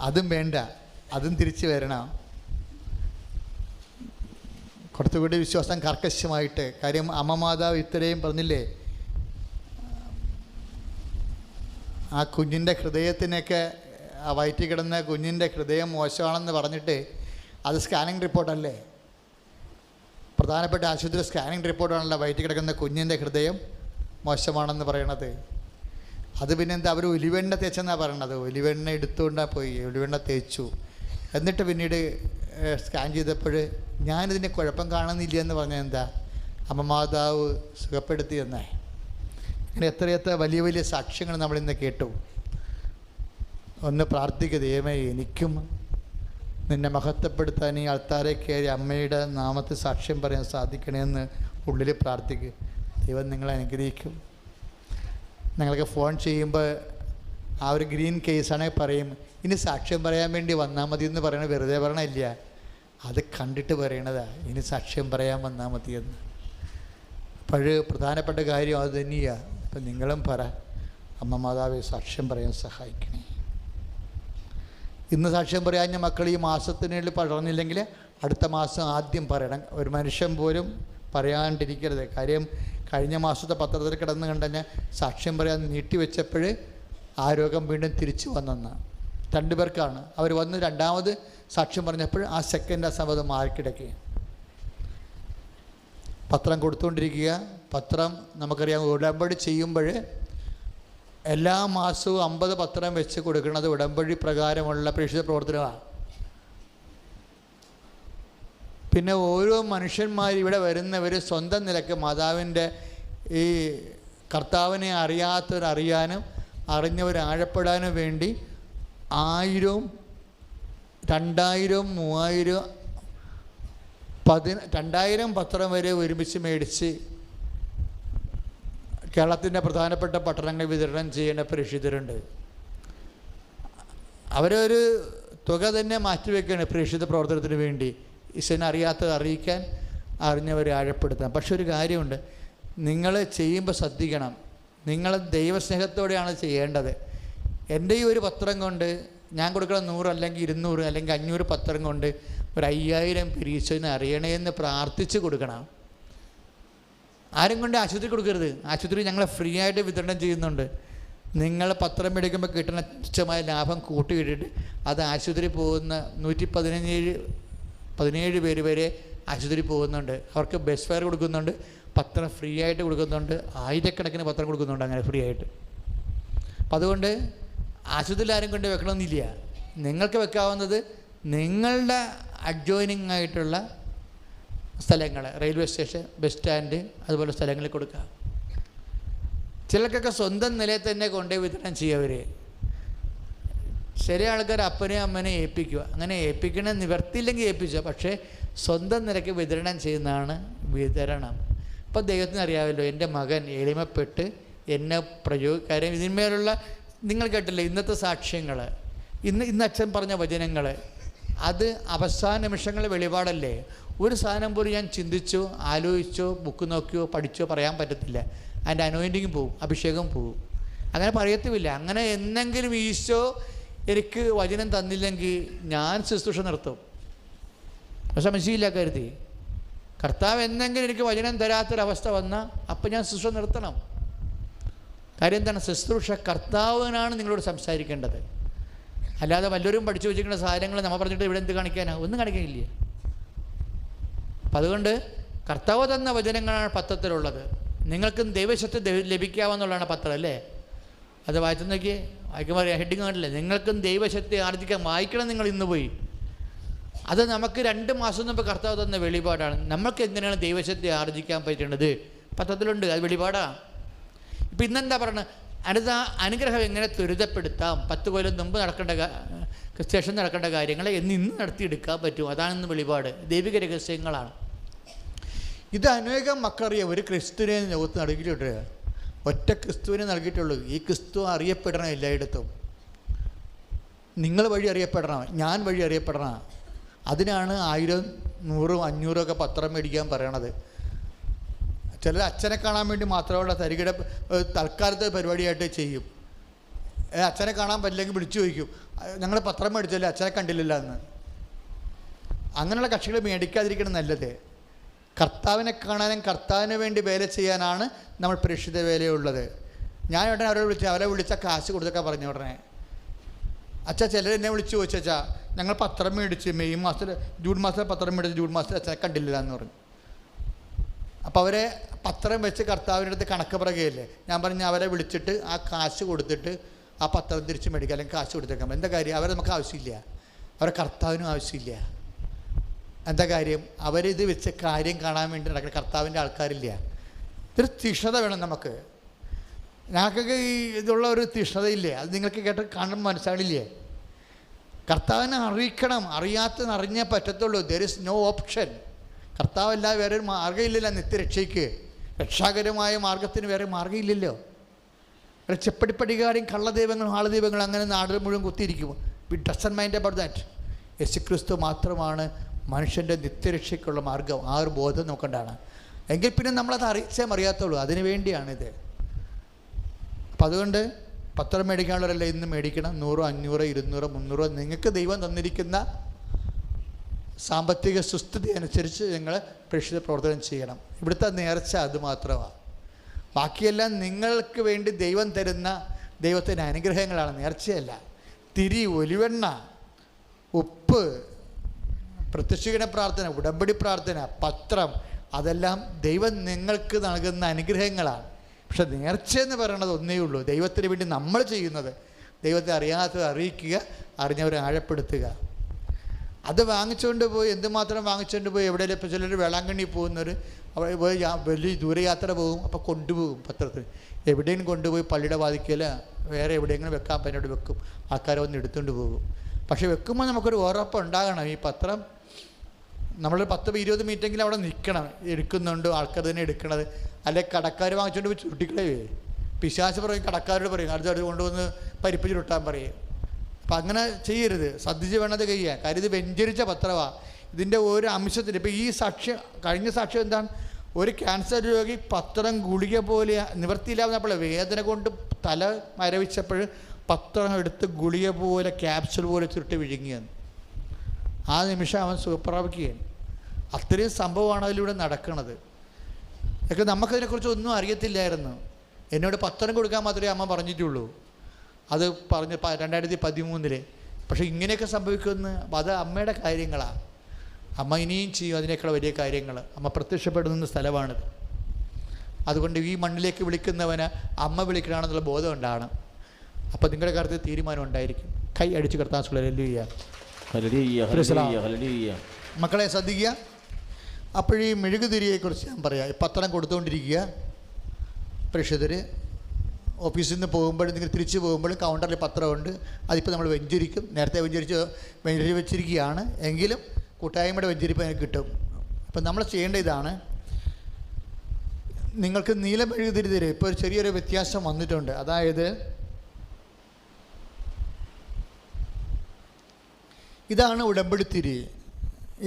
അതും വേണ്ട, അതും തിരിച്ചു വരണം. കുറച്ചുകൂടി വിശ്വാസം കർക്കശമായിട്ട്. കാര്യം അമ്മ മാതാവ് ഇത്രയും പറഞ്ഞില്ലേ, ആ കുഞ്ഞിൻ്റെ ഹൃദയത്തിനൊക്കെ, ആ വയറ്റിൽ കിടന്ന കുഞ്ഞിൻ്റെ ഹൃദയം മോശമാണെന്ന് പറഞ്ഞിട്ട് അത് സ്കാനിങ് റിപ്പോർട്ടല്ലേ, പ്രധാനപ്പെട്ട ആശുപത്രി സ്കാനിങ് റിപ്പോർട്ടാണല്ലോ വയറ്റിൽ കിടക്കുന്ന കുഞ്ഞിൻ്റെ ഹൃദയം മോശമാണെന്ന് പറയണത്. അത് പിന്നെ എന്താ, അവർ ഒലിവെണ്ണ തേച്ചെന്നാണ് പറയണത്. ഒലിവെണ്ണ എടുത്തുകൊണ്ടാണ് പോയി, ഒലിവെണ്ണ തേച്ചു. എന്നിട്ട് പിന്നീട് സ്കാൻ ചെയ്തപ്പോൾ ഞാനിതിന് കുഴപ്പം കാണുന്നില്ല എന്ന് പറഞ്ഞാൽ എന്താ, അമ്മ മാതാവ് സുഖപ്പെടുത്തിയെന്നേ. ഇങ്ങനെ എത്രയെത്ര വലിയ വലിയ സാക്ഷ്യങ്ങൾ നമ്മളിന്ന് കേട്ടു. ഒന്ന് പ്രാർത്ഥിക്കുക, ദൈവമേ എനിക്കും നിന്നെ മഹത്വപ്പെടുത്താൻ ഈ ആൾത്താരെ കയറി അമ്മയുടെ നാമത്തിൽ സാക്ഷ്യം പറയാൻ സാധിക്കണമെന്ന് ഉള്ളിൽ പ്രാർത്ഥിക്കുക. ദൈവം നിങ്ങളെ അനുഗ്രഹിക്കും. നിങ്ങൾക്ക് ഫോൺ ചെയ്യുമ്പോൾ ആ ഒരു ഗ്രീൻ കേസാണെങ്കിൽ പറയും, ഇനി സാക്ഷ്യം പറയാൻ വേണ്ടി വന്നാൽ മതി എന്ന് പറയണത് വെറുതെ പറയണില്ല, അത് കണ്ടിട്ട് പറയണതാണ്. ഇനി സാക്ഷ്യം പറയാൻ വന്നാൽ മതിയെന്ന്. അപ്പോൾ പ്രധാനപ്പെട്ട കാര്യം അത് തന്നെയാണ്. അപ്പം നിങ്ങളും പറ, അമ്മ മാതാവെ സാക്ഷ്യം പറയാൻ സഹായിക്കണേ. ഇന്ന് സാക്ഷ്യം പറയാൻ മക്കൾ ഈ മാസത്തിനുള്ളിൽ പറഞ്ഞില്ലെങ്കിൽ അടുത്ത മാസം ആദ്യം പറയണം. ഒരു മനുഷ്യൻ പോലും പറയാണ്ടിരിക്കരുത്. കാര്യം കഴിഞ്ഞ മാസത്തെ പത്രത്തിൽ കിടന്ന് കണ്ടുകഴിഞ്ഞാൽ സാക്ഷ്യം പറയാൻ നീട്ടിവെച്ചപ്പോൾ ആ രോഗം വീണ്ടും തിരിച്ചു വന്നെന്ന്. 2 പേർക്കാണ്. അവർ വന്ന് രണ്ടാമത് സാക്ഷ്യം പറഞ്ഞപ്പോൾ ആ സെക്കൻഡ് ആ സമയത്ത് മാറിക്കിടക്കുക. പത്രം കൊടുത്തുകൊണ്ടിരിക്കുക. പത്രം നമുക്കറിയാം, ഉടമ്പടി ചെയ്യുമ്പോൾ എല്ലാ മാസവും 50 പത്രം വെച്ച് കൊടുക്കുന്നത് ഉടമ്പടി പ്രകാരമുള്ള പ്രേക്ഷിത പ്രവർത്തനമാണ്. പിന്നെ ഓരോ മനുഷ്യന്മാർ ഇവിടെ വരുന്നവർ സ്വന്തം നിലയ്ക്ക് മാതാവിൻ്റെ ഈ കർത്താവിനെ അറിയാത്തവരറിയാനും അറിഞ്ഞവർ ആഴപ്പെടാനും വേണ്ടി 1000, 2000, 3000, 2000 പത്രം വരെ ഒരുമിച്ച് മേടിച്ച് കേരളത്തിൻ്റെ പ്രധാനപ്പെട്ട പട്ടണങ്ങൾ വിതരണം ചെയ്യുന്ന പ്രേക്ഷിതരുണ്ട്. അവരൊരു തുക തന്നെ മാറ്റിവെക്കുകയാണ് പ്രേക്ഷിത പ്രവർത്തനത്തിന് വേണ്ടി, ഈശ്വരനെ അറിയാത്തത് അറിയിക്കാൻ, അറിഞ്ഞവരെ ആഴപ്പെടുത്താൻ. പക്ഷെ ഒരു കാര്യമുണ്ട്, നിങ്ങൾ ചെയ്യുമ്പോൾ ശ്രദ്ധിക്കണം, നിങ്ങൾ ദൈവസ്നേഹത്തോടെയാണ് ചെയ്യേണ്ടത്. എൻ്റെ ഈ ഒരു പത്രം കൊണ്ട് ഞാൻ കൊടുക്കുന്ന 100 അല്ലെങ്കിൽ 200 അല്ലെങ്കിൽ 500 പത്രം കൊണ്ട് ഒരു 5000 ഈശോനെ അറിയണേന്ന് പ്രാർത്ഥിച്ച് കൊടുക്കണം. ആരും കൊണ്ട് ആശുപത്രി കൊടുക്കരുത്. ആശുപത്രി ഞങ്ങൾ ഫ്രീ ആയിട്ട് വിതരണം ചെയ്യുന്നുണ്ട്. നിങ്ങൾ പത്രം മേടിക്കുമ്പോൾ കിട്ടുന്ന തുച്ഛമായ ലാഭം കൂട്ടിയിട്ടിട്ട് അത് ആശുപത്രി പോകുന്ന 117 പേര് വരെ ആശുപത്രി പോകുന്നുണ്ട്. അവർക്ക് ബസ് ഫെയർ കൊടുക്കുന്നുണ്ട്, പത്രം ഫ്രീ ആയിട്ട് കൊടുക്കുന്നുണ്ട്, 1000കണക്കിന് പത്രം കൊടുക്കുന്നുണ്ട് അങ്ങനെ ഫ്രീ ആയിട്ട്. അപ്പം അതുകൊണ്ട് ആശുപത്രിയിൽ ആരും കൊണ്ട് വെക്കണമെന്നില്ല. നിങ്ങൾക്ക് വെക്കാവുന്നത് നിങ്ങളുടെ അഡ്ജോയിനിങ് ആയിട്ടുള്ള സ്ഥലങ്ങൾ, റെയിൽവേ സ്റ്റേഷൻ, ബസ് സ്റ്റാൻഡ്, അതുപോലെ സ്ഥലങ്ങളിൽ കൊടുക്കുക. ചിലർക്കൊക്കെ സ്വന്തം നിലയിൽ തന്നെ കൊണ്ടുപോയി വിതരണം ചെയ്യവർ. ചില ആൾക്കാർ അപ്പനെയും അമ്മനെയും ഏൽപ്പിക്കുക. അങ്ങനെ ഏൽപ്പിക്കണ നിവർത്തിയില്ലെങ്കിൽ ഏൽപ്പിച്ചോ, പക്ഷേ സ്വന്തം നിലയ്ക്ക് വിതരണം ചെയ്യുന്നതാണ് വിതരണം. ഇപ്പം ദൈവത്തിന് അറിയാമല്ലോ, എൻ്റെ മകൻ എളിമപ്പെട്ട് എന്നെ കാര്യം ഇതിന്മേലുള്ള നിങ്ങൾ കേട്ടില്ലേ ഇന്നത്തെ സാക്ഷ്യങ്ങൾ, ഇന്ന് അച്ഛൻ പറഞ്ഞ വചനങ്ങൾ, അത് അവസാന നിമിഷങ്ങളിൽ വെളിപാടല്ലേ. ഒരു സാധനം പോലും ഞാൻ ചിന്തിച്ചോ ആലോചിച്ചോ ബുക്ക് നോക്കിയോ പഠിച്ചോ പറയാൻ പറ്റത്തില്ല. അതിൻ്റെ അനോയിൻറ്റിങ് പോവും, അഭിഷേകം പോവും. അങ്ങനെ പറയത്തുമില്ല. അങ്ങനെ എന്നെങ്കിലും ഈശോ എനിക്ക് വചനം തന്നില്ലെങ്കിൽ ഞാൻ ശുശ്രൂഷ നിർത്തും. സംശയമില്ല കരുതി. കർത്താവ് എന്നെങ്കിലും എനിക്ക് വചനം തരാത്തൊരവസ്ഥ വന്നാൽ അപ്പം ഞാൻ ശുശ്രൂഷ നിർത്തണം. കാര്യം എന്താണ്? ശുശ്രൂഷ കർത്താവിനാണ് നിങ്ങളോട് സംസാരിക്കേണ്ടത്. അല്ലാതെ വല്ലവരും പഠിച്ചു വെച്ചിരിക്കുന്ന സാധനങ്ങൾ നമ്മൾ പറഞ്ഞിട്ട് ഇവിടെ എന്ത് കാണിക്കാനാണ്? ഒന്നും കാണിക്കാനില്ല. അപ്പം അതുകൊണ്ട് കർത്താവ് തന്ന വചനങ്ങളാണ് പത്രത്തിലുള്ളത്. നിങ്ങൾക്കും ദൈവശക്തി ലഭിക്കാമെന്നുള്ളതാണ് പത്രം അല്ലേ? അത് വായിച്ചു നോക്കിയേ, വായിക്കുമ്പോൾ ഹെഡിങ് കണ്ടില്ലേ? നിങ്ങൾക്കും ദൈവശക്തി ആർജിക്കാൻ. വായിക്കണം നിങ്ങൾ ഇന്ന് പോയി. അത് നമുക്ക് 2 മാസം മുമ്പ് കർത്താവ് തന്ന വെളിപാടാണ്. നമ്മൾക്ക് എങ്ങനെയാണ് ദൈവശക്തി ആർജിക്കാൻ പറ്റേണ്ടത് പത്രത്തിലുണ്ട്, അത് വെളിപാടാണ്. ഇപ്പം ഇന്നെന്താ പറയുന്നത്? അടുത്ത അനുഗ്രഹം എങ്ങനെ ത്വരിതപ്പെടുത്താം, 10 കൊല്ലം മുമ്പ് ശേഷം നടക്കേണ്ട കാര്യങ്ങളെ ഇന്ന് നടത്തിയെടുക്കാൻ പറ്റും. അതാണെന്ന് വെളിപാട്. ദൈവിക രഹസ്യങ്ങളാണ് ഇത്. അനേകം മക്കളറിയാം. ഒരു ക്രിസ്തുവിനെ ലോകത്ത് നൽകിയിട്ടുണ്ട്. ഒറ്റ ക്രിസ്തുവിനെ നൽകിയിട്ടുള്ളൂ. ഈ ക്രിസ്തു അറിയപ്പെടണം എല്ലായിടത്തും. നിങ്ങൾ വഴി അറിയപ്പെടണം, ഞാൻ വഴി അറിയപ്പെടണം. അതിനാണ് 1000, 100, 500 ഒക്കെ പത്രം മേടിക്കാൻ പറയണത്. ചിലർ അച്ഛനെ കാണാൻ വേണ്ടി മാത്രമുള്ള തരികിട തൽക്കാലത്തെ പരിപാടിയായിട്ട് ചെയ്യും. അച്ഛനെ കാണാൻ പറ്റില്ലെങ്കിൽ വിളിച്ചു ചോദിക്കും, ഞങ്ങൾ പത്രം മേടിച്ചല്ലേ, അച്ഛനെ കണ്ടില്ലല്ലോ എന്ന്. അങ്ങനെയുള്ള കക്ഷികൾ മേടിക്കാതിരിക്കണം നല്ലത്. കർത്താവിനെ കാണാനും കർത്താവിന് വേണ്ടി വേല ചെയ്യാനാണ് നമ്മൾ പ്രേക്ഷിത വേലയുള്ളത്. ഞാൻ ഉടനെ അവരെ വിളിച്ചാൽ കാശ് കൊടുത്തൊക്കെ പറഞ്ഞു ഉടനെ. അച്ഛാ ചിലർ എന്നെ വിളിച്ച് ചോദിച്ചാ, ഞങ്ങൾ പത്രം മേടിച്ച് ജൂൺ മാസത്തിൽ പത്രം മേടിച്ച് ജൂൺ മാസത്തിൽ അച്ഛനെ കണ്ടില്ല എന്ന് പറഞ്ഞു. അപ്പോൾ അവരെ പത്രം വെച്ച് കർത്താവിൻ്റെ അടുത്ത് കണക്ക് പറയുകയല്ലേ. ഞാൻ പറഞ്ഞു അവരെ വിളിച്ചിട്ട് ആ കാശ് കൊടുത്തിട്ട് ആ പത്രം തിരിച്ച് മേടിക്കുക, അല്ലെങ്കിൽ കാശ് കൊടുത്തേക്കാം. എന്താ കാര്യം? അവരെ നമുക്ക് ആവശ്യമില്ല, അവരെ കർത്താവിനും ആവശ്യമില്ല. എന്താ കാര്യം? അവരിത് വെച്ച് കാര്യം കാണാൻ വേണ്ടി നടക്കുന്ന കർത്താവിൻ്റെ ആൾക്കാരില്ല. ഇതൊരു തീഷ്ണത വേണം നമുക്ക്. ഞങ്ങൾക്കൊക്കെ ഈ ഇതുള്ള ഒരു തീഷ്ണതയില്ലേ? അത് നിങ്ങൾക്ക് കേട്ട് കാണുമ്പോൾ മനസ്സിലാണില്ലേ? കർത്താവിനെ അറിയിക്കണം. അറിയാത്തത് അറിഞ്ഞേ പറ്റത്തുള്ളൂ. There is no option. കർത്താവല്ലാതെ വേറെ ഒരു മാർഗ്ഗമില്ലല്ലോ. നിത്യരക്ഷയ്ക്ക് രക്ഷാകരമായ മാർഗത്തിന് വേറെ മാർഗ്ഗമില്ലല്ലോ. ചെപ്പടിപ്പടികാരും കള്ളദൈവങ്ങളും ആളുദൈവങ്ങളും അങ്ങനെ നാട് മുഴുവൻ കുത്തിയിരിക്കും. We doesn't mind about that. യേശുക്രിസ്തു മാത്രമാണ് മനുഷ്യൻ്റെ നിത്യരക്ഷയ്ക്കുള്ള മാർഗം. ആ ഒരു ബോധം നോക്കേണ്ടതാണ്. എങ്കിൽ പിന്നെ നമ്മളത് അറിയിച്ചേ അറിയാത്തുള്ളൂ. അതിനു വേണ്ടിയാണിത്. അപ്പം അതുകൊണ്ട് പത്രം മേടിക്കാനുള്ളവരല്ല ഇന്ന് മേടിക്കണം. 100, 500, 200, 300 നിങ്ങൾക്ക് ദൈവം തന്നിരിക്കുന്ന സാമ്പത്തിക സുസ്ഥിതി അനുസരിച്ച് നിങ്ങൾ പ്രേക്ഷിത പ്രവർത്തനം ചെയ്യണം. ഇവിടുത്തെ നേർച്ച അത് മാത്രമാണ്. ബാക്കിയെല്ലാം നിങ്ങൾക്ക് വേണ്ടി ദൈവം തരുന്ന ദൈവത്തിൻ്റെ അനുഗ്രഹങ്ങളാണ്, നേർച്ചയല്ല. തിരി, ഒലിവെണ്ണ, ഉപ്പ്, പ്രത്യക്ഷീകരണ പ്രാർത്ഥന, ഉടമ്പടി പ്രാർത്ഥന, പത്രം, അതെല്ലാം ദൈവം നിങ്ങൾക്ക് നൽകുന്ന അനുഗ്രഹങ്ങളാണ്. പക്ഷെ നേർച്ചയെന്ന് പറയുന്നത് ഒന്നേ ഉള്ളൂ. ദൈവത്തിന് വേണ്ടി നമ്മൾ ചെയ്യുന്നത്. ദൈവത്തെ അറിയാത്തത് അറിയിക്കുക, അറിഞ്ഞവരെ ആഴപ്പെടുത്തുക. അത് വാങ്ങിച്ചുകൊണ്ട് പോയി എന്തുമാത്രം വാങ്ങിച്ചുകൊണ്ട് പോയി എവിടെയെങ്കിലും ഇപ്പോൾ ചിലർ വേളാങ്കണ്ണി പോകുന്നവർ അവിടെ പോയി വലിയ ദൂരയാത്ര പോകും. അപ്പോൾ കൊണ്ടുപോകും പത്രത്തിൽ. എവിടെയും കൊണ്ടുപോയി പള്ളിയുടെ വാതിക്കല വേറെ എവിടെയെങ്കിലും വെക്കാൻ പറ്റോട് വെക്കും. ആൾക്കാരെ വന്ന് എടുത്തുകൊണ്ട് പോകും. പക്ഷെ വെക്കുമ്പോൾ നമുക്കൊരു ഉറപ്പുണ്ടാകണം. ഈ പത്രം നമ്മൾ 10-20 മിനിറ്റെങ്കിലും അവിടെ നിൽക്കണം. എടുക്കുന്നുണ്ട് ആൾക്കാർ തന്നെ എടുക്കണത്. അല്ലെങ്കിൽ കടക്കാർ വാങ്ങിച്ചുകൊണ്ട് പോയി ചുരുട്ടിക്കളയേ. പിശാച് പറയും, കടക്കാരോട് പറയും അടുത്ത് കൊണ്ടുവന്ന് പരിപ്പ് ചുരുട്ടാൻ പറയും. അപ്പം അങ്ങനെ ചെയ്യരുത്. ശ്രദ്ധിച്ച് വേണത് കഴിയാൻ. കാര്യം ഇത് വെഞ്ചരിച്ച പത്രമാണ്. ഇതിൻ്റെ ഒരു അംശത്തിന് ഇപ്പം ഈ സാക്ഷ്യം, കഴിഞ്ഞ സാക്ഷ്യം എന്താണ്? ഒരു ക്യാൻസർ രോഗി പത്രം ഗുളിക പോലെ നിവർത്തിയില്ലാവുന്നപ്പോൾ വേദന കൊണ്ട് തല മരവിച്ചപ്പോൾ പത്രം എടുത്ത് ഗുളിക പോലെ ക്യാപ്സുൽ പോലെ ചുരുട്ടി വിഴുങ്ങിയെന്ന്. ആ നിമിഷം അവൻ സുഖപ്രാപിക്കുകയാണ്. അത്രയും സംഭവമാണ് അതിലൂടെ നടക്കുന്നത്. ഒക്കെ നമുക്കതിനെക്കുറിച്ച് ഒന്നും അറിയത്തില്ലായിരുന്നു. എന്നോട് പത്രം കൊടുക്കാൻ മാത്രമേ അമ്മ പറഞ്ഞിട്ടുള്ളൂ. അത് പറഞ്ഞ് 2013. പക്ഷേ ഇങ്ങനെയൊക്കെ സംഭവിക്കുമെന്ന് അത് അമ്മയുടെ കാര്യങ്ങളാണ്. അമ്മ ഇനിയും ചെയ്യും അതിനേക്കാൾ വലിയ കാര്യങ്ങൾ. അമ്മ പ്രത്യക്ഷപ്പെടുന്ന സ്ഥലമാണിത്. അതുകൊണ്ട് ഈ മണ്ണിലേക്ക് വിളിക്കുന്നവന് അമ്മ വിളിക്കണമെന്നുള്ള ബോധം ഉണ്ടാകണം. അപ്പോൾ നിങ്ങളുടെ കാര്യത്തിൽ തീരുമാനം ഉണ്ടായിരിക്കും. കൈ അടിച്ച് കർത്താൻ മക്കളെ ശ്രദ്ധിക്കുക. അപ്പോഴീ മെഴുകുതിരിയെക്കുറിച്ച് ഞാൻ പറയാം. പത്രം കൊടുത്തുകൊണ്ടിരിക്കുക. പ്രേക്ഷിതർ ഓഫീസിൽ നിന്ന് പോകുമ്പോൾ നിങ്ങൾ തിരിച്ച് പോകുമ്പോൾ കൗണ്ടറിൽ പത്രമുണ്ട്, അതിപ്പോൾ നമ്മൾ വെഞ്ചരിക്കും. നേരത്തെ വെഞ്ചരിച്ച് വെച്ചിരിക്കുകയാണ്, എങ്കിലും കൂട്ടായ്മയുടെ വെഞ്ചരിപ്പ് എനിക്ക് കിട്ടും. അപ്പം നമ്മൾ ചെയ്യേണ്ട ഇതാണ്, നിങ്ങൾക്ക് നീല മെഴുകുതിരി തരും. ഇപ്പോൾ ഒരു ചെറിയൊരു വ്യത്യാസം വന്നിട്ടുണ്ട്. അതായത് ഇതാണ് ഉടമ്പടിത്തിരി.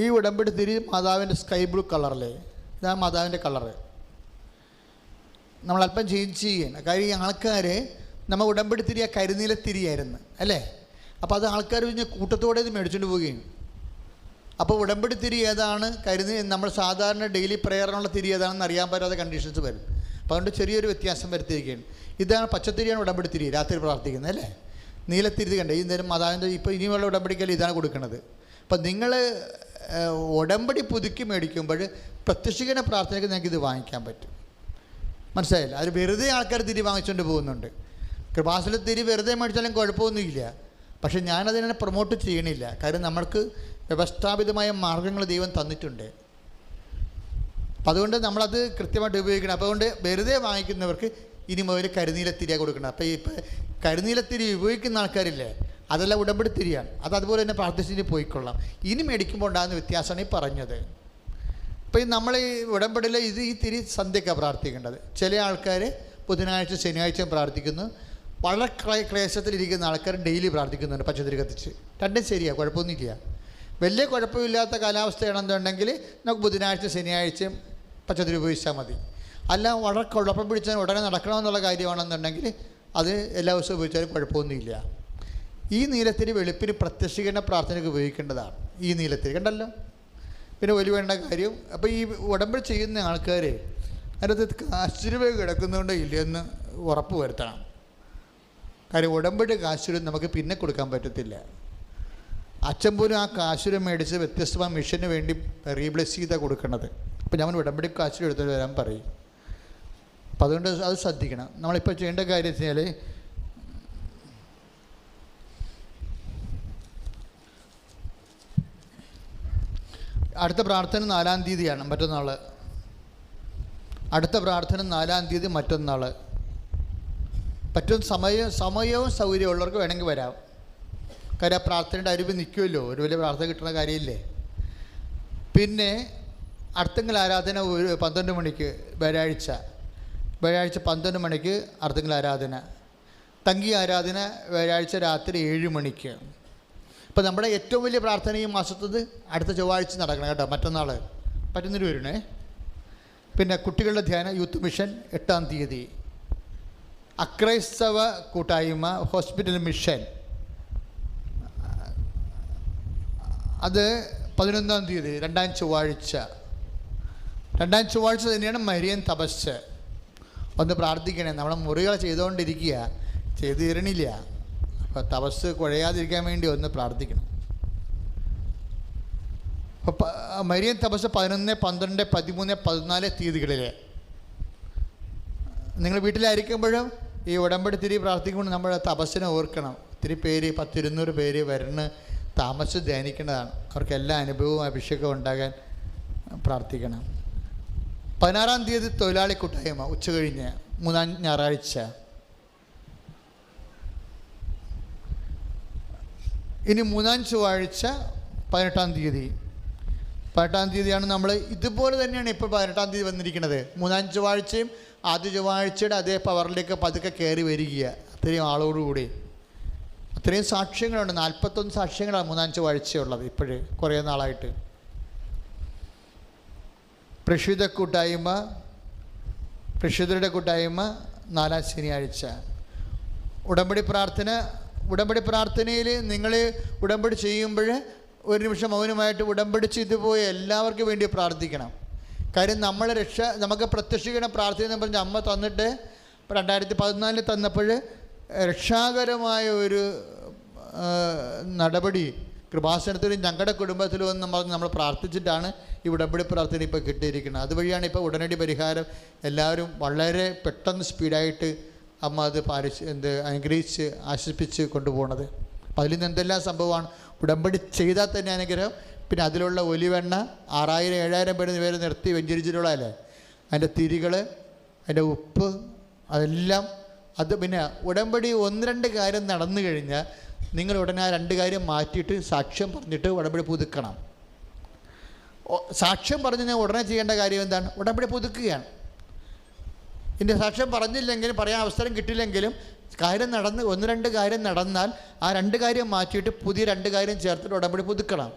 ഈ ഉടമ്പടിത്തിരി മാതാവിൻ്റെ സ്കൈ ബ്ലൂ കളറിൽ, ഇതാണ് മാതാവിൻ്റെ കളറ്. നമ്മളല്പം ചേഞ്ച് ചെയ്യണം. കാര്യം ഈ ആൾക്കാർ നമ്മൾ ഉടമ്പടിത്തിരി ആ കരിനീലത്തിരിയായിരുന്നു അല്ലേ. അപ്പോൾ അത് ആൾക്കാർ പിന്നെ കൂട്ടത്തോടെ ഇത് മേടിച്ചുകൊണ്ട് പോവുകയും, അപ്പോൾ ഉടമ്പടിത്തിരി ഏതാണ്, നമ്മൾ സാധാരണ ഡെയിലി പ്രെയറിനുള്ള തിരി ഏതാണെന്ന് അറിയാൻ പറ്റാത്ത കണ്ടീഷൻസ് വരും. അപ്പോൾ അതുകൊണ്ട് ചെറിയൊരു വ്യത്യാസം വരുത്തിയിരിക്കുകയാണ്. ഇതാണ് പച്ചത്തിരിയാണ് ഉടമ്പടിത്തിരി, രാത്രി പ്രാർത്ഥിക്കുന്നത് അല്ലേ. നീലത്തിരി കണ്ടേ, ഈ നേരം മാതാവിൻ്റെ ഇപ്പോൾ ഇനിയുള്ള ഉടമ്പടിക്കൽ ഇതാണ് കൊടുക്കുന്നത്. അപ്പം നിങ്ങൾ ഉടമ്പടി പുതുക്കി മേടിക്കുമ്പോൾ പ്രത്യക്ഷീകരണ പ്രാർത്ഥനയ്ക്ക് നിങ്ങൾക്ക് ഇത് വാങ്ങിക്കാൻ പറ്റും. മനസ്സിലായില്ല? അത് വെറുതെ ആൾക്കാർ തിരി വാങ്ങിച്ചുകൊണ്ട് പോകുന്നുണ്ട്. കൃപാസന തിരി വെറുതെ മേടിച്ചാലും കുഴപ്പമൊന്നുമില്ല. പക്ഷേ ഞാനതിനെ പ്രൊമോട്ട് ചെയ്യണില്ല. കാര്യം നമ്മൾക്ക് വ്യവസ്ഥാപിതമായ മാർഗ്ഗങ്ങൾ ദൈവം തന്നിട്ടുണ്ട്. അപ്പം അതുകൊണ്ട് നമ്മളത് കൃത്യമായിട്ട് ഉപയോഗിക്കണം. അപ്പോൾ അതുകൊണ്ട് വെറുതെ വാങ്ങിക്കുന്നവർക്ക് ഇനി മുതൽ കരിനീലത്തിരിയാണ് കൊടുക്കണം. അപ്പോൾ ഇപ്പോൾ കരിനീലത്തിരി ഉപയോഗിക്കുന്ന ആൾക്കാരില്ലേ, അതെല്ലാം ഉടമ്പടിത്തിരിയാണ്. അതുപോലെ തന്നെ പ്രാർത്ഥിച്ചിട്ട് പോയിക്കൊള്ളാം. ഇനി മേടിക്കുമ്പോൾ ഉണ്ടാകുന്ന വ്യത്യാസമാണ് ഈ പറഞ്ഞത്. ഇപ്പോൾ ഈ നമ്മൾ ഈ ഉടമ്പടിയിൽ ഈ തിരി സന്ധ്യക്കാണ് പ്രാർത്ഥിക്കേണ്ടത്. ചില ആൾക്കാർ ബുധനാഴ്ച ശനിയാഴ്ച പ്രാർത്ഥിക്കുന്നു. വളരെ ക്ലേശത്തിലിരിക്കുന്ന ആൾക്കാർ ഡെയിലി പ്രാർത്ഥിക്കുന്നുണ്ട് പച്ചത്തിരി കത്തിച്ച്. രണ്ടും ശരിയാണ്, കുഴപ്പമൊന്നുമില്ല. വലിയ കുഴപ്പമില്ലാത്ത കാലാവസ്ഥയാണെന്നുണ്ടെങ്കിൽ നമുക്ക് ബുധനാഴ്ച ശനിയാഴ്ചയും പച്ചത്തിരി ഉപയോഗിച്ചാൽ മതി. അല്ല വളരെ കുഴപ്പം പിടിച്ചാൽ ഉടനെ നടക്കണമെന്നുള്ള കാര്യമാണെന്നുണ്ടെങ്കിൽ അത് എല്ലാ ദിവസവും ഉപയോഗിച്ചാലും കുഴപ്പമൊന്നുമില്ല. ഈ നീലത്തിരി വെളുപ്പിന് പ്രത്യക്ഷീകരണ പ്രാർത്ഥനയ്ക്ക് ഉപയോഗിക്കേണ്ടതാണ്. ഈ നീലത്തിരി കണ്ടല്ലോ. പിന്നെ വലിയ വേണ്ട കാര്യം, അപ്പോൾ ഈ ഉടമ്പടി ചെയ്യുന്ന ആൾക്കാർ അതിനകത്ത് കാശുരൂപ കിടക്കുന്നുണ്ടോ ഇല്ലയെന്ന് ഉറപ്പ് വരുത്തണം. കാര്യം ഉടമ്പടി കാശുരൂപ നമുക്ക് പിന്നെ കൊടുക്കാൻ പറ്റത്തില്ല. അച്ഛൻ പോലും ആ കാശുരൂപ മേടിച്ച് വ്യത്യസ്തമായ മിഷന് വേണ്ടി റീപ്ലേസ് ചെയ്താൽ കൊടുക്കേണ്ടത്. അപ്പോൾ ഞാൻ ഉടമ്പടി കാശുരൂപ എടുത്തിട്ട് വരാൻ പറയും. അപ്പോൾ അതുകൊണ്ട് അത് ശ്രദ്ധിക്കണം. നമ്മളിപ്പോൾ ചെയ്യേണ്ട കാര്യം വെച്ചാൽ അടുത്ത പ്രാർത്ഥന 4-ാം തീയതിയാണ്, മറ്റന്നാൾ. അടുത്ത പ്രാർത്ഥന 4-ാം തീയതി മറ്റന്നാൾ. സമയവും സൗകര്യമുള്ളവർക്ക് വേണമെങ്കിൽ വരാം. കാര്യം ആ പ്രാർത്ഥനയുടെ അരിവ് നിൽക്കുമല്ലോ, ഒരു വലിയ പ്രാർത്ഥന കിട്ടുന്ന കാര്യമില്ലേ. പിന്നെ അർത്തുങ്കൽ ആരാധന 12 മണിക്ക് വ്യാഴാഴ്ച 12 മണിക്ക് അർത്തുങ്കൽ ആരാധന. തങ്കി ആരാധന വ്യാഴാഴ്ച രാത്രി 7 മണിക്ക്. ഇപ്പോൾ നമ്മുടെ ഏറ്റവും വലിയ പ്രാർത്ഥന ഈ മാസത്തത് അടുത്ത ചൊവ്വാഴ്ച നടക്കണം കേട്ടോ, മറ്റന്നാൾ. പറ്റുന്നൊരു വരണേ. പിന്നെ കുട്ടികളുടെ ധ്യാനം യൂത്ത് മിഷൻ 8-ാം തീയതി. അക്രൈസ്തവ കൂട്ടായ്മ ഹോസ്പിറ്റൽ മിഷൻ അത് 11-ാം തീയതി, 2-ാം ചൊവ്വാഴ്ച. 2-ാം ചൊവ്വാഴ്ച തന്നെയാണ് മരിയൻ തപസ്. ഒന്ന് പ്രാർത്ഥിക്കണേ. നമ്മൾ മുറികൾ ചെയ്തുകൊണ്ടിരിക്കുക, ചെയ്തു തീരണില്ല. അപ്പോൾ തപസ് കുഴയാതിരിക്കാൻ വേണ്ടി ഒന്ന് പ്രാർത്ഥിക്കണം. അപ്പോൾ മരിയൻ തപസ് 11, 12, 13, 14 തീയതികളിൽ നിങ്ങൾ വീട്ടിലായിരിക്കുമ്പോഴും ഈ ഉടമ്പടി തിരി പ്രാർത്ഥിക്കുമ്പോൾ നമ്മൾ തപസ്സിനെ ഓർക്കണം. ഒത്തിരി പേര് 10-200 പേര് വരുന്ന താമസിച്ച് ധ്യാനിക്കേണ്ടതാണ്. അവർക്ക് എല്ലാ അനുഭവവും അഭിഷേകവും ഉണ്ടാകാൻ പ്രാർത്ഥിക്കണം. 16-ാം തീയതി തൊഴിലാളി കൂട്ടായ്മ ഉച്ചകഴിഞ്ഞ് 3-ാം ഞായറാഴ്ച. ഇനി 3-ാം ചൊവ്വാഴ്ച 18-ാം തീയതി. 18-ാം തീയതിയാണ് നമ്മൾ ഇതുപോലെ തന്നെയാണ് ഇപ്പോൾ 18-ാം തീയതി വന്നിരിക്കുന്നത്. 3-ാം ചൊവ്വാഴ്ചയും ആദ്യ ചൊവ്വാഴ്ചയുടെ അതേ പവറിലേക്ക് പതുക്കെ കയറി വരിക. അത്രയും ആളോടുകൂടി അത്രയും സാക്ഷ്യങ്ങളുണ്ട്. 41 സാക്ഷ്യങ്ങളാണ് 3-ാം ചൊവ്വാഴ്ചയുള്ളത് ഇപ്പോഴേ, കുറേ നാളായിട്ട്. പ്രക്ഷുതരുടെ കൂട്ടായ്മ 4-ാം ശനിയാഴ്ച. ഉടമ്പടി പ്രാർത്ഥനയിൽ നിങ്ങൾ ഉടമ്പടി ചെയ്യുമ്പോൾ ഒരു നിമിഷം മൗനമായിട്ട് ഉടമ്പടി ചെയ്തു പോയ എല്ലാവർക്കും വേണ്ടി പ്രാർത്ഥിക്കണം. കാര്യം നമുക്ക് പ്രത്യക്ഷീകരണ പ്രാർത്ഥന പറഞ്ഞ് അമ്മ തന്നിട്ട് 2014 തന്നപ്പോൾ രക്ഷാകരമായ ഒരു നടപടി കൃപാസനത്തിലും ഞങ്ങളുടെ കുടുംബത്തിലും നമ്മൾ പ്രാർത്ഥിച്ചിട്ടാണ് ഈ ഉടമ്പടി പ്രാർത്ഥന ഇപ്പോൾ കിട്ടിയിരിക്കുന്നത്. അതുവഴിയാണ് ഇപ്പോൾ ഉടനടി പരിഹാരം എല്ലാവരും വളരെ പെട്ടെന്ന് സ്പീഡായിട്ട് അമ്മ അത് അനുഗ്രഹിച്ച് ആശ്വസിപ്പിച്ച് കൊണ്ടുപോകണത്. അപ്പോൾ അതിൽ നിന്ന് എന്തെല്ലാം സംഭവമാണ്. ഉടമ്പടി ചെയ്താൽ തന്നെ അനുഗ്രഹം. പിന്നെ അതിലുള്ള ഒലിവെണ്ണ 6000-7000 പേര് നിർത്തി വെഞ്ചരിച്ചിട്ടുള്ളതല്ലേ, അതിൻ്റെ തിരികൾ, അതിൻ്റെ ഉപ്പ്, അതെല്ലാം അത് പിന്നെ ഉടമ്പടി 1-2 കാര്യം നടന്നു കഴിഞ്ഞാൽ നിങ്ങൾ ഉടനെ ആ 2 കാര്യം മാറ്റിയിട്ട് സാക്ഷ്യം പറഞ്ഞിട്ട് ഉടമ്പടി പുതുക്കണം. സാക്ഷ്യം പറഞ്ഞ് ഞാൻ ഉടനെ ചെയ്യേണ്ട കാര്യം എന്താണ്? ഉടമ്പടി പുതുക്കുകയാണ്. ഇനി സാക്ഷ്യം പറഞ്ഞില്ലെങ്കിലും പറയാൻ അവസരം കിട്ടില്ലെങ്കിലും കാര്യം നടന്ന് 1-2 കാര്യം നടന്നാൽ ആ 2 കാര്യം മാറ്റിയിട്ട് പുതിയ 2 കാര്യം ചേർത്തിട്ട് ഉടമ്പടി പുതുക്കണം.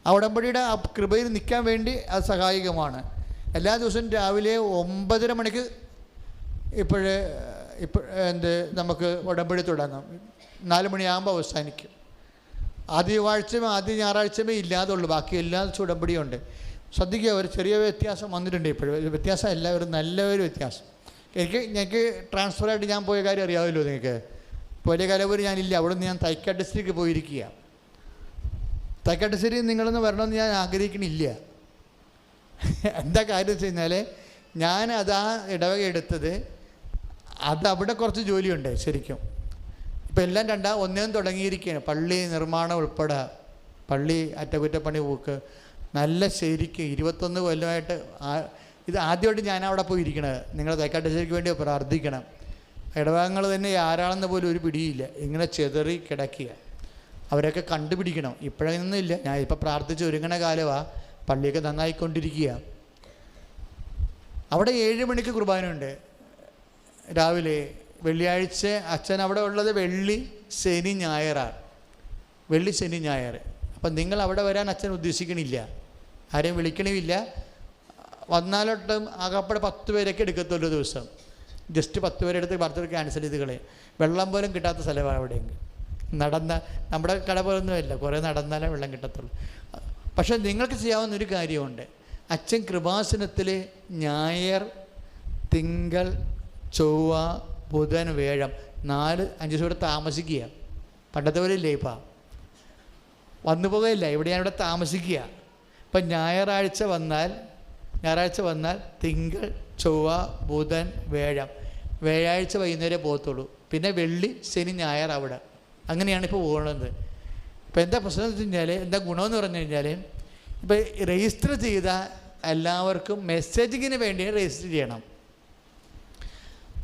ആ ഉടമ്പടിയുടെ ആ കൃപയിൽ നിൽക്കാൻ വേണ്ടി അത് സഹായകമാണ്. എല്ലാ ദിവസവും രാവിലെ 9:30 മണിക്ക് നമുക്ക് ഉടമ്പടി തുടങ്ങാം. 4 മണിയാകുമ്പോൾ അവസാനിക്കും. ആദ്യ ഞായറാഴ്ചമേ ഇല്ലാതുള്ളൂ, ബാക്കി എല്ലാ ദിവസവും ഉടമ്പടിയുണ്ട്. ശ്രദ്ധിക്കുക, ഒരു ചെറിയ വ്യത്യാസം വന്നിട്ടുണ്ട് ഇപ്പോഴും. വ്യത്യാസം അല്ല, ഒരു നല്ലൊരു വ്യത്യാസം. ഞങ്ങൾക്ക് ട്രാൻസ്ഫറായിട്ട് ഞാൻ പോയ കാര്യം അറിയാമല്ലോ നിങ്ങൾക്ക്. പോയ കാലം ഞാനില്ല, അവിടെ നിന്ന് ഞാൻ തൈക്കാട് ഡിസ്ട്രിക്റ്റ് പോയിരിക്കുക. തൈക്കാട് ഡിസ്ട്രിക്റ്റിൽ നിങ്ങളൊന്ന് വരണമെന്ന് ഞാൻ ആഗ്രഹിക്കണില്ല. എന്താ കാര്യം വെച്ച് കഴിഞ്ഞാൽ ഞാനത് ആ ഇടവക എടുത്തത് അതവിടെ കുറച്ച് ജോലിയുണ്ട് ശരിക്കും. ഇപ്പം എല്ലാം ഒന്നേന്ന് തുടങ്ങിയിരിക്കുകയാണ്. പള്ളി നിർമ്മാണം ഉൾപ്പെടെ, പള്ളി അറ്റകുറ്റപ്പണി പോക്ക് നല്ല ശരിക്കും 21 കൊല്ലമായിട്ട് ഇത് ആദ്യമായിട്ട് ഞാനവിടെ പോയി ഇരിക്കണത്. നിങ്ങൾ തൈക്കാട്ടുശ്ശേരിക്ക് വേണ്ടി പ്രാർത്ഥിക്കണം. ഇടവകങ്ങൾ തന്നെ ആരാണെന്ന് പോലും ഒരു പിടിയില്ല, ഇങ്ങനെ ചെതറി കിടക്കുക. അവരൊക്കെ കണ്ടുപിടിക്കണം. ഇപ്പോഴൊന്നും ഇല്ല, ഞാൻ ഇപ്പം പ്രാർത്ഥിച്ച് ഒരുങ്ങണ കാലമാണ്. പള്ളിയൊക്കെ നന്നായിക്കൊണ്ടിരിക്കുക. അവിടെ 7 മണിക്ക് കുർബാനയുണ്ട് രാവിലെ. വെള്ളിയാഴ്ച അച്ഛൻ അവിടെ ഉള്ളത് വെള്ളി ശനി ഞായർ. അപ്പം നിങ്ങൾ അവിടെ വരാൻ അച്ഛൻ ഉദ്ദേശിക്കണില്ല, ആരെയും വിളിക്കണമില്ല. വന്നാലൊട്ടും ആകപ്പാടെ 10 പേരൊക്കെ എടുക്കത്തുള്ളൂ ദിവസം. ജസ്റ്റ് 10 പേരെടുത്ത് ബർത്ത്ഡേ ക്യാൻസൽ ചെയ്ത് കളയും. വെള്ളം പോലും കിട്ടാത്ത സ്ഥലമാണ് അവിടെയെങ്കിൽ. നമ്മുടെ കട പോലൊന്നുമല്ല, കുറേ നടന്നാലേ വെള്ളം കിട്ടത്തുള്ളൂ. പക്ഷേ നിങ്ങൾക്ക് ചെയ്യാവുന്നൊരു കാര്യമുണ്ട്. അച്ഛൻ കൃപാസനത്തിൽ ഞായർ, തിങ്കൾ, ചൊവ്വ, ബുധൻ, വ്യാഴം 4-5 ദിവസം താമസിക്കുക. പണ്ടത്തെ പോലെ ഇല്ലേ, ഇപ്പം വന്നു പോകയില്ല, ഇവിടെ ഞാനിവിടെ താമസിക്കുക. ഇപ്പം ഞായറാഴ്ച വന്നാൽ തിങ്കൾ, ചൊവ്വ, ബുധൻ, വ്യാഴം, വ്യാഴാഴ്ച വൈകുന്നേരം പോകത്തുള്ളൂ. പിന്നെ വെള്ളി, ശനി, ഞായർ അവിടെ. അങ്ങനെയാണ് ഇപ്പോൾ പോകുന്നത്. ഇപ്പം എന്താ പ്രശ്നം എന്ന് വെച്ച് കഴിഞ്ഞാൽ, എന്താ ഗുണമെന്ന് പറഞ്ഞു കഴിഞ്ഞാൽ, ഇപ്പം രജിസ്റ്റർ ചെയ്ത എല്ലാവർക്കും മെസ്സേജിങ്ങിന് വേണ്ടി രജിസ്റ്റർ ചെയ്യണം.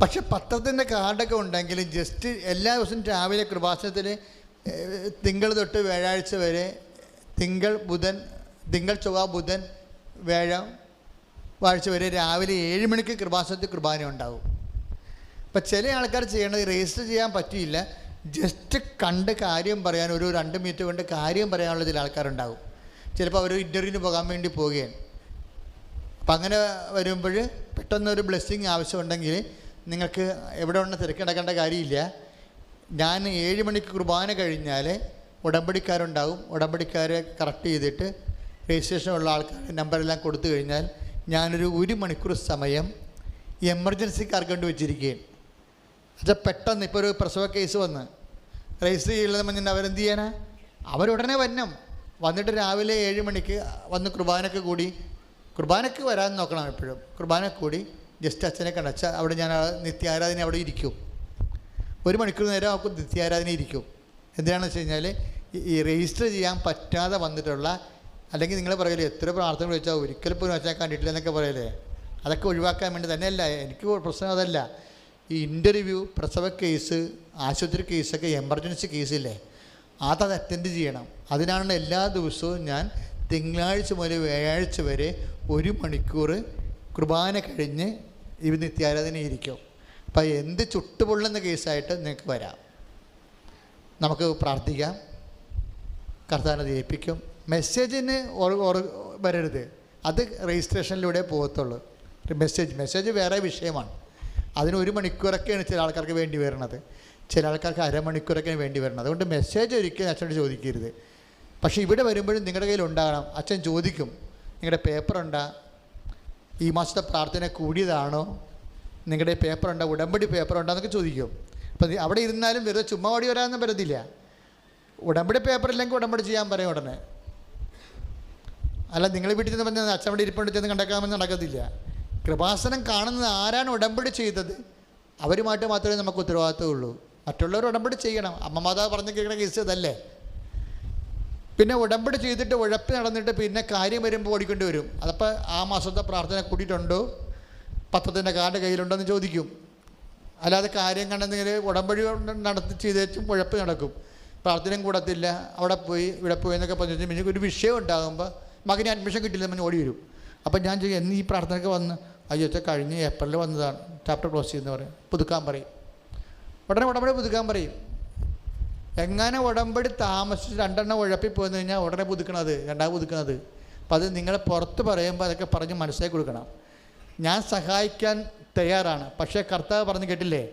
പക്ഷെ പത്രത്തിൻ്റെ കാർഡൊക്കെ ഉണ്ടെങ്കിലും ജസ്റ്റ് എല്ലാ ദിവസവും രാവിലെ കൃപാസനത്തിൽ തിങ്കൾ തൊട്ട് വ്യാഴാഴ്ച വരെ തിങ്കൾ, ചൊവ്വ, ബുധൻ, വ്യാഴാഴ്ച വരെ രാവിലെ 7 മണിക്ക് കൃപാസനത്തിൽ കുർബാന ഉണ്ടാവും. അപ്പം ചില ആൾക്കാർ ചെയ്യണത് രജിസ്റ്റർ ചെയ്യാൻ പറ്റിയില്ല, ജസ്റ്റ് കണ്ട് കാര്യം പറയാൻ ഒരു 2 മിനിറ്റ് കൊണ്ട് കാര്യം പറയാനുള്ള ചില ആൾക്കാരുണ്ടാകും. ചിലപ്പോൾ അവർ ഇൻ്റർവ്യൂവിന് പോകാൻ വേണ്ടി പോവുകയാണ്. അപ്പം അങ്ങനെ വരുമ്പോൾ പെട്ടെന്നൊരു ബ്ലെസ്സിങ് ആവശ്യമുണ്ടെങ്കിൽ നിങ്ങൾക്ക് എവിടെ ഉണ്ടെന്ന് തിരക്കിടക്കേണ്ട കാര്യമില്ല. ഞാൻ 7 മണിക്ക് കുർബാന കഴിഞ്ഞാൽ ഉടമ്പടിക്കാരുണ്ടാകും. ഉടമ്പടിക്കാരെ കറക്റ്റ് ചെയ്തിട്ട് രജിസ്ട്രേഷനുള്ള ആൾക്കാർ നമ്പറെല്ലാം കൊടുത്തു കഴിഞ്ഞാൽ ഞാനൊരു 1 മണിക്കൂർ സമയം എമർജൻസിക്കാർക്ക് കൊണ്ട് വെച്ചിരിക്കുകയാണ്. എന്നുവെച്ചാൽ പെട്ടെന്ന് ഇപ്പോൾ ഒരു പ്രസവ കേസ് വന്ന് രജിസ്റ്റർ ചെയ്യുന്നത് പറഞ്ഞാൽ അവരെന്ത് ചെയ്യാനാ? അവരുടനെ വന്നിട്ട് രാവിലെ 7 മണിക്ക് വന്ന് കുർബാനക്ക് വരാൻ നോക്കണം. എപ്പോഴും കുർബാനക്ക് കൂടി ജസ്റ്റ് അച്ഛനെ കണ്ടച്ച അവിടെ ഞാൻ നിത്യാരാധന അവിടെ ഇരിക്കും. 1 മണിക്കൂർ നേരം അവർക്ക് നിത്യാരാധന ഇരിക്കും. എന്താണെന്ന് വെച്ച് കഴിഞ്ഞാൽ ഈ രജിസ്റ്റർ ചെയ്യാൻ പറ്റാതെ വന്നിട്ടുള്ള, അല്ലെങ്കിൽ നിങ്ങൾ പറയല്ലേ എത്ര പ്രാർത്ഥന വിളിച്ചാൽ ഒരിക്കലും പോലും അച്ഛനെ കണ്ടിട്ടില്ല എന്നൊക്കെ പറയല്ലേ, അതൊക്കെ ഒഴിവാക്കാൻ വേണ്ടി തന്നെയല്ല. എനിക്ക് പ്രശ്നം അതല്ല. ഈ ഇൻ്റർവ്യൂ, പ്രസവ കേസ്, ആശുപത്രി കേസൊക്കെ എമർജൻസി കേസില്ലേ, അത് അറ്റൻഡ് ചെയ്യണം. അതിനാണ് എല്ലാ ദിവസവും ഞാൻ തിങ്കളാഴ്ച മുതൽ വ്യാഴാഴ്ച വരെ 1 മണിക്കൂർ കുർബാന കഴിഞ്ഞ് ഇവ നിത്യാരാധന ഇരിക്കും. അപ്പം എന്ത് ചുട്ടുപൊള്ളുന്ന കേസായിട്ട് നിങ്ങൾക്ക് വരാം, നമുക്ക് പ്രാർത്ഥിക്കാം, കർത്താവിനെ ജയിപ്പിക്കും. മെസ്സേജിന് വരരുത്, അത് രജിസ്ട്രേഷനിലൂടെ പോകത്തുള്ളൂ. മെസ്സേജ് വേറെ വിഷയമാണ്. അതിന് 1 മണിക്കൂറൊക്കെയാണ് ചില ആൾക്കാർക്ക് വേണ്ടി വരുന്നത്, ചില ആൾക്കാർക്ക് അരമണിക്കൂറൊക്കെയാണ് വേണ്ടി വരുന്നത്. അതുകൊണ്ട് മെസ്സേജ് ഒരിക്കലും അച്ഛനോട് ചോദിക്കരുത്. പക്ഷേ ഇവിടെ വരുമ്പോഴും നിങ്ങളുടെ കയ്യിൽ ഉണ്ടാകണം. അച്ഛൻ ചോദിക്കും, നിങ്ങളുടെ പേപ്പറുണ്ടാ, ഈ മാസത്തെ പ്രാർത്ഥന കൂടിയതാണോ, നിങ്ങളുടെ പേപ്പറുണ്ടോ, ഉടമ്പടി പേപ്പറുണ്ടോ എന്നൊക്കെ ചോദിക്കും. അപ്പം അവിടെ ഇരുന്നാലും വെറുതെ ചുമ്മാ ഓടി വരാനൊന്നും പറ്റത്തില്ല. ഉടമ്പടി പേപ്പറില്ലെങ്കിൽ ഉടമ്പടി ചെയ്യാൻ പറയും ഉടനെ. അല്ല നിങ്ങൾ വീട്ടിൽ നിന്ന് പറഞ്ഞാൽ അച്ഛൻ ഇവിടെ ഇരിപ്പുണ്ട് ചെന്ന് കണ്ടേക്കാമെന്ന് നടക്കത്തില്ല. കൃപാസനം കാണുന്നത് ആരാണ് ഉടമ്പടി ചെയ്തത് അവരുമായിട്ട് മാത്രമേ നമുക്ക് ഉത്തരവാദിത്തമുള്ളൂ. മറ്റുള്ളവർ ഉടമ്പടി ചെയ്യണം. അമ്മ മാതാവ് പറഞ്ഞു കേൾക്കുന്ന കേസ് ഇതല്ലേ. പിന്നെ ഉടമ്പടി ചെയ്തിട്ട് ഉഴപ്പി നടന്നിട്ട് പിന്നെ കാര്യം വരുമ്പോൾ ഓടിക്കൊണ്ട് വരും. അതപ്പോൾ ആ മാസത്തെ പ്രാർത്ഥന കൂട്ടിയിട്ടുണ്ടോ, പത്രത്തിൻ്റെ കാർഡ് കയ്യിലുണ്ടോ എന്ന് ചോദിക്കും. അല്ലാതെ കാര്യം കണ്ടെങ്കിൽ ഉടമ്പടി നടത്തി ചെയ്തേച്ചും കുഴപ്പം നടക്കും. പ്രാർത്ഥനയും കൂടത്തില്ല, അവിടെ പോയി ഇവിടെ പോയി എന്നൊക്കെ പറഞ്ഞു എനിക്ക് ഒരു വിഷയം ഉണ്ടാകുമ്പോൾ മകന് അഡ്മിഷൻ കിട്ടില്ല എന്ന് ഓടി വരും. അപ്പം ഞാൻ ചെയ്യും എന്ന് ഈ പ്രാർത്ഥനയ്ക്ക് വന്ന് അയ്യോത്തെ കഴിഞ്ഞ് ഏപ്രിലിൽ വന്നതാണ്, ചാപ്റ്റർ ക്ലോസ് ചെയ്യുന്ന പറയും, പുതുക്കാൻ പറയും. ഉടനെ ഉടമ്പടി പുതുക്കാൻ പറയും. എങ്ങനെ ഉടമ്പടി താമസിച്ച് 2 എണ്ണം ഉഴപ്പി പോയെന്ന് കഴിഞ്ഞാൽ ഉടനെ പുതുക്കണത്, രണ്ടാമത് പുതുക്കണത്. അപ്പം അത് നിങ്ങൾ പുറത്ത് പറയുമ്പോൾ അതൊക്കെ പറഞ്ഞ് മനസ്സിലാക്കി കൊടുക്കണം. ഞാൻ സഹായിക്കാൻ തയ്യാറാണ്, പക്ഷേ കർത്താവ് പറഞ്ഞ് കേട്ടില്ലേ,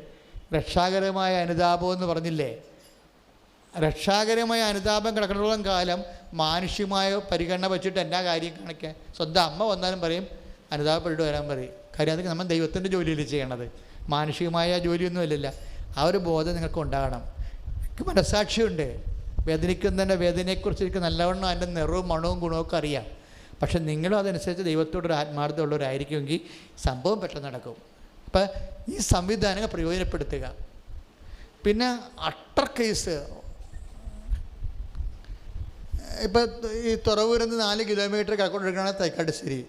രക്ഷാകരമായ അനുതാപം എന്ന് പറഞ്ഞില്ലേ. രക്ഷാകരമായ അനുതാപം കിടക്കുന്നിടത്തോളം കാലം മാനുഷ്യമായ പരിഗണന വെച്ചിട്ട് എന്നാ കാര്യം കാണിക്കാൻ. സ്വന്തം അമ്മ വന്നാലും പറയും അനുതാപപ്പെട്ട് വരാൻ പറയും. കാര്യം അതൊക്കെ നമ്മൾ ദൈവത്തിൻ്റെ ജോലിയിൽ ചെയ്യണത്, മാനുഷികമായ ജോലിയൊന്നും അല്ലല്ല. ആ ഒരു ബോധം നിങ്ങൾക്ക് ഉണ്ടാകണം. എനിക്ക് മനസ്സാക്ഷിയുണ്ട്, വേദനിക്കുന്നതിൻ്റെ വേദനയെക്കുറിച്ച് എനിക്ക് നല്ലവണ്ണം അതിൻ്റെ നിറവും മണവും ഗുണമൊക്കെ അറിയാം. പക്ഷെ നിങ്ങളും അതനുസരിച്ച് ദൈവത്തോടൊരു ആത്മാർത്ഥമുള്ളവരായിരിക്കുമെങ്കിൽ സംഭവം പെട്ടെന്ന് നടക്കും. അപ്പം ഈ സംവിധാനങ്ങൾ പ്രയോജനപ്പെടുത്തുക. പിന്നെ അട്ടർ കേസ്, ഇപ്പം ഈ തുറവൂരിൽ നിന്ന് 4 കിലോമീറ്റർ കിഴക്കോട്ടെടുക്കുകയാണെങ്കിൽ തൈക്കാട്ടുശ്ശേരി.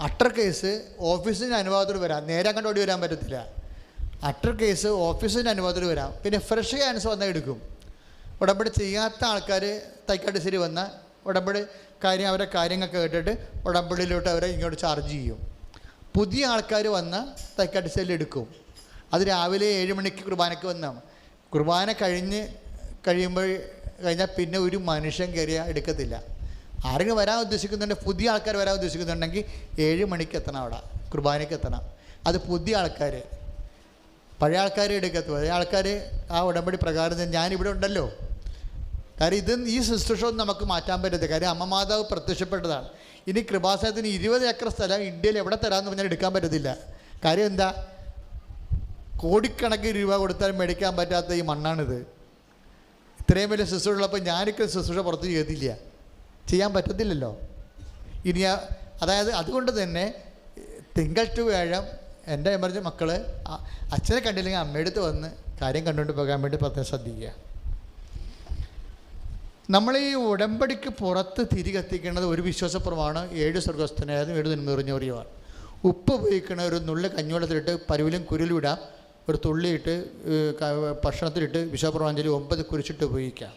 അട്ടർ കേസ് ഓഫീസിൻ്റെ അനുവാദത്തോട് വരാം, നേരെ അങ്ങോട്ട് ഓടി വരാൻ പറ്റത്തില്ല. അട്ടർ കേസ് ഓഫീസിൻ്റെ അനുവാദത്തോട് വരാം. പിന്നെ ഫ്രഷ് ക്യാൻസർ വന്നാൽ എടുക്കും. ഉടമ്പടി ചെയ്യാത്ത ആൾക്കാർ തൈക്കാട്ടുശ്ശേരി വന്നാൽ ഉടമ്പടി അവരെ കാര്യങ്ങൾ കേട്ടിട്ട് ഉടമ്പടിയിലോട്ട് അവരെ ഇങ്ങോട്ട് ചാർജ് ചെയ്യും. പുതിയ ആൾക്കാർ വന്നാൽ തൈക്കാട്ടുശ്ശേരിയിൽ എടുക്കും. അത് രാവിലെ 7 മണിക്ക് കുർബാനയ്ക്ക് വന്നാൽ കുർബാന കഴിഞ്ഞാൽ പിന്നെ ഒരു മനുഷ്യൻ കയറിയാൽ എടുക്കത്തില്ല. ആരെങ്കിലും വരാൻ ഉദ്ദേശിക്കുന്നുണ്ടെങ്കിൽ, പുതിയ ആൾക്കാർ വരാൻ ഉദ്ദേശിക്കുന്നുണ്ടെങ്കിൽ 7 മണിക്ക് എത്തണം, അവിടെ കുർബാനയ്ക്ക് എത്തണം. അത് പുതിയ ആൾക്കാർ. പഴയ ആൾക്കാർ എടുക്കത്തു. പഴയ ആൾക്കാർ ആ ഉടമ്പടി പ്രകാരം ഞാനിവിടെ ഉണ്ടല്ലോ. കാര്യം ഈ ശുശ്രൂഷ ഒന്നും നമുക്ക് മാറ്റാൻ പറ്റത്തില്ല. കാര്യം അമ്മ മാതാവ് പ്രത്യക്ഷപ്പെട്ടതാണ്. ഇനി കൃപാസനത്തിന് 20 ഏക്കർ സ്ഥലം ഇന്ത്യയിൽ എവിടെ തരാമെന്ന് പറഞ്ഞാൽ എടുക്കാൻ പറ്റത്തില്ല. കാര്യം എന്താ, കോടിക്കണക്കിന് രൂപ കൊടുത്താൽ മേടിക്കാൻ പറ്റാത്ത ഈ മണ്ണാണിത്. ഇത്രയും വലിയ ശുശ്രൂഷ ഉള്ളപ്പോൾ ഞാനൊക്കെ ശുശ്രൂഷ പുറത്ത് ചെയ്തില്ല, ചെയ്യാൻ പറ്റത്തില്ലല്ലോ. ഇനി അതായത് അതുകൊണ്ട് തന്നെ തിങ്കൾ ടു വ്യാഴം എൻ്റെ എമർജൻസി മക്കൾ അച്ഛനെ കണ്ടില്ലെങ്കിൽ അമ്മയെടുത്ത് വന്ന് കാര്യം കണ്ടുകൊണ്ട് പോകാൻ വേണ്ടി പ്രത്യേകം ശ്രദ്ധിക്കുക. നമ്മൾ ഈ ഉടമ്പടിക്ക് പുറത്ത് തിരികെത്തിക്കേണ്ടത് ഒരു വിശ്വാസപ്രമാണ് 7 സ്വർഗസ്ഥനായതും 7 നന്മറിഞ്ഞവരെയുമാണ്. ഉപ്പ് ഉപയോഗിക്കണ ഒരു നുള്ളി കഞ്ഞിവെള്ളത്തിലിട്ട് പരുവിലും കുരുലും ഇടാം, ഒരു തുള്ളിയിട്ട് ഭക്ഷണത്തിലിട്ട് വിശ്വാസപ്രമാഞ്ചലി 9 കുരിച്ചിട്ട് ഉപയോഗിക്കാം.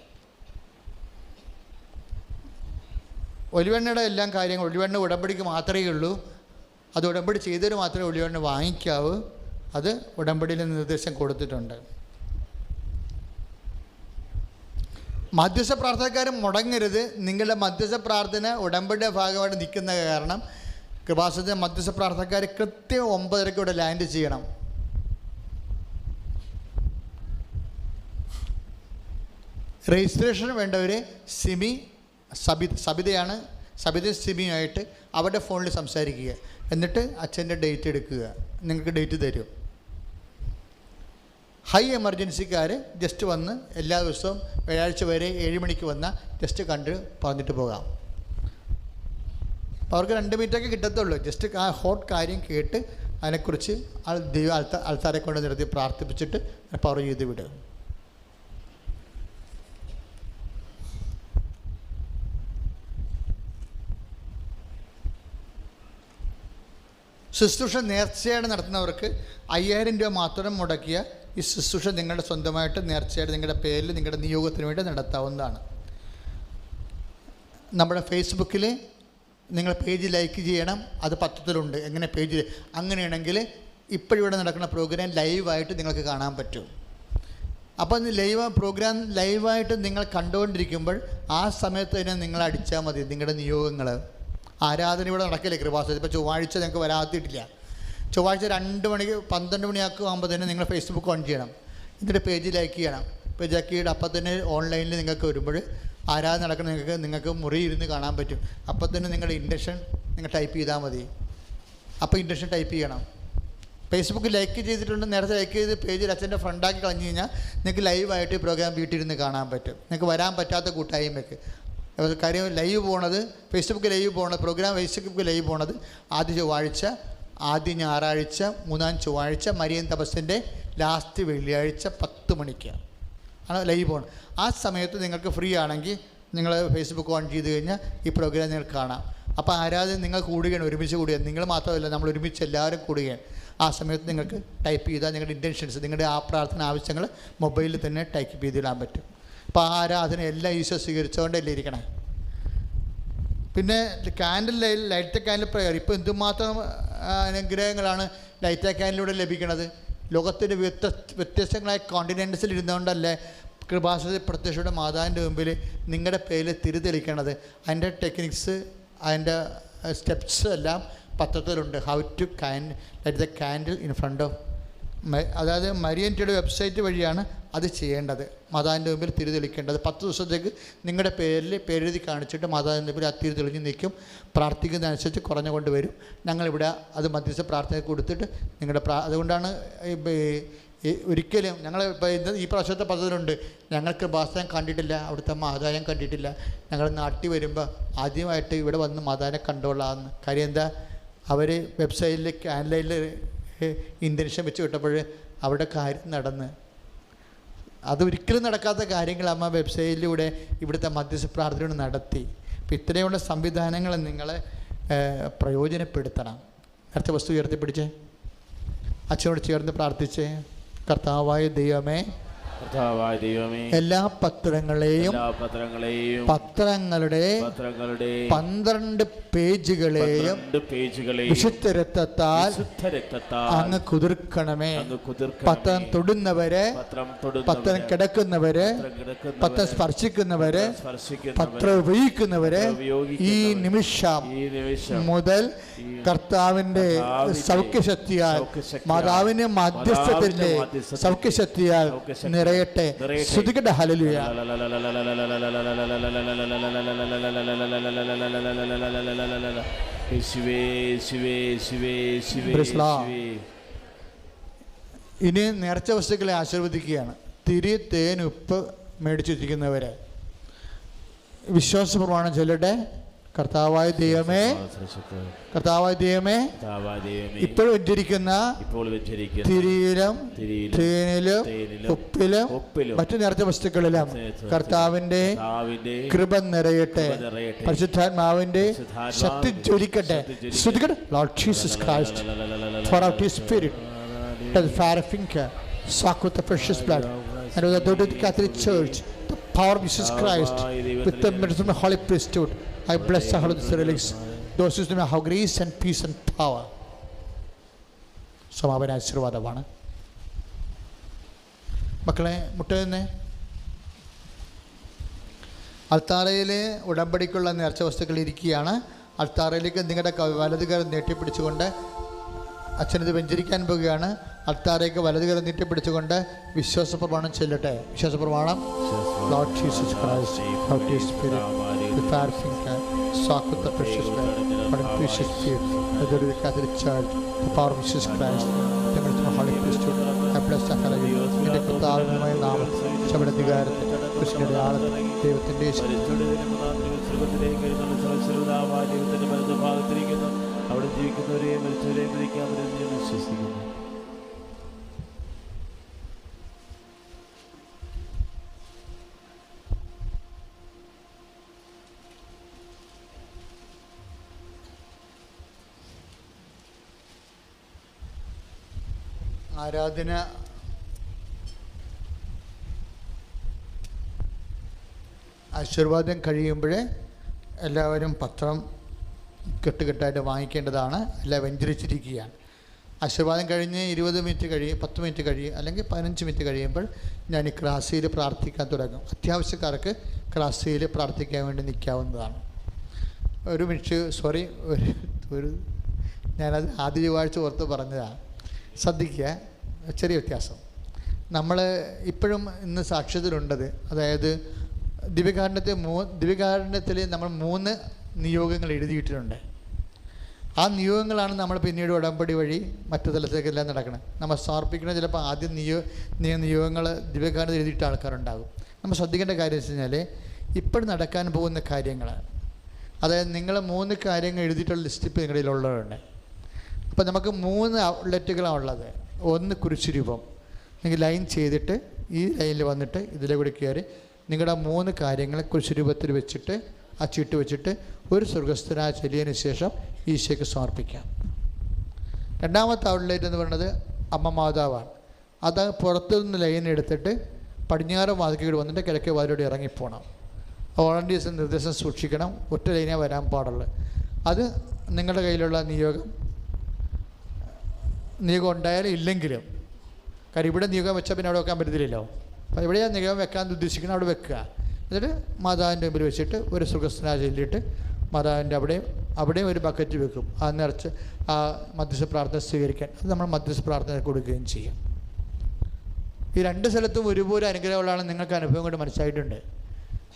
ഒലിവെണ്ണയുടെ എല്ലാം കാര്യങ്ങൾ, ഒലിവെണ്ണ ഉടമ്പടിക്ക് മാത്രമേ ഉള്ളൂ. അത് ഉടമ്പടി ചെയ്തവർ മാത്രമേ ഒലിവെണ്ണ വാങ്ങിക്കാവൂ. അത് ഉടമ്പടിയിൽ നിർദ്ദേശം കൊടുത്തിട്ടുണ്ട്. മധ്യസ്ഥ പ്രാർത്ഥനക്കാരും മുടങ്ങരുത്. നിങ്ങളുടെ മധ്യസ്ഥ പ്രാർത്ഥന ഉടമ്പടിയുടെ ഭാഗമായിട്ട് നിൽക്കുന്ന കാരണം കൃപാസനത്തിലെ മധ്യസ്ഥ പ്രാർത്ഥനക്കാർ കൃത്യം 9:30 ഇവിടെ ലാൻഡ് ചെയ്യണം. രജിസ്ട്രേഷന് വേണ്ടവർ സബിതയാണ്, സബിത സിമിയുമായിട്ട് അവരുടെ ഫോണിൽ സംസാരിക്കുക. എന്നിട്ട് അച്ഛൻ്റെ ഡേറ്റ് എടുക്കുക, നിങ്ങൾക്ക് ഡേറ്റ് തരും. ഹൈ എമർജൻസിക്കാർ ജസ്റ്റ് വന്ന് എല്ലാ ദിവസവും വ്യാഴാഴ്ച വരെ 7 മണിക്ക് വന്നാൽ ജസ്റ്റ് കണ്ട് പറഞ്ഞിട്ട് പോകാം. അപ്പോൾ അവർക്ക് 2 മിനിറ്റൊക്കെ കിട്ടത്തുള്ളൂ. ജസ്റ്റ് ആ ഹോട്ട് കാര്യം കേട്ട് അതിനെക്കുറിച്ച് ദൈവ ആൾക്കാരെ കൊണ്ട് നിർത്തി പ്രാർത്ഥിപ്പിച്ചിട്ട് പവർ ചെയ്ത് വിടുക. ശുശ്രൂഷ നേർച്ചയായിട്ട് നടത്തുന്നവർക്ക് 5000 രൂപ മാത്രം മുടക്കിയ ഈ ശുശ്രൂഷ നിങ്ങളുടെ സ്വന്തമായിട്ട് നേർച്ചയായിട്ട് നിങ്ങളുടെ പേരിൽ നിങ്ങളുടെ നിയോഗത്തിന് വേണ്ടി നടത്താവുന്നതാണ്. നമ്മുടെ ഫേസ്ബുക്കിൽ നിങ്ങൾ പേജ് ലൈക്ക് ചെയ്യണം. അത് പത്രത്തിലുണ്ട് എങ്ങനെ പേജിൽ. അങ്ങനെയാണെങ്കിൽ ഇപ്പോഴിവിടെ നടക്കുന്ന പ്രോഗ്രാം ലൈവായിട്ട് നിങ്ങൾക്ക് കാണാൻ പറ്റും. അപ്പോൾ പ്രോഗ്രാം ലൈവായിട്ട് നിങ്ങൾ കണ്ടുകൊണ്ടിരിക്കുമ്പോൾ ആ സമയത്ത് തന്നെ നിങ്ങൾ അടിച്ചാൽ മതി നിങ്ങളുടെ നിയോഗങ്ങൾ. ആരാധന ഇവിടെ നടക്കില്ലേ കൃപാസനത്തിൽ. ഇപ്പോൾ ചൊവ്വാഴ്ച നിങ്ങൾക്ക് വരാത്തിട്ടില്ല. ചൊവ്വാഴ്ച 2 മണിക്ക് 12 മണിയാക്കുമ്പോൾ തന്നെ നിങ്ങൾ ഫേസ്ബുക്ക് ഓൺ ചെയ്യണം. എന്നിട്ട് പേജ് ലൈക്ക് ചെയ്യണം. പേജ് ലൈക്ക് അപ്പം തന്നെ ഓൺലൈനിൽ നിങ്ങൾക്ക് വരുമ്പോൾ ആരാധന നടക്കുന്ന നിങ്ങൾക്ക് മുറി ഇരുന്ന് കാണാൻ പറ്റും. അപ്പം തന്നെ നിങ്ങളുടെ ഇൻഡക്ഷൻ നിങ്ങൾ ടൈപ്പ് ചെയ്താൽ മതി. അപ്പോൾ ഇൻഡക്ഷൻ ടൈപ്പ് ചെയ്യണം. ഫേസ്ബുക്ക് ലൈക്ക് ചെയ്തിട്ടുണ്ട്, നേരത്തെ ലൈക്ക് ചെയ്ത് പേജിൽ അച്ഛൻ്റെ ഫ്രണ്ടാക്കി കളഞ്ഞു കഴിഞ്ഞാൽ നിങ്ങൾക്ക് ലൈവായിട്ട് പ്രോഗ്രാം വീട്ടിലിരുന്ന് കാണാൻ പറ്റും. നിങ്ങൾക്ക് വരാൻ പറ്റാത്ത കൂട്ടായ്മയ്ക്ക് കാര്യം ലൈവ് പോണത് ഫേസ്ബുക്ക് ലൈവ് പോണത് പ്രോഗ്രാം ഫേസ്ബുക്ക് ലൈവ് പോണത് ആദ്യ ചൊവ്വാഴ്ച, ആദ്യ ഞായറാഴ്ച, 3-ാം ചൊവ്വാഴ്ച, മരിയൻ തപസ്സിൻ്റെ ലാസ്റ്റ് വെള്ളിയാഴ്ച 10 മണിക്ക് ആണ് ലൈവ് പോകണം. ആ സമയത്ത് നിങ്ങൾക്ക് ഫ്രീ ആണെങ്കിൽ നിങ്ങൾ ഫേസ്ബുക്ക് ഓൺ ചെയ്ത് കഴിഞ്ഞാൽ ഈ പ്രോഗ്രാം നിങ്ങൾക്ക് കാണാം. അപ്പോൾ ആരാധന നിങ്ങൾ കൂടുകയാണ്, ഒരുമിച്ച് കൂടുകയാണ്. നിങ്ങൾ മാത്രമല്ല, നമ്മൾ ഒരുമിച്ച് എല്ലാവരും കൂടുകയാണ്. ആ സമയത്ത് നിങ്ങൾക്ക് ടൈപ്പ് ചെയ്താൽ നിങ്ങളുടെ ഇൻറ്റൻഷൻസ്, നിങ്ങളുടെ ആ പ്രാർത്ഥന ആവശ്യങ്ങൾ മൊബൈലിൽ തന്നെ ടൈപ്പ് ചെയ്തിടാൻ പറ്റും. അപ്പോൾ ആ ആരാധന എല്ലാം ഈശോ സ്വീകരിച്ചുകൊണ്ടല്ലേ ഇരിക്കണേ. പിന്നെ കാൻഡിൽ ലൈറ്റ് കാൻഡിൽ പ്രയർ, ഇപ്പോൾ എന്തുമാത്രം അനുഗ്രഹങ്ങളാണ് ലൈറ്റ് കാൻഡിലൂടെ ലഭിക്കുന്നത്. ലോകത്തിൻ്റെ വ്യത്യസ്തങ്ങളായ കോണ്ടിനെൻറ്റ്സിൽ ഇരുന്നുകൊണ്ടല്ലേ കൃപാസന പ്രത്യക്ഷയുടെ മാതാവിൻ്റെ മുമ്പിൽ നിങ്ങളുടെ പേരിൽ തിരിതെളിക്കണത്. അതിൻ്റെ ടെക്നിക്സ്, അതിൻ്റെ സ്റ്റെപ്സ് എല്ലാം പത്രത്തിലുണ്ട്. How to light the candle in front of, അതായത് മരിയൻറ്റിയുടെ വെബ്സൈറ്റ് വഴിയാണ് അത് ചെയ്യേണ്ടത്. മാതാവിൻ്റെ മുമ്പിൽ തിരിതെളിക്കേണ്ടത് 10 ദിവസത്തേക്ക് നിങ്ങളുടെ പേരെഴുതി കാണിച്ചിട്ട് മാതാവിൻ്റെ മുമ്പിൽ ആ തിരി തെളിഞ്ഞ് നിൽക്കും. പ്രാർത്ഥിക്കുന്നതനുസരിച്ച് കുറഞ്ഞുകൊണ്ട് വരും. ഞങ്ങളിവിടെ അത് മധ്യസ്ഥ പ്രാർത്ഥന കൊടുത്തിട്ട് നിങ്ങളുടെ അതുകൊണ്ടാണ് ഒരിക്കലും ഞങ്ങൾ ഇപ്പോൾ ഈ പ്രാവശ്യത്തെ പദ്ധതിയിലുണ്ട്, ഞങ്ങൾക്ക് ഭാഷ കണ്ടിട്ടില്ല, അവിടുത്തെ മാതാവിനെ കണ്ടിട്ടില്ല, ഞങ്ങൾ നാട്ടിൽ വരുമ്പോൾ ആദ്യമായിട്ട് ഇവിടെ വന്ന് മാതാവിനെ കണ്ടോളാമെന്ന്. കാര്യം എന്താ, അവർ വെബ്സൈറ്റിൽ ഓൺലൈനിൽ ഇൻറ്റൻഷൻ വെച്ച് വിട്ടപ്പോൾ അവിടെ കാര്യം നടന്ന്. അതൊരിക്കലും നടക്കാത്ത കാര്യങ്ങൾ അമ്മ വെബ്സൈറ്റിലൂടെ ഇവിടുത്തെ മധ്യസ്ഥ പ്രാർത്ഥനയോട് നടത്തി. അപ്പോൾ ഇത്രയുള്ള സംവിധാനങ്ങൾ നിങ്ങൾ പ്രയോജനപ്പെടുത്തണം. നേരത്തെ വസ്തു ഉയർത്തിപ്പിടിച്ചേ, അച്ഛനോട് ചേർന്ന് പ്രാർത്ഥിച്ചേ. കർത്താവായ ദൈവമേ, എല്ലാ പത്രങ്ങളെയും പത്രങ്ങളുടെ 12 പേജുകളെയും വിശുദ്ധ രക്തത്താൽ അങ്ങ് കുതിർക്കണമേ. പത്രം തൊടുന്നവര്, പത്രം കിടക്കുന്നവര്, പത്രം സ്പർശിക്കുന്നവര്, പത്രം ഉപയോഗിക്കുന്നവര് ഈ നിമിഷം മുതൽ കർത്താവിൻ്റെ സൗഖ്യശക്തിയാൽ, മാതാവിൻ്റെ മധ്യസ്ഥത്തിൻ്റെ സൗഖ്യശക്തിയാൽ നിറയട്ടെ. ശ്രുതികട്ടെ ഹല്ലേലൂയ. ഇനി നേർച്ച വസ്തുക്കളെ ആശീർവദിക്കുകയാണ്. തിരി, തേൻ, ഉപ്പ് മേടിച്ചിരിക്കുന്നവരെ വിശ്വാസപ്രമാണം ചൊല്ലട്ടെ. കർത്താവായ ദൈവമേ, കർത്താവായ ദൈവമേ, ഇപ്പോൾ വെച്ചിരിക്കുന്ന തിരിയിലും തേനിലും ഉപ്പിലും മറ്റു നേർച്ച വസ്തുക്കളിലും കർത്താവിൻ്റെ കൃപ നിറയട്ടെ. പരിശുദ്ധാത്മാവിൻ്റെ ശക്തി ജ്വലിക്കട്ടെ. ശ്രുതികട്ടെ. Lord Jesus Christ, pour out His Spirit to the fire finger, soak with the precious blood, and with the authority of the Catholic Church, the power of Jesus Christ, with the medicine of the Holy Priesthood, I bless the Holy Relics, those who have grace and peace and power. സമാപന ആശീർവാദമാണ്. മക്കളെ മുട്ടുന്നേ. അൾത്താരയിൽ ഉടമ്പടിക്കുള്ള നേർച്ച വസ്തുക്കൾ ഇരിക്കുകയാണ്. അൾത്താരയിലേക്ക് നിങ്ങളുടെ വലതുകരം നീട്ടിപ്പിടിച്ചുകൊണ്ട് അച്ഛനിത് വെഞ്ചരിക്കാൻ പോവുകയാണ്. അൾത്താരയ്ക്ക് വലതുകരം നീട്ടിപ്പിടിച്ചുകൊണ്ട് വിശ്വാസപ്രമാണം ചെല്ലട്ടെ. വിശ്വാസപ്രമാണം. Lord Jesus Christ, Holy Spirit, the fire finger, soak with the precious blood, but in precious spirit, the the Catholic Church, the power of Jesus Christ, the medicine of Holy Priesthood, I bless the Hallelujah. ഇതിൻ്റെ കർത്താവിനുമായ നാമം ശബദാധികാരത്തിൽ കൃഷ്ണയുടെ ആളത്തിൽ ദൈവത്തിൻ്റെ അവിടെ ജീവിക്കുന്നവരെയും മരിച്ചവരെയും വിധിക്കാമെന്ന് ഞാൻ വിശ്വസിക്കുന്നു. ആരാധന ആശീർവാദം കഴിയുമ്പോൾ എല്ലാവരും പത്രം കെട്ടുകെട്ടായിട്ട് വാങ്ങിക്കേണ്ടതാണ്. എല്ലാം വെഞ്ചരിച്ചിരിക്കുകയാണ്. ആശീർവാദം കഴിഞ്ഞ് 20 മിനിറ്റ് കഴിയും, 10 മിനിറ്റ് കഴിയും, അല്ലെങ്കിൽ 15 മിനിറ്റ് കഴിയുമ്പോൾ ഞാൻ ഈ ക്രാസിയിൽ പ്രാർത്ഥിക്കാൻ തുടങ്ങും. അത്യാവശ്യക്കാർക്ക് ക്രാസിയിൽ പ്രാർത്ഥിക്കാൻ വേണ്ടി നിൽക്കാവുന്നതാണ്. ഒരു മിനിറ്റ്, സോറി, ഒരു ഞാനത് ആദ്യ ചൊവ്വാഴ്ച ഓർത്ത് പറഞ്ഞതാണ്. ശ്രദ്ധിക്കുക, ചെറിയ വ്യത്യാസം. നമ്മൾ ഇപ്പോഴും ഇന്ന് സാക്ഷ്യത്തിലുണ്ടത്, അതായത് ദിവ്യകാരുണ്യത്തിൽ നമ്മൾ 3 നിയോഗങ്ങൾ എഴുതിയിട്ടുണ്ട്. ആ നിയോഗങ്ങളാണ് നമ്മൾ പിന്നീട് ഉടമ്പടി വഴി മറ്റു തലത്തേക്കെല്ലാം നടക്കുന്നത്. നമ്മൾ സമർപ്പിക്കുന്ന ചിലപ്പോൾ ആദ്യം നിയോഗങ്ങൾ ദിവ്യകാരുണ്യത്തിൽ എഴുതിയിട്ട് ആൾക്കാരുണ്ടാകും. നമ്മൾ ശ്രദ്ധിക്കേണ്ട കാര്യം വെച്ച് കഴിഞ്ഞാൽ ഇപ്പോഴും നടക്കാൻ പോകുന്ന കാര്യങ്ങൾ, അതായത് നിങ്ങൾ 3 കാര്യങ്ങൾ എഴുതിയിട്ടുള്ള ലിസ്റ്റ് ഇപ്പോൾ നിങ്ങളുടെ കയ്യിലുള്ളവരുണ്ട്. അപ്പോൾ നമുക്ക് 3 ഔട്ട്ലെറ്റുകളാണ് ഉള്ളത്. ഒന്ന് കുരിശുരൂപം. നിങ്ങൾ ലൈൻ ചെയ്തിട്ട് ഈ ലൈനിൽ വന്നിട്ട് ഇതിലെ കൂടി കയറി നിങ്ങളുടെ 3 കാര്യങ്ങൾ കുരിശുരൂപത്തിൽ വെച്ചിട്ട് ആ ചീട്ട് വെച്ചിട്ട് ഒരു സ്വർഗസ്ഥനായ ചെല്ലിയതിന് ശേഷം ഈശോയ്ക്ക് സമർപ്പിക്കാം. രണ്ടാമത്തെ ഔട്ട്ലെറ്റ് എന്ന് പറയുന്നത് അമ്മ മാതാവാണ്. അത് പുറത്തുനിന്ന് ലൈൻ എടുത്തിട്ട് പടിഞ്ഞാറ് വാതിക്കൽ വന്നിട്ട് കിഴക്കേ വാതിലൂടെ ഇറങ്ങിപ്പോകണം. വോളണ്ടിയേഴ്സ് നിർദ്ദേശം സൂക്ഷിക്കണം. ഒറ്റ ലൈനേ വരാൻ പാടുള്ളൂ. അത് നിങ്ങളുടെ കയ്യിലുള്ള നിയോഗം ഉണ്ടായാലും ഇല്ലെങ്കിലും, കാര്യം ഇവിടെ നിയോഗം വെച്ചാൽ പിന്നെ അവിടെ വെക്കാൻ പറ്റത്തില്ലല്ലോ. അപ്പോൾ എവിടെയാണ് നിയോഗം വെക്കാൻ ഉദ്ദേശിക്കുന്നത് അവിടെ വെക്കുക. എന്നിട്ട് മാതാവിൻ്റെ മുമ്പിൽ വെച്ചിട്ട് ഒരു സുഖസ്നാ ചൊല്ലിയിട്ട് മാതാവിൻ്റെ അവിടെയും ഒരു ബക്കറ്റ് വെക്കും. ആ നിറച്ച് ആ മധ്യസ്ഥ പ്രാർത്ഥന സ്വീകരിക്കാൻ അത് നമ്മൾ മധ്യസ്ഥ പ്രാർത്ഥന കൊടുക്കുകയും ചെയ്യും. ഈ രണ്ട് സ്ഥലത്തും ഒരുപോലെ അനുഗ്രഹമുള്ളതാണ്. നിങ്ങൾക്ക് അനുഭവം കൊണ്ട് മനസ്സിലായിട്ടുണ്ട്.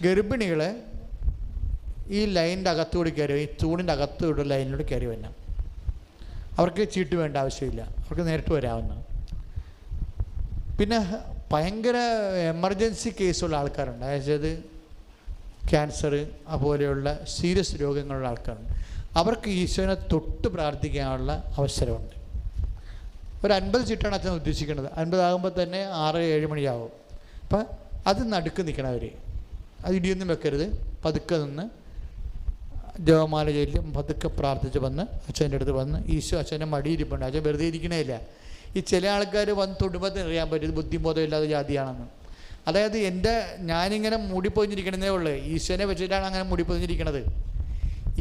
ഗർഭിണികളെ ഈ ലൈനിൻ്റെ അകത്തുകൂടി കയറി, ഈ തൂണിൻ്റെ അകത്തുകൂടെ ലൈനിലൂടെ കയറി വരണം. അവർക്ക് ചീട്ട് വേണ്ട ആവശ്യമില്ല, അവർക്ക് നേരിട്ട് വരാവുന്ന. പിന്നെ ഭയങ്കര എമർജൻസി കേസുള്ള ആൾക്കാരുണ്ട്, അതായത് ക്യാൻസർ അതുപോലെയുള്ള സീരിയസ് രോഗങ്ങളുള്ള ആൾക്കാരുണ്ട്. അവർക്ക് ഈശോനെ തൊട്ട് പ്രാർത്ഥിക്കാനുള്ള അവസരമുണ്ട്. ഒരു 50 ചീട്ടാണ് അച്ഛൻ ഉദ്ദേശിക്കുന്നത്. 50 ആകുമ്പോൾ തന്നെ 6-7 മണിയാവും. അപ്പം അത് നടുക്ക് നിൽക്കണവർ, അത് ഇടിയൊന്നും വെക്കരുത്. പതുക്കെ നിന്ന് ജപമാല ചൊല്ലി പതുക്കെ പ്രാർത്ഥിച്ച് വന്ന് അച്ഛൻ്റെ അടുത്ത് വന്ന് ഈശോ അച്ഛൻ്റെ മടിയിരിപ്പുണ്ട്. അച്ഛൻ വെറുതെ ഇരിക്കണേ ഇല്ല. ഈ ചില ആൾക്കാർ വന്ന് തൊടുമ്പോൾ അറിയാൻ പറ്റും ബുദ്ധിബോധം ഇല്ലാതെ ജാതിയാണെന്ന്. അതായത് ഞാനിങ്ങനെ മൂടിപ്പൊതിഞ്ഞിരിക്കണതേ ഉള്ളൂ. ഈശോനെ വെച്ചിട്ടാണ് അങ്ങനെ മൂടിപ്പൊതിഞ്ഞിരിക്കണത്.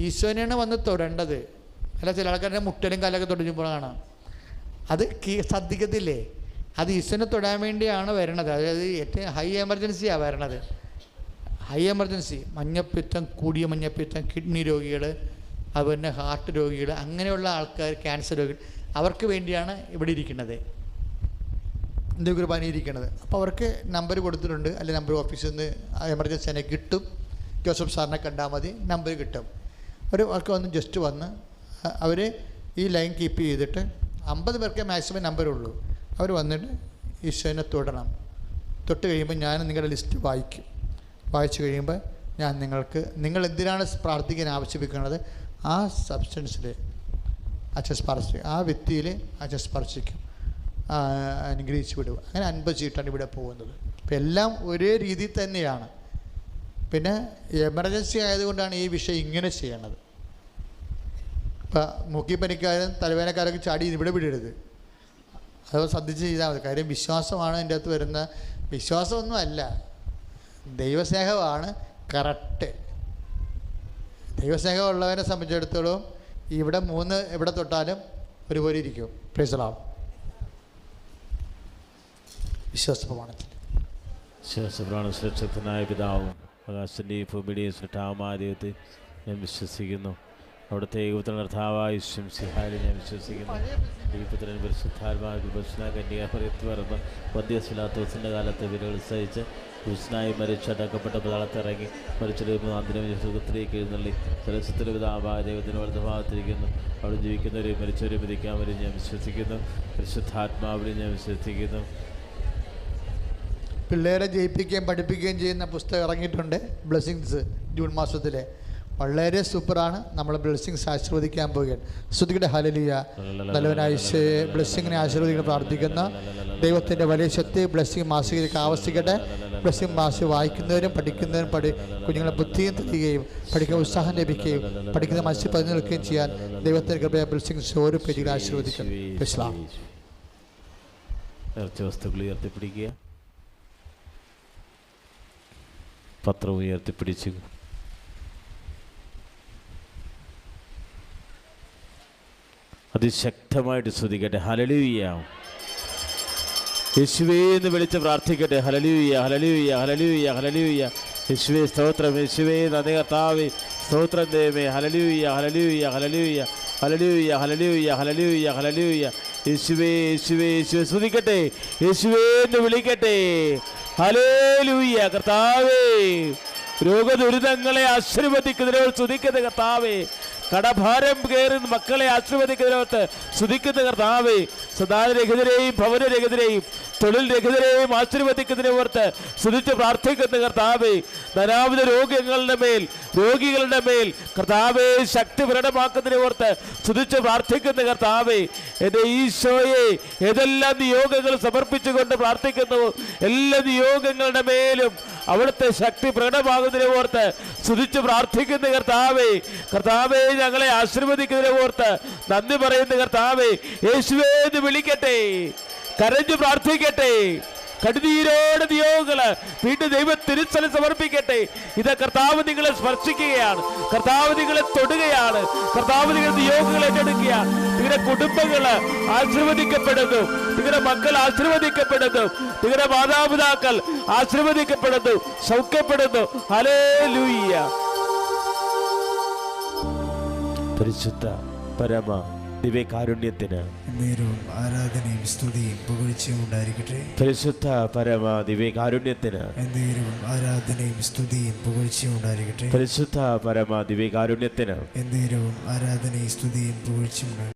ഈശോനെയാണ് വന്ന് തൊടേണ്ടത്. അല്ല ചില ആൾക്കാരുടെ മുട്ടലും കാലൊക്കെ തൊടിഞ്ഞപ്പോൾ കാണാം. അത് ശ്രദ്ധിക്കത്തില്ലേ? അത് ഈശോനെ തൊടാൻ വേണ്ടിയാണ് വരണത്. അതായത് ഏറ്റവും ഹൈ എമർജൻസിയാണ് വരണത്. ഹൈ എമർജൻസി, മഞ്ഞപ്പിത്തം, കൂടിയ മഞ്ഞപ്പിത്തം, കിഡ്നി രോഗികൾ, അതുപോലെ ഹാർട്ട് രോഗികൾ, അങ്ങനെയുള്ള ആൾക്കാർ, ക്യാൻസർ രോഗികൾ, അവർക്ക് വേണ്ടിയാണ് ഇവിടെ ഇരിക്കുന്നത്, ഇന്ത്യ കുർബാന ഇരിക്കുന്നത്. അപ്പോൾ അവർക്ക് നമ്പർ കൊടുത്തിട്ടുണ്ട്. അല്ലെങ്കിൽ നമ്പർ ഓഫീസിൽ നിന്ന് എമർജൻസി തന്നെ കിട്ടും. ജോസഫ് സാറിനെ കണ്ടാൽ മതി, നമ്പർ കിട്ടും. അവർക്ക് വന്ന് ജസ്റ്റ് വന്ന് അവർ ഈ ലൈൻ കീപ്പ് ചെയ്തിട്ട് 50 പേർക്കേ മാക്സിമം നമ്പറുള്ളൂ. അവർ വന്നിട്ട് ഈശോനെ തൊടണം. തൊട്ട് കഴിയുമ്പോൾ ഞാൻ നിങ്ങളുടെ ലിസ്റ്റ് വായിച്ചു കഴിയുമ്പോൾ ഞാൻ നിങ്ങൾ എന്തിനാണ് പ്രാർത്ഥിക്കാൻ ആവശ്യപ്പെക്കുന്നത് ആ സബ്സ്റ്റൻസിൽ അച്ഛൻ സ്പർശിക്കും, ആ വ്യക്തിയിൽ അച്ഛൻ സ്പർശിക്കും, അനുഗ്രഹിച്ച് വിടും. അങ്ങനെ 50 ചീട്ടാണ് ഇവിടെ പോകുന്നത്. അപ്പം എല്ലാം ഒരേ രീതിയിൽ തന്നെയാണ്. പിന്നെ എമർജൻസി ആയതുകൊണ്ടാണ് ഈ വിഷയം ഇങ്ങനെ ചെയ്യണത്. ഇപ്പം മൂക്കിപ്പനിക്കാരും തലവേനക്കാരൊക്കെ ചാടി ഇവിടെ വിടരുത്. അത് ശ്രദ്ധിച്ച് ചെയ്താൽ മതി. കാര്യം വിശ്വാസമാണ് എൻ്റെ അകത്ത് വരുന്ന. വിശ്വാസമൊന്നും അല്ല, ദൈവസ്നേഹമാണ് കറക്റ്റ്. ദൈവസ്നേഹമുള്ളവരെ സംബന്ധിച്ചിടത്തോളം ഇവിടെ 3 എവിടെ തൊട്ടാലും ഒരുപോലെ ഇരിക്കും. Praise the Lord. വിശ്വാസപ്രമാണത്തിൽ സുരക്ഷിതനായ പിതാവും ആകാശത്തിൻ്റെയും ഭൂമിയുടെയും സൃഷ്ടാവുമായ ദൈവത്തെ ഞാൻ വിശ്വസിക്കുന്നു. അവിടുത്തെ ഏകപുത്രൻ കർത്താവായ ശംസിഹാരി ഞാൻ വിശ്വസിക്കുന്നു. ദൈവപുത്രൻ പരിശുദ്ധാത്മാവിൽ കന്യാമറിയത്ത് പറഞ്ഞ് പന്തിയസ്പിലാത്തോസിൻ്റെ കാലത്ത് വിരകൾ സഹിച്ച് ക്രൂശനായി മരിച്ചടക്കപ്പെട്ട പതാളത്തിറങ്ങി മരിച്ചൊരു 3-ാം ദിനം സുഖത്തിലേക്ക് എഴുന്നള്ളി ജലസത്തിലെ പിതാവായ ദൈവത്തിന് വലതുഭാഗത്തിരിക്കുന്നു. അവിടെ ജീവിക്കുന്നവരെയും മരിച്ചവരെയും വിധിക്കാമവരെയും ഞാൻ വിശ്വസിക്കുന്നു. പരിശുദ്ധാത്മാവിനെയും ഞാൻ വിശ്വസിക്കുന്നു. പിള്ളേരെ ജയിപ്പിക്കുകയും പഠിപ്പിക്കുകയും ചെയ്യുന്ന പുസ്തകം ഇറങ്ങിയിട്ടുണ്ട്, ബ്ലെസ്സിങ്സ്, ജൂൺ മാസത്തിലെ. വളരെ സൂപ്പറാണ്. നമ്മൾ ബ്ലെസ്സിങ്സ് ആശീർവദിക്കാൻ പോവുകയാണ്. ശ്രുതിയുടെ ഹല്ലേലൂയ. നല്ലവനായ ബ്ലെസ്സിങ്ങിനെ ആശീർവദിക്കാൻ പ്രാർത്ഥിക്കുന്ന ദൈവത്തിൻ്റെ വലിയ ശക്തി ബ്ലെസ്സിങ് മാസികയിലേക്ക് ആവശ്യിക്കട്ടെ. ബ്ലെസ്സിങ് മാസിക വായിക്കുന്നവരും പഠിക്കുന്നവരും കുഞ്ഞുങ്ങളെ ബുദ്ധിയും തെളിയുകയും പഠിക്കാൻ ഉത്സാഹം ലഭിക്കുകയും പഠിക്കുന്ന മനസ്സിൽ പതിഞ്ഞു നിൽക്കുകയും ചെയ്യാൻ ദൈവത്തിൻ്റെ കൃപയെ ബ്ലെസ്സിങ്സ് ഓരോ പേജുകൾ ആശീർവദിക്കും. വസ്തുക്കൾ ഉയർത്തിപ്പിടിക്കുക, പത്രം ഉയർത്തിപ്പിടിച്ചു. അതിശക്തമായിട്ട് സ്തുതിക്കട്ടെ. ഹല്ലേലൂയ. യേശുവേ എന്ന് വിളിച്ച് പ്രാർത്ഥിക്കട്ടെ. ഹല്ലേലൂയ, ഹല്ലേലൂയ, ഹല്ലേലൂയ, ഹല്ലേലൂയ. യേശുവേ സ്തോത്രം. യേശുവേ നന്ദി കർത്താവേ, സ്തോത്രം ദൈവമേ. ഹല്ലേലൂയ, ഹല്ലേലൂയ, ഹല്ലേലൂയ, ഹല്ലേലൂയ, ഹല്ലേലൂയ, ഹല്ലേലൂയ, ഹല്ലേലൂയ. യേശുവേ, യേശുവേ, യേശുവേ സ്തുതിക്കട്ടെ. യേശുവേ എന്ന് വിളിക്കട്ടെ. ഹല്ലേലൂയ. കർത്താവേ, രോഗദുരിതങ്ങളെ ആശീർവദിക്കുന്നതിനോട് സ്തുതിക്കുന്ന കർത്താവേ, കടഭാരം കയറി മക്കളെ ആശീർവദിക്കുന്നതിനോട്ട് സ്തുതിക്കുന്ന കർത്താവേ, സദാരഹിതരെയും ഭവനരഹിതരെയും തൊഴിൽ രഹിതരെയും ആശീർവദിക്കുന്നതിനെ ഓർത്ത് സ്തുതിച്ച് പ്രാർത്ഥിക്കുന്ന കർത്താവേ, ധനാവിധ രോഗങ്ങളുടെ മേൽ കർത്താവേ ശക്തി പ്രകടമാക്കുന്നതിനെ ഓർത്ത് സ്തുതിച്ച് പ്രാർത്ഥിക്കുന്ന കർത്താവേ, എൻ്റെ ഈശോയെ ഏതെല്ലാം നിയോഗങ്ങൾ സമർപ്പിച്ചുകൊണ്ട് പ്രാർത്ഥിക്കുന്നു, എല്ലാ നിയോഗങ്ങളുടെ മേലും അവിടുത്തെ ശക്തി പ്രകടമാകുന്നതിനെ ഓർത്ത് സ്തുതിച്ച് പ്രാർത്ഥിക്കുന്ന കർത്താവേ, കർത്താവേ ഞങ്ങളെ ആശീർവദിക്കുന്നതിനെ ഓർത്ത് നന്ദി പറയുന്ന കർത്താവേ, യേശുവേ എന്ന് വിളിക്കട്ടെ, കരഞ്ഞു പ്രാർത്ഥിക്കട്ടെ. കടുതീരോടെ നിയോഗങ്ങള് വീണ്ടും ദൈവ തിരുസലിൽ സമർപ്പിക്കട്ടെ. ഇത് കർത്താവ് നിങ്ങളെ സ്പർശിക്കുകയാണ്, കർത്താവ് നിങ്ങളെ തൊടുകയാണ്, കർത്താവ് നിങ്ങളുടെ നിയോഗങ്ങളെ ഏറ്റെടുക്കുകയാണ്. നിങ്ങളുടെ കുടുംബങ്ങള് ആശീർവദിക്കപ്പെടുന്നു, നിങ്ങളുടെ മക്കൾ ആശീർവദിക്കപ്പെടുന്നു, നിങ്ങളുടെ മാതാപിതാക്കൾ ആശീർവദിക്കപ്പെടുന്നു, സൗഖ്യപ്പെടുന്നു. ഹല്ലേലൂയ. പരിശുദ്ധ പരമ ദിവ്യകാരുണ്യത്തിന് നേരവും ആരാധനയും സ്തുതിയും പുകഴ്ചയും ഉണ്ടായിരിക്കട്ടെ. പരിശുദ്ധ പരമ ദിവ്യകാരുണ്യത്തിന് നേരവും ആരാധനയും സ്തുതിയും പുകഴ്ചയും ഉണ്ടായിരിക്കട്ടെ. പരിശുദ്ധ പരമ ദിവ്യകാരുണ്യത്തിന് നേരവും ആരാധനയും സ്തുതിയും പുകഴ്ചയും ഉണ്ടായിരിക്കട്ടെ.